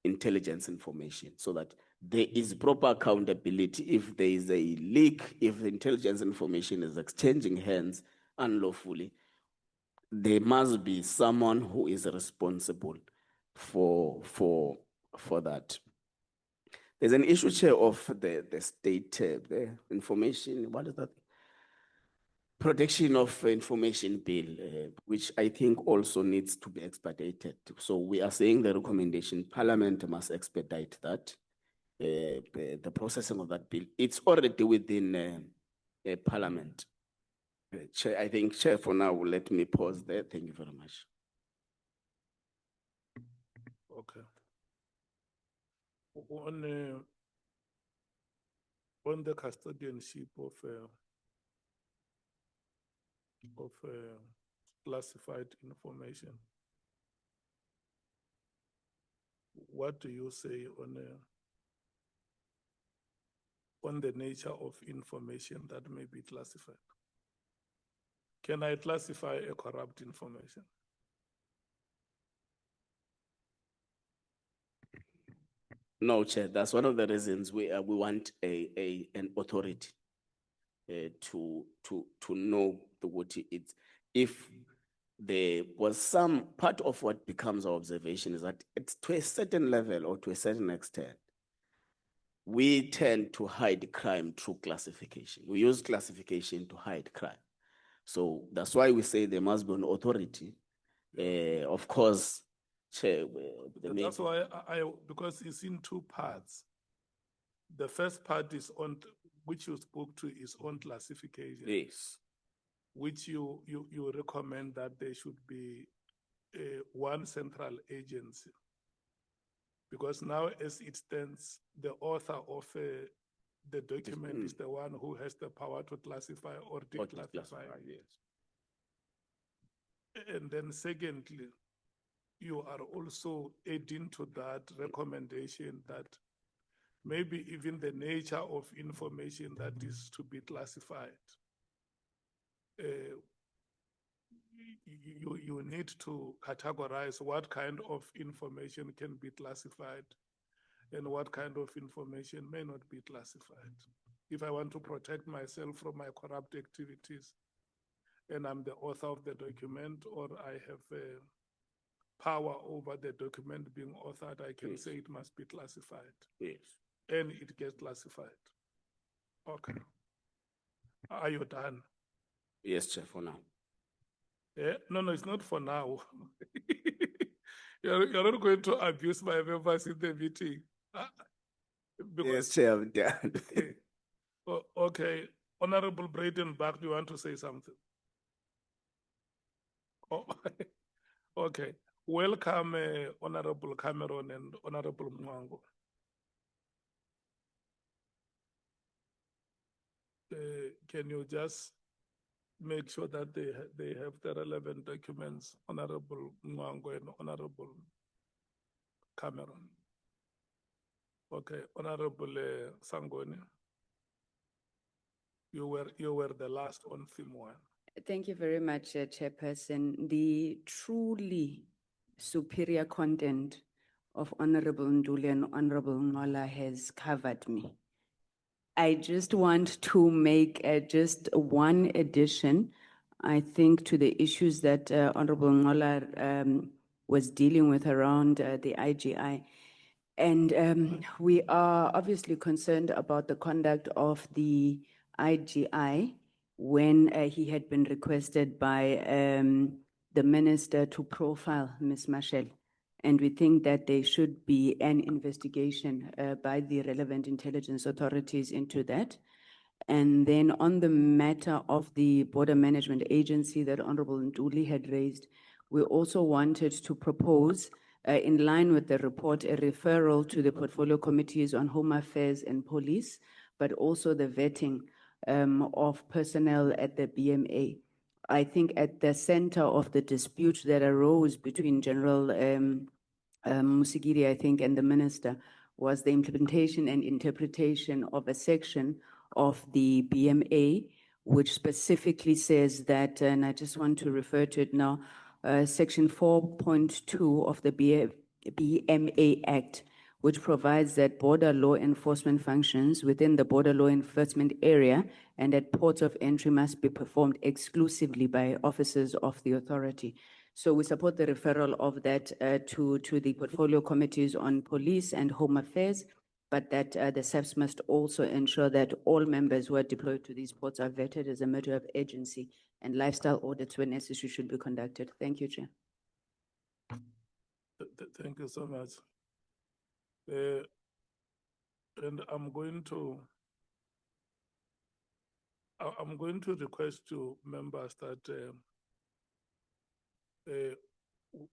intelligence information, so that there is proper accountability. If there is a leak, if the intelligence information is exchanging hands unlawfully, there must be someone who is responsible for that. There's an issue, Chair, of the state the information, what is that? Protection of Information Bill, which I think also needs to be expedited. So we are saying the recommendation, Parliament must expedite that, the processing of that bill. It's already within Parliament. Chair, I think, Chair, for now, let me pause there. Thank you very much. Okay. On the custodianship of classified information, what do you say on the nature of information that may be classified? Can I classify a corrupt information? No, Chair, that's one of the reasons we want an authority to know what it's. If there was some part of what becomes our observation is that it's to a certain level or to a certain extent, we tend to hide crime through classification. We use classification to hide crime. So that's why we say there must be an authority. Of course, Chair, that's why because it's in two parts. The first part is on, which you spoke to, is on classification. Yes. Which you recommend that there should be one central agency. Because now, as it stands, the author of the document is the one who has the power to classify or declassify. Yes. And then secondly, you are also adding to that recommendation that maybe even the nature of information that is to be classified, you need to categorize what kind of information can be classified and what kind of information may not be classified. If I want to protect myself from my corrupt activities, and I'm the author of the document, or I have power over the document being authored, I can Yes. say it must be classified, Yes. and it gets classified. Okay. Are you done? Yes, Chair, for now. Yeah? No, it's not for now. You're not going to abuse my members in the meeting. Because, Yes, Chair, I'm done. Okay, Honorable Bradenbach, do you want to say something? Oh, okay. Welcome, Honorable Cameron and Honorable Mwango. Can you just make sure that they have the relevant documents, Honorable Mwango and Honorable Cameron? Okay, Honorable Sangoni, you were the last on theme 1. Thank you very much, Chairperson. The truly superior content of Honorable Nduli and Honorable Ngola has covered me. I just want to make just one addition, I think, to the issues that Honorable Ngola was dealing with around the IGI. And we are obviously concerned about the conduct of the IGI when he had been requested by the minister to profile Ms. Machel. And we think that there should be an investigation by the relevant intelligence authorities into that. And then on the matter of the Border Management Agency that Honorable Nduli had raised, we also wanted to propose, in line with the report, a referral to the portfolio committees on Home Affairs and Police, but also the vetting of personnel at the BMA. I think at the center of the dispute that arose between General Musigiri, I think, and the minister was the implementation and interpretation of a section of the BMA, which specifically says that, and I just want to refer to it now, Section 4.2 of the BMA Act, which provides that border law enforcement functions within the border law enforcement area and at ports of entry must be performed exclusively by officers of the authority. So we support the referral of that to the portfolio committees on police and home affairs, but that the SAPS must also ensure that all members who are deployed to these ports are vetted as a matter of agency, and lifestyle audits when necessary should be conducted. Thank you, Chair. Thank you so much. And I'm going to request to members that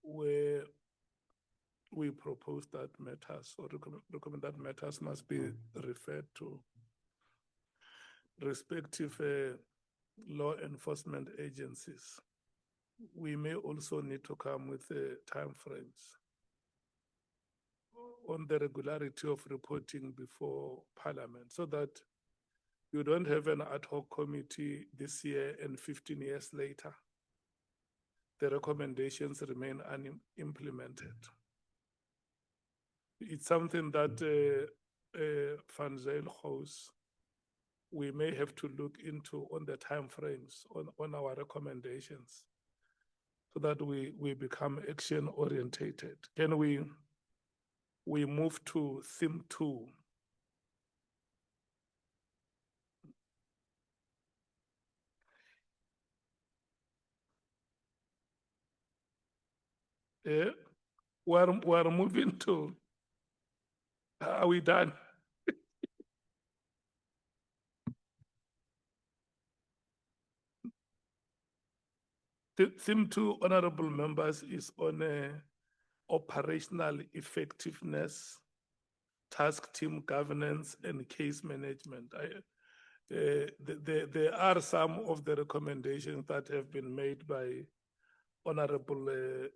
where we propose that matters or recommend that matters must be referred to respective law enforcement agencies. We may also need to come with time frames on the regularity of reporting before Parliament, so that you don't have an ad hoc committee this year and 15 years later, the recommendations remain unimplemented. It's something that Van Zyl goes, we may have to look into on the time frames on our recommendations so that we become action orientated. Can we move to theme 2? Yeah, we're moving to, are we done? Theme 2, honorable members, is on operational effectiveness, task team governance, and case management. There are some of the recommendations that have been made by Honorable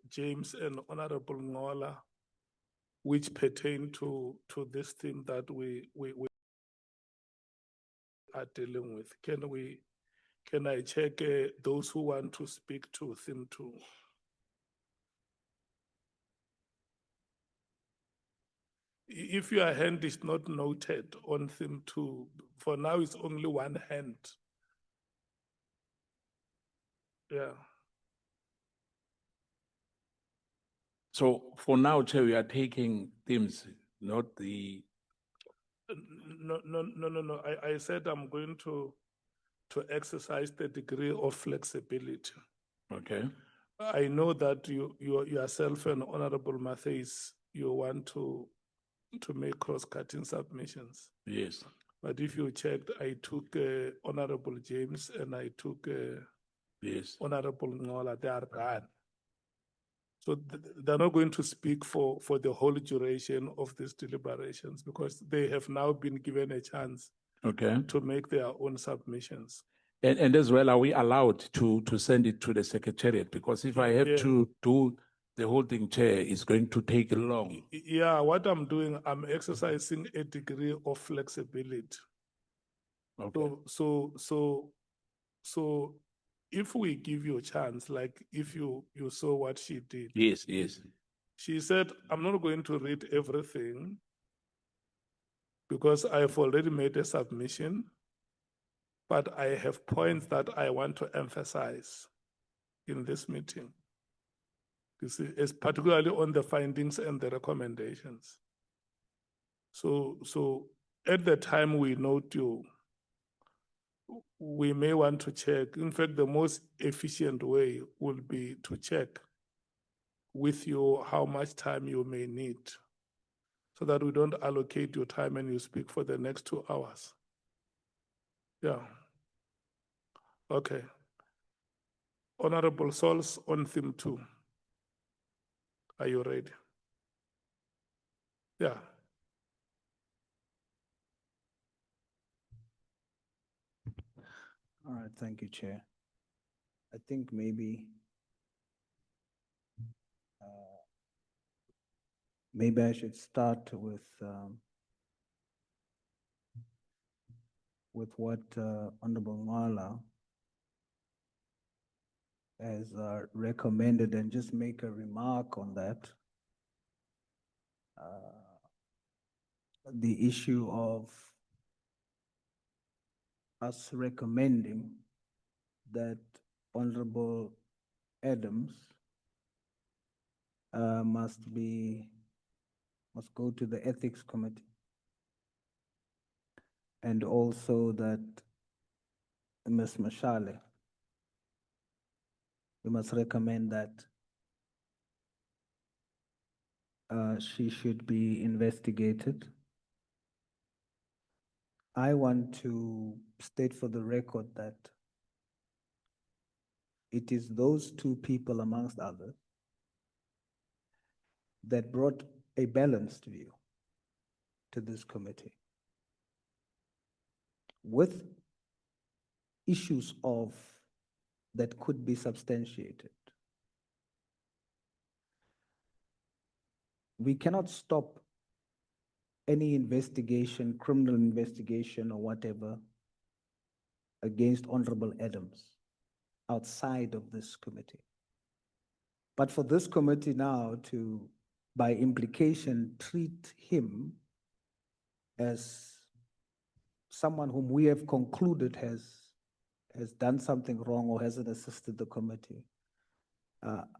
James and Honorable Ngola, which pertain to this theme that we are dealing with. Can I check those who want to speak to theme 2? If your hand is not noted on theme 2, for now it's only one hand. Yeah. So for now, Chair, we are taking themes, not the, No. I said I'm going to exercise the degree of flexibility. okay? I know that you yourself and Honorable Mathis, you want to make cross-cutting submissions. Yes. But if you checked, I took Honorable James and I took Yes. Honorable Ngola. They are gone. So they're not going to speak for the whole duration of these deliberations because they have now been given a chance Okay. to make their own submissions. And as well, are we allowed to send it to the Secretariat? Because if I have Yeah. to do the whole thing, Chair, it's going to take long. Yeah, what I'm doing, I'm exercising a degree of flexibility. Okay. So if we give you a chance, like if you saw what she did, Yes, yes. she said, I'm not going to read everything because I've already made a submission, but I have points that I want to emphasize in this meeting. You see, it's particularly on the findings and the recommendations. So at the time we note you, we may want to check. In fact, the most efficient way will be to check with you how much time you may need so that we don't allocate your time and you speak for the next 2 hours. Yeah. Okay. Honorable Souls on theme 2. Are you ready? Yeah. All right, thank you, Chair. I think maybe maybe I should start with what Honorable Ngala has recommended and just make a remark on that. The issue of us recommending that Honorable Adams must go to the Ethics Committee. And also that Ms. Mashale, we must recommend that she should be investigated. I want to state for the record that it is those two people, amongst others, that brought a balanced view to this committee with issues of that could be substantiated. We cannot stop any investigation, criminal investigation or whatever, against Honorable Adams outside of this committee. But for this committee now to, by implication, treat him as someone whom we have concluded has done something wrong or hasn't assisted the committee,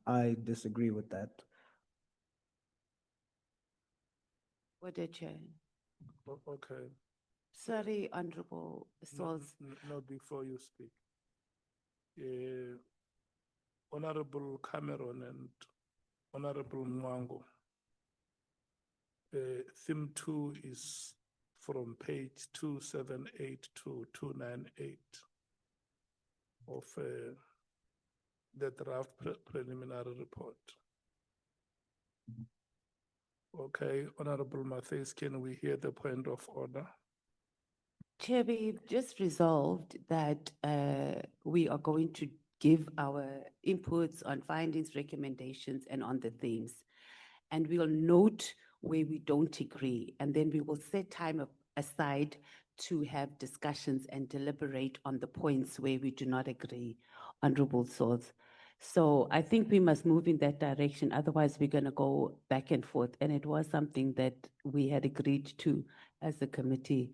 I disagree with that. Order, Chair. Okay. Sorry, Honorable Souls. No, before you speak. Honorable Cameron and Honorable Mwango. Theme 2 is from page 278 to 298 of the draft preliminary report. Okay, Honorable Mathis, can we hear the point of order? Chair, we've just resolved that we are going to give our inputs on findings, recommendations, and on the themes. And we'll note where we don't agree, and then we will set time aside to have discussions and deliberate on the points where we do not agree, Honorable Souls. So I think we must move in that direction. Otherwise, we're going to go back and forth. And it was something that we had agreed to as the committee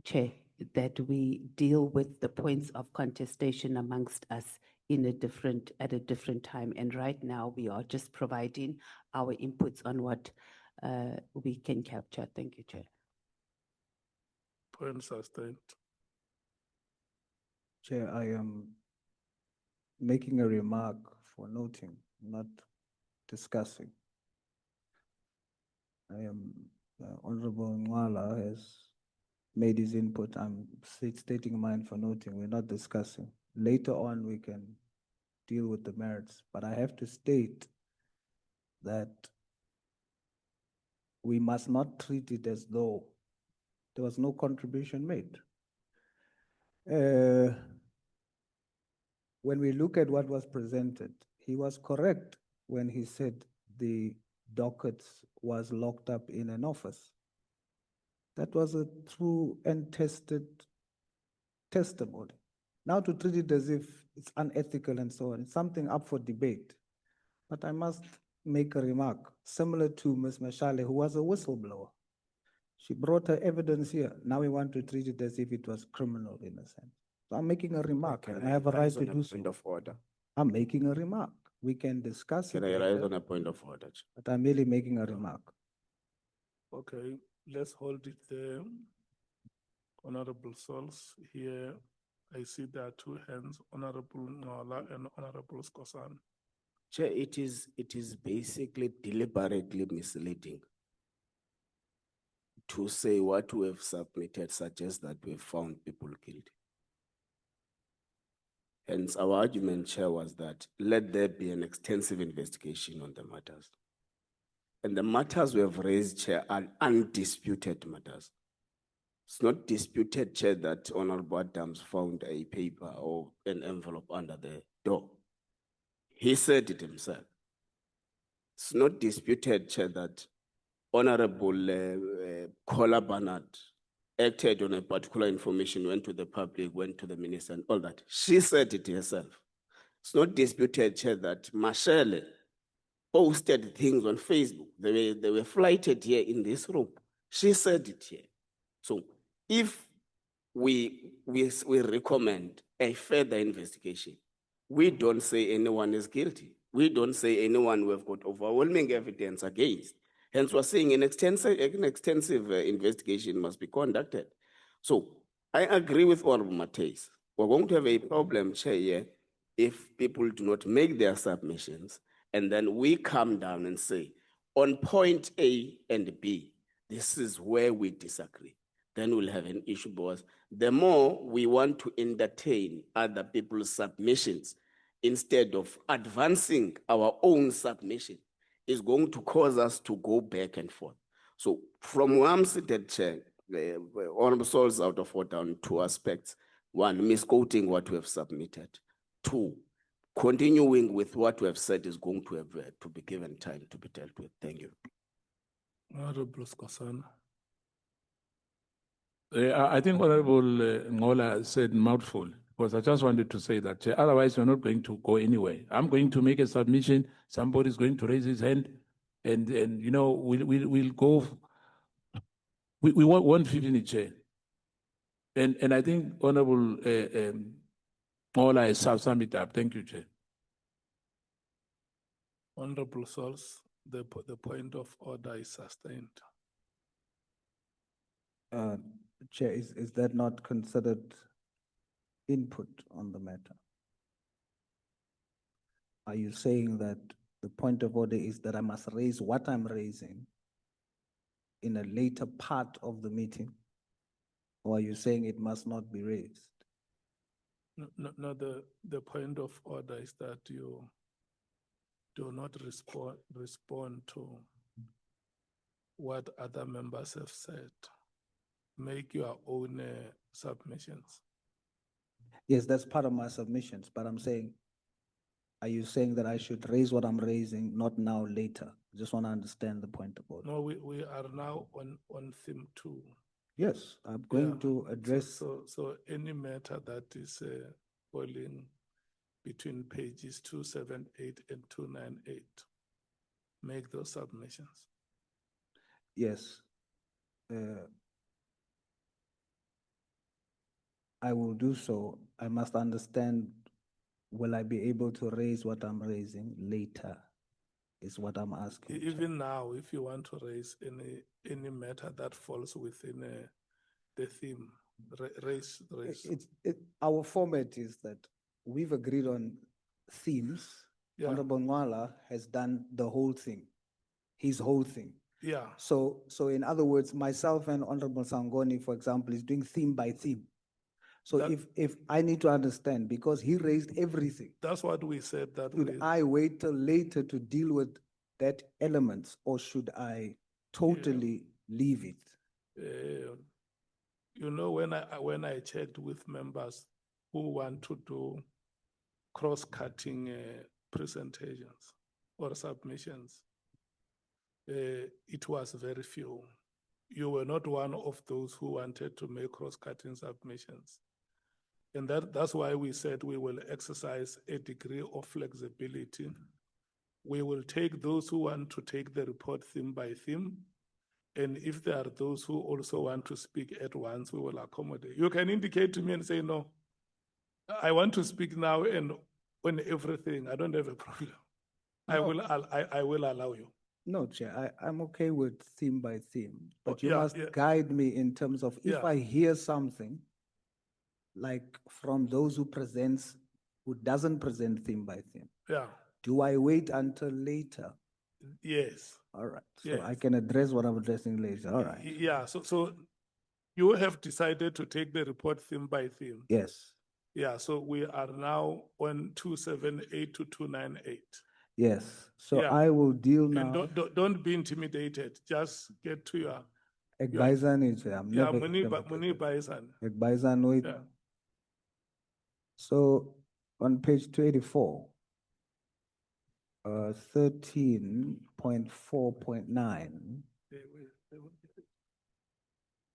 chair, that we deal with the points of contestation amongst us at a different time. And right now, we are just providing our inputs on what we can capture. Thank you, Chair. Point sustained. Chair, I am making a remark for noting, not discussing. Honorable Nwala has made his input. I'm stating mine for noting. We're not discussing. Later on, we can deal with the merits, but I have to state that we must not treat it as though there was no contribution made. When we look at what was presented, he was correct when he said the dockets was locked up in an office. That was a true and tested testimony. Now to treat it as if it's unethical and so on, it's something up for debate. But I must make a remark similar to Ms. Mashale, who was a whistleblower. She brought her evidence here. Now we want to treat it as if it was criminal in a sense. So I'm making a remark, and I have a right to do so. Point of order. I'm making a remark. We can discuss it Can I rise later, on a point of order? but I'm merely making a remark. Okay, let's hold it there. Honorable Souls, here I see there are two hands, Honorable Nola and Honorable Skosan. Chair, it is basically deliberately misleading to say what we have submitted suggests that we have found people guilty. Hence, our argument, Chair, was that let there be an extensive investigation on the matters. And the matters we have raised, Chair, are undisputed matters. It's not disputed, Chair, that Honorable Adams found a paper or an envelope under the door. He said it himself. It's not disputed, Chair, that Honorable Kola Barnard acted on a particular information, went to the public, went to the minister and all that. She said it herself. It's not disputed, Chair, that Mashele posted things on Facebook. They were flighted here in this room. She said it here. So if we recommend a further investigation, we don't say anyone is guilty. We don't say anyone we have got overwhelming evidence against. Hence, we're saying an extensive investigation must be conducted. So I agree with Honorable Mateus. We're going to have a problem, Chair, here, if people do not make their submissions, and then we come down and say, on point A and B, this is where we disagree. Then we'll have an issue, because the more we want to entertain other people's submissions instead of advancing our own submission, is going to cause us to go back and forth. So from where I'm seated, Chair, Honorable Souls out of order on two aspects. One, misquoting what we have submitted. Two, continuing with what we have said is going to have to be given time to be dealt with. Thank you. Honorable Skosan. I think Honorable Ngola said mouthful, because I just wanted to say that otherwise we're not going to go anywhere. I'm going to make a submission, somebody's going to raise his hand, and you know, we'll go, we won't fit in a chair. And I think Honorable Ngola has summed it up. Thank you, Chair. Honorable Souls, the point of order is sustained. Chair, is that not considered input on the matter? Are you saying that the point of order is that I must raise what I'm raising in a later part of the meeting? Or are you saying it must not be raised? No, the point of order is that you do not respond to what other members have said. Make your own submissions. Yes, that's part of my submissions, but I'm saying, are you saying that I should raise what I'm raising, not now, later? I just want to understand the point of order. No, we are now on theme 2. Yes, I'm going to address. So any matter that is falling between pages 278 and 298. Make those submissions. Yes. I will do so. I must understand, will I be able to raise what I'm raising later? Is what I'm asking. Chair. Even now, if you want to raise any matter that falls within the theme, raise. Our format is that we've agreed on themes. Yeah. Honorable Nwala has done the whole thing, his whole thing. Yeah, So in other words, myself and Honorable Sangoni, for example, is doing theme by theme. So That- if I need to understand, because he raised everything, that's what we said that should I wait till later to deal with that elements, or should I totally leave it? you know, when I checked with members who want to do cross-cutting presentations or submissions, it was very few. You were not one of those who wanted to make cross-cutting submissions. And that's why we said we will exercise a degree of flexibility. We will take those who want to take the report theme by theme. And if there are those who also want to speak at once, we will accommodate. You can indicate to me and say, no, I want to speak now and on everything. I don't have a problem. No. I will allow you. No, Chair, I'm okay with theme by theme, but you yeah, must guide me in terms of if Yeah. I hear something, like from those who doesn't present theme by theme, Yeah, do I wait until later? yes. All right, so I Yes. can address what I'm addressing later, all right. Yeah, so you have decided to take the report theme by theme. Yes, Yeah, so we are now on 278 to 298. yes, so Yeah. I will deal And now. don't be intimidated. Just get to your Ekbaizan is, I'm yeah, never Muni intimidated. Baisan. Ekbaizan, wait. Yeah. So on page 284, 13.4.9,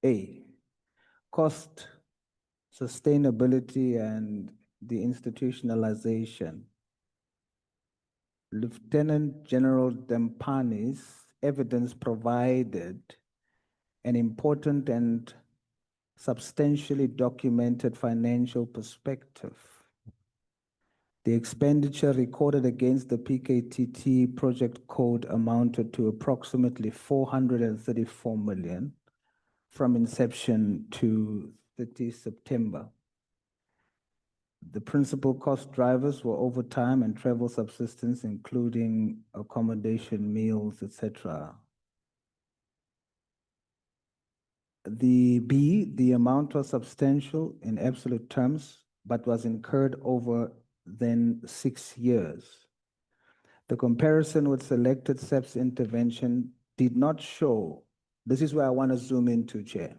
A, cost, sustainability, and the institutionalization. Lieutenant General Dempani's evidence provided an important and substantially documented financial perspective. The expenditure recorded against the PKTT project code amounted to approximately 434 million from inception to 30 September. The principal cost drivers were overtime and travel subsistence, including accommodation, meals, etc. The amount was substantial in absolute terms, but was incurred over then 6 years. The comparison with selected SEP's intervention did not show, this is where I want to zoom into, Chair.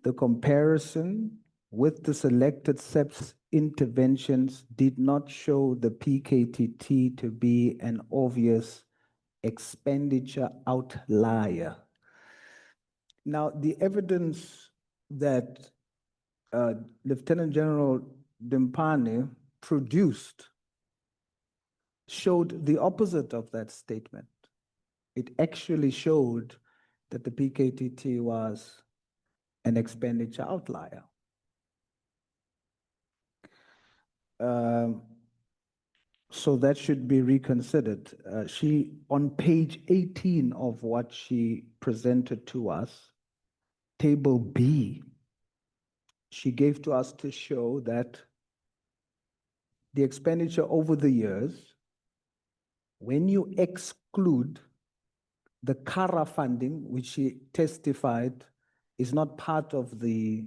The comparison with the selected SEP's interventions did not show the PKTT to be an obvious expenditure outlier. Now, the evidence that Lieutenant General Dempani produced showed the opposite of that statement. It actually showed that the PKTT was an expenditure outlier. So that should be reconsidered. She, on page 18 of what she presented to us, table B, she gave to us to show that the expenditure over the years, when you exclude the CARA funding, which she testified is not part of the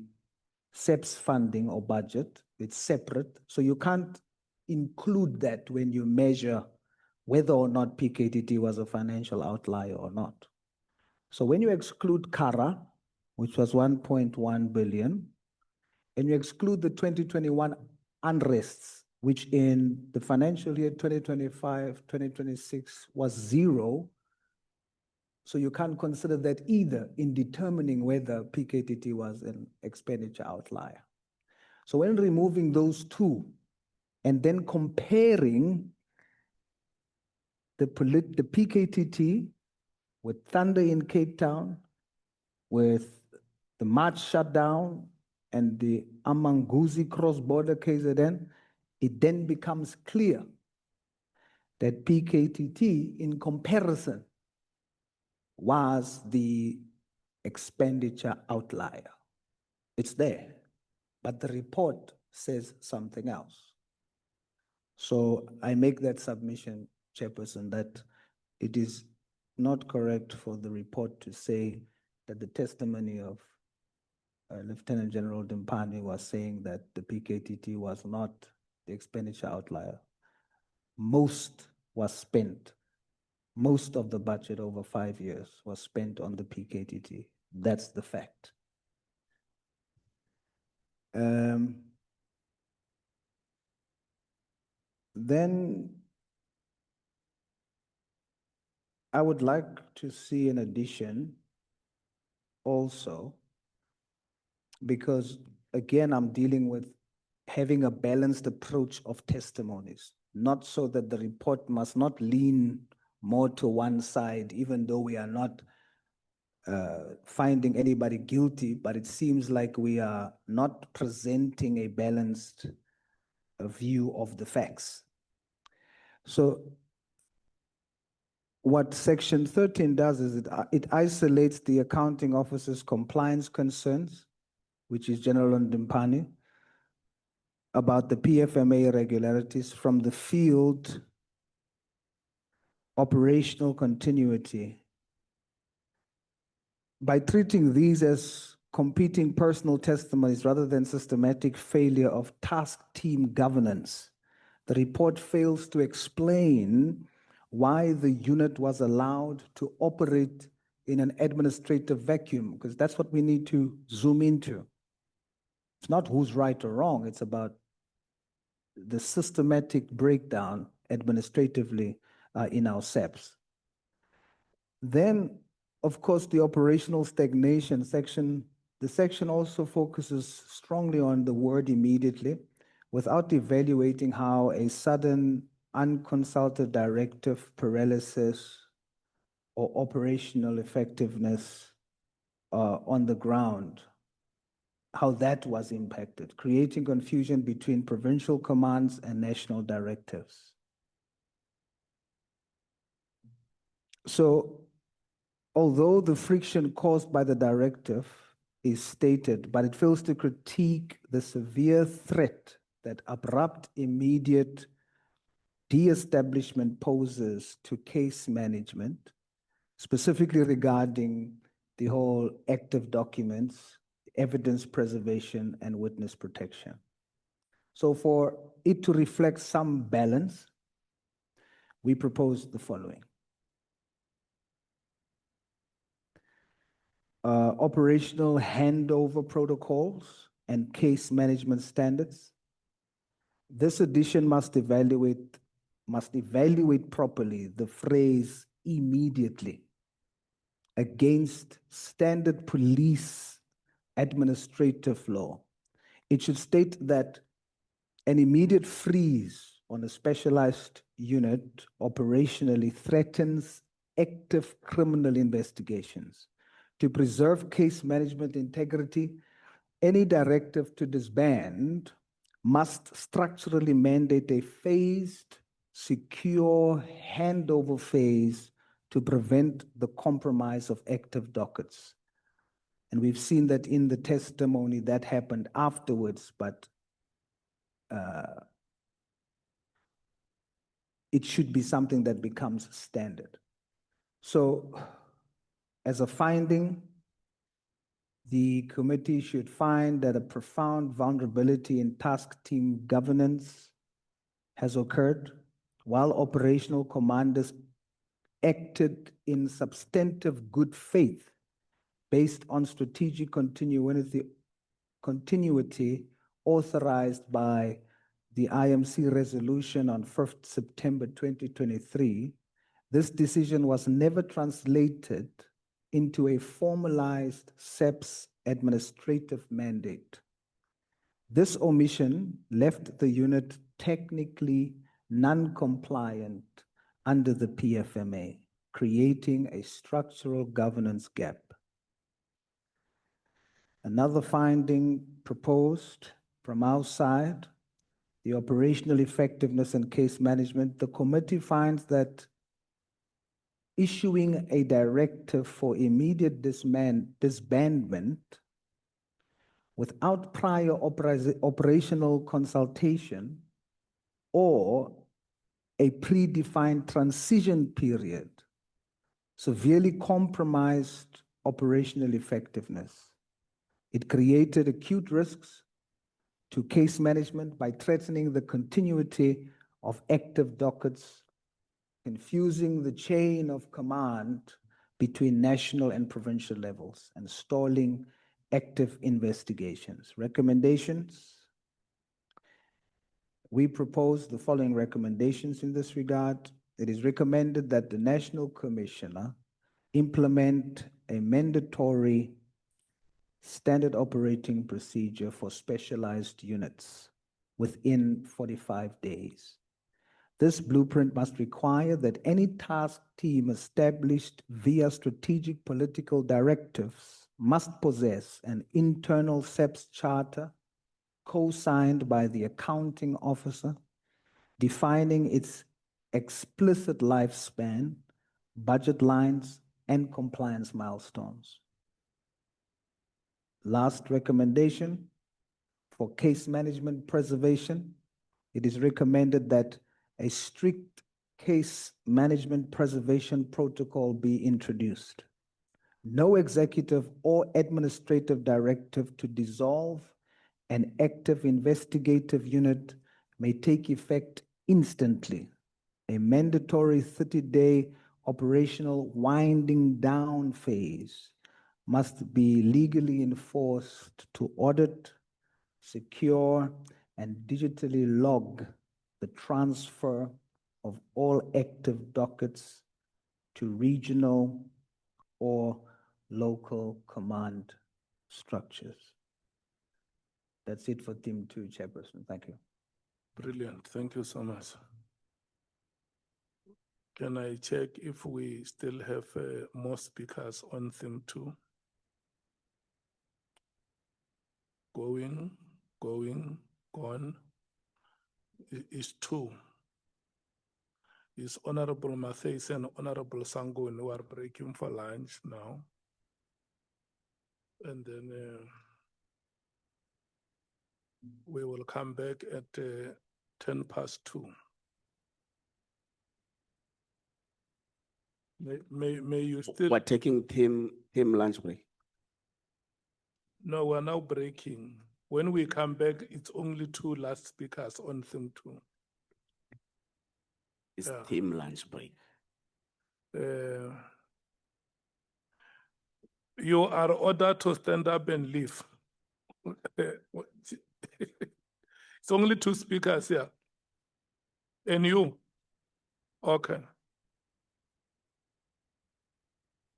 SEP's funding or budget, it's separate. So you can't include that when you measure whether or not PKTT was a financial outlier or not. So when you exclude CARA, which was 1.1 billion, and you exclude the 2021 unrests, which in the financial year 2025, 2026 was 0, so you can't consider that either in determining whether PKTT was an expenditure outlier. So when removing those two, and then comparing the PKTT with Thunder in Cape Town, with the March shutdown and the Amanguzi cross-border KZN, it then becomes clear that PKTT, in comparison, was the expenditure outlier. It's there, but the report says something else. So I make that submission, Chairperson, that it is not correct for the report to say that the testimony of Lieutenant General Dimpani was saying that the PKTT was not the expenditure outlier. Most was spent. Most of the budget over 5 years was spent on the PKTT. That's the fact. Then I would like to see an addition also, because again, I'm dealing with having a balanced approach of testimonies, not so that the report must not lean more to one side, even though we are not finding anybody guilty, but it seems like we are not presenting a balanced view of the facts. So what Section 13 does is it isolates the accounting officer's compliance concerns, which is General Ndimpani, about the PFMA irregularities from the field operational continuity. By treating these as competing personal testimonies rather than systematic failure of task team governance, the report fails to explain why the unit was allowed to operate in an administrative vacuum, because that's what we need to zoom into. It's not who's right or wrong, it's about the systematic breakdown administratively in our SEPs. Then, of course, the operational stagnation section, the section also focuses strongly on the word immediately, without evaluating how a sudden unconsulted directive paralysis or operational effectiveness on the ground, how that was impacted, creating confusion between provincial commands and national directives. So, although the friction caused by the directive is stated, but it fails to critique the severe threat that abrupt, immediate de-establishment poses to case management, specifically regarding the whole active documents, evidence preservation, and witness protection. So for it to reflect some balance, we propose the following. Operational handover protocols and case management standards. This edition must evaluate properly the phrase immediately against standard police administrative law. It should state that an immediate freeze on a specialized unit operationally threatens active criminal investigations. To preserve case management integrity, any directive to disband must structurally mandate a phased, secure handover phase to prevent the compromise of active dockets. And we've seen that in the testimony that happened afterwards, but it should be something that becomes standard. So, as a finding, the committee should find that a profound vulnerability in task team governance has occurred while operational commanders acted in substantive good faith based on strategic continuity authorized by the IMC resolution on 5th September 2023. This decision was never translated into a formalized SEPS administrative mandate. This omission left the unit technically non-compliant under the PFMA, creating a structural governance gap. Another finding proposed from our side, the operational effectiveness and case management, the committee finds that issuing a directive for immediate disbandment without prior operational consultation or a predefined transition period severely compromised operational effectiveness. It created acute risks to case management by threatening the continuity of active dockets, confusing the chain of command between national and provincial levels, and stalling active investigations. Recommendations. We propose the following recommendations in this regard. It is recommended that the National Commissioner implement a mandatory standard operating procedure for specialized units within 45 days. This blueprint must require that any task team established via strategic political directives must possess an internal SEPS charter co-signed by the accounting officer, defining its explicit lifespan, budget lines, and compliance milestones. Last recommendation, for case management preservation, it is recommended that a strict case management preservation protocol be introduced. No executive or administrative directive to dissolve an active investigative unit may take effect instantly. A mandatory 30-day operational winding down phase must be legally enforced to audit, secure, and digitally log the transfer of all active dockets to regional or local command structures. That's it for theme 2, Chairperson. Thank you. Brilliant. Thank you so much. Can I check if we still have more speakers on theme 2? Going, gone. Is 2. Is Honorable Matthys and Honorable Sangun who are breaking for lunch now. And then we will come back at 2:10. May you still? We're taking team lunch break. No, we're now breaking. When we come back, it's only 2 last speakers on theme 2. It's Yeah. team lunch break. You are ordered to stand up and leave. It's only 2 speakers here. And you? Okay.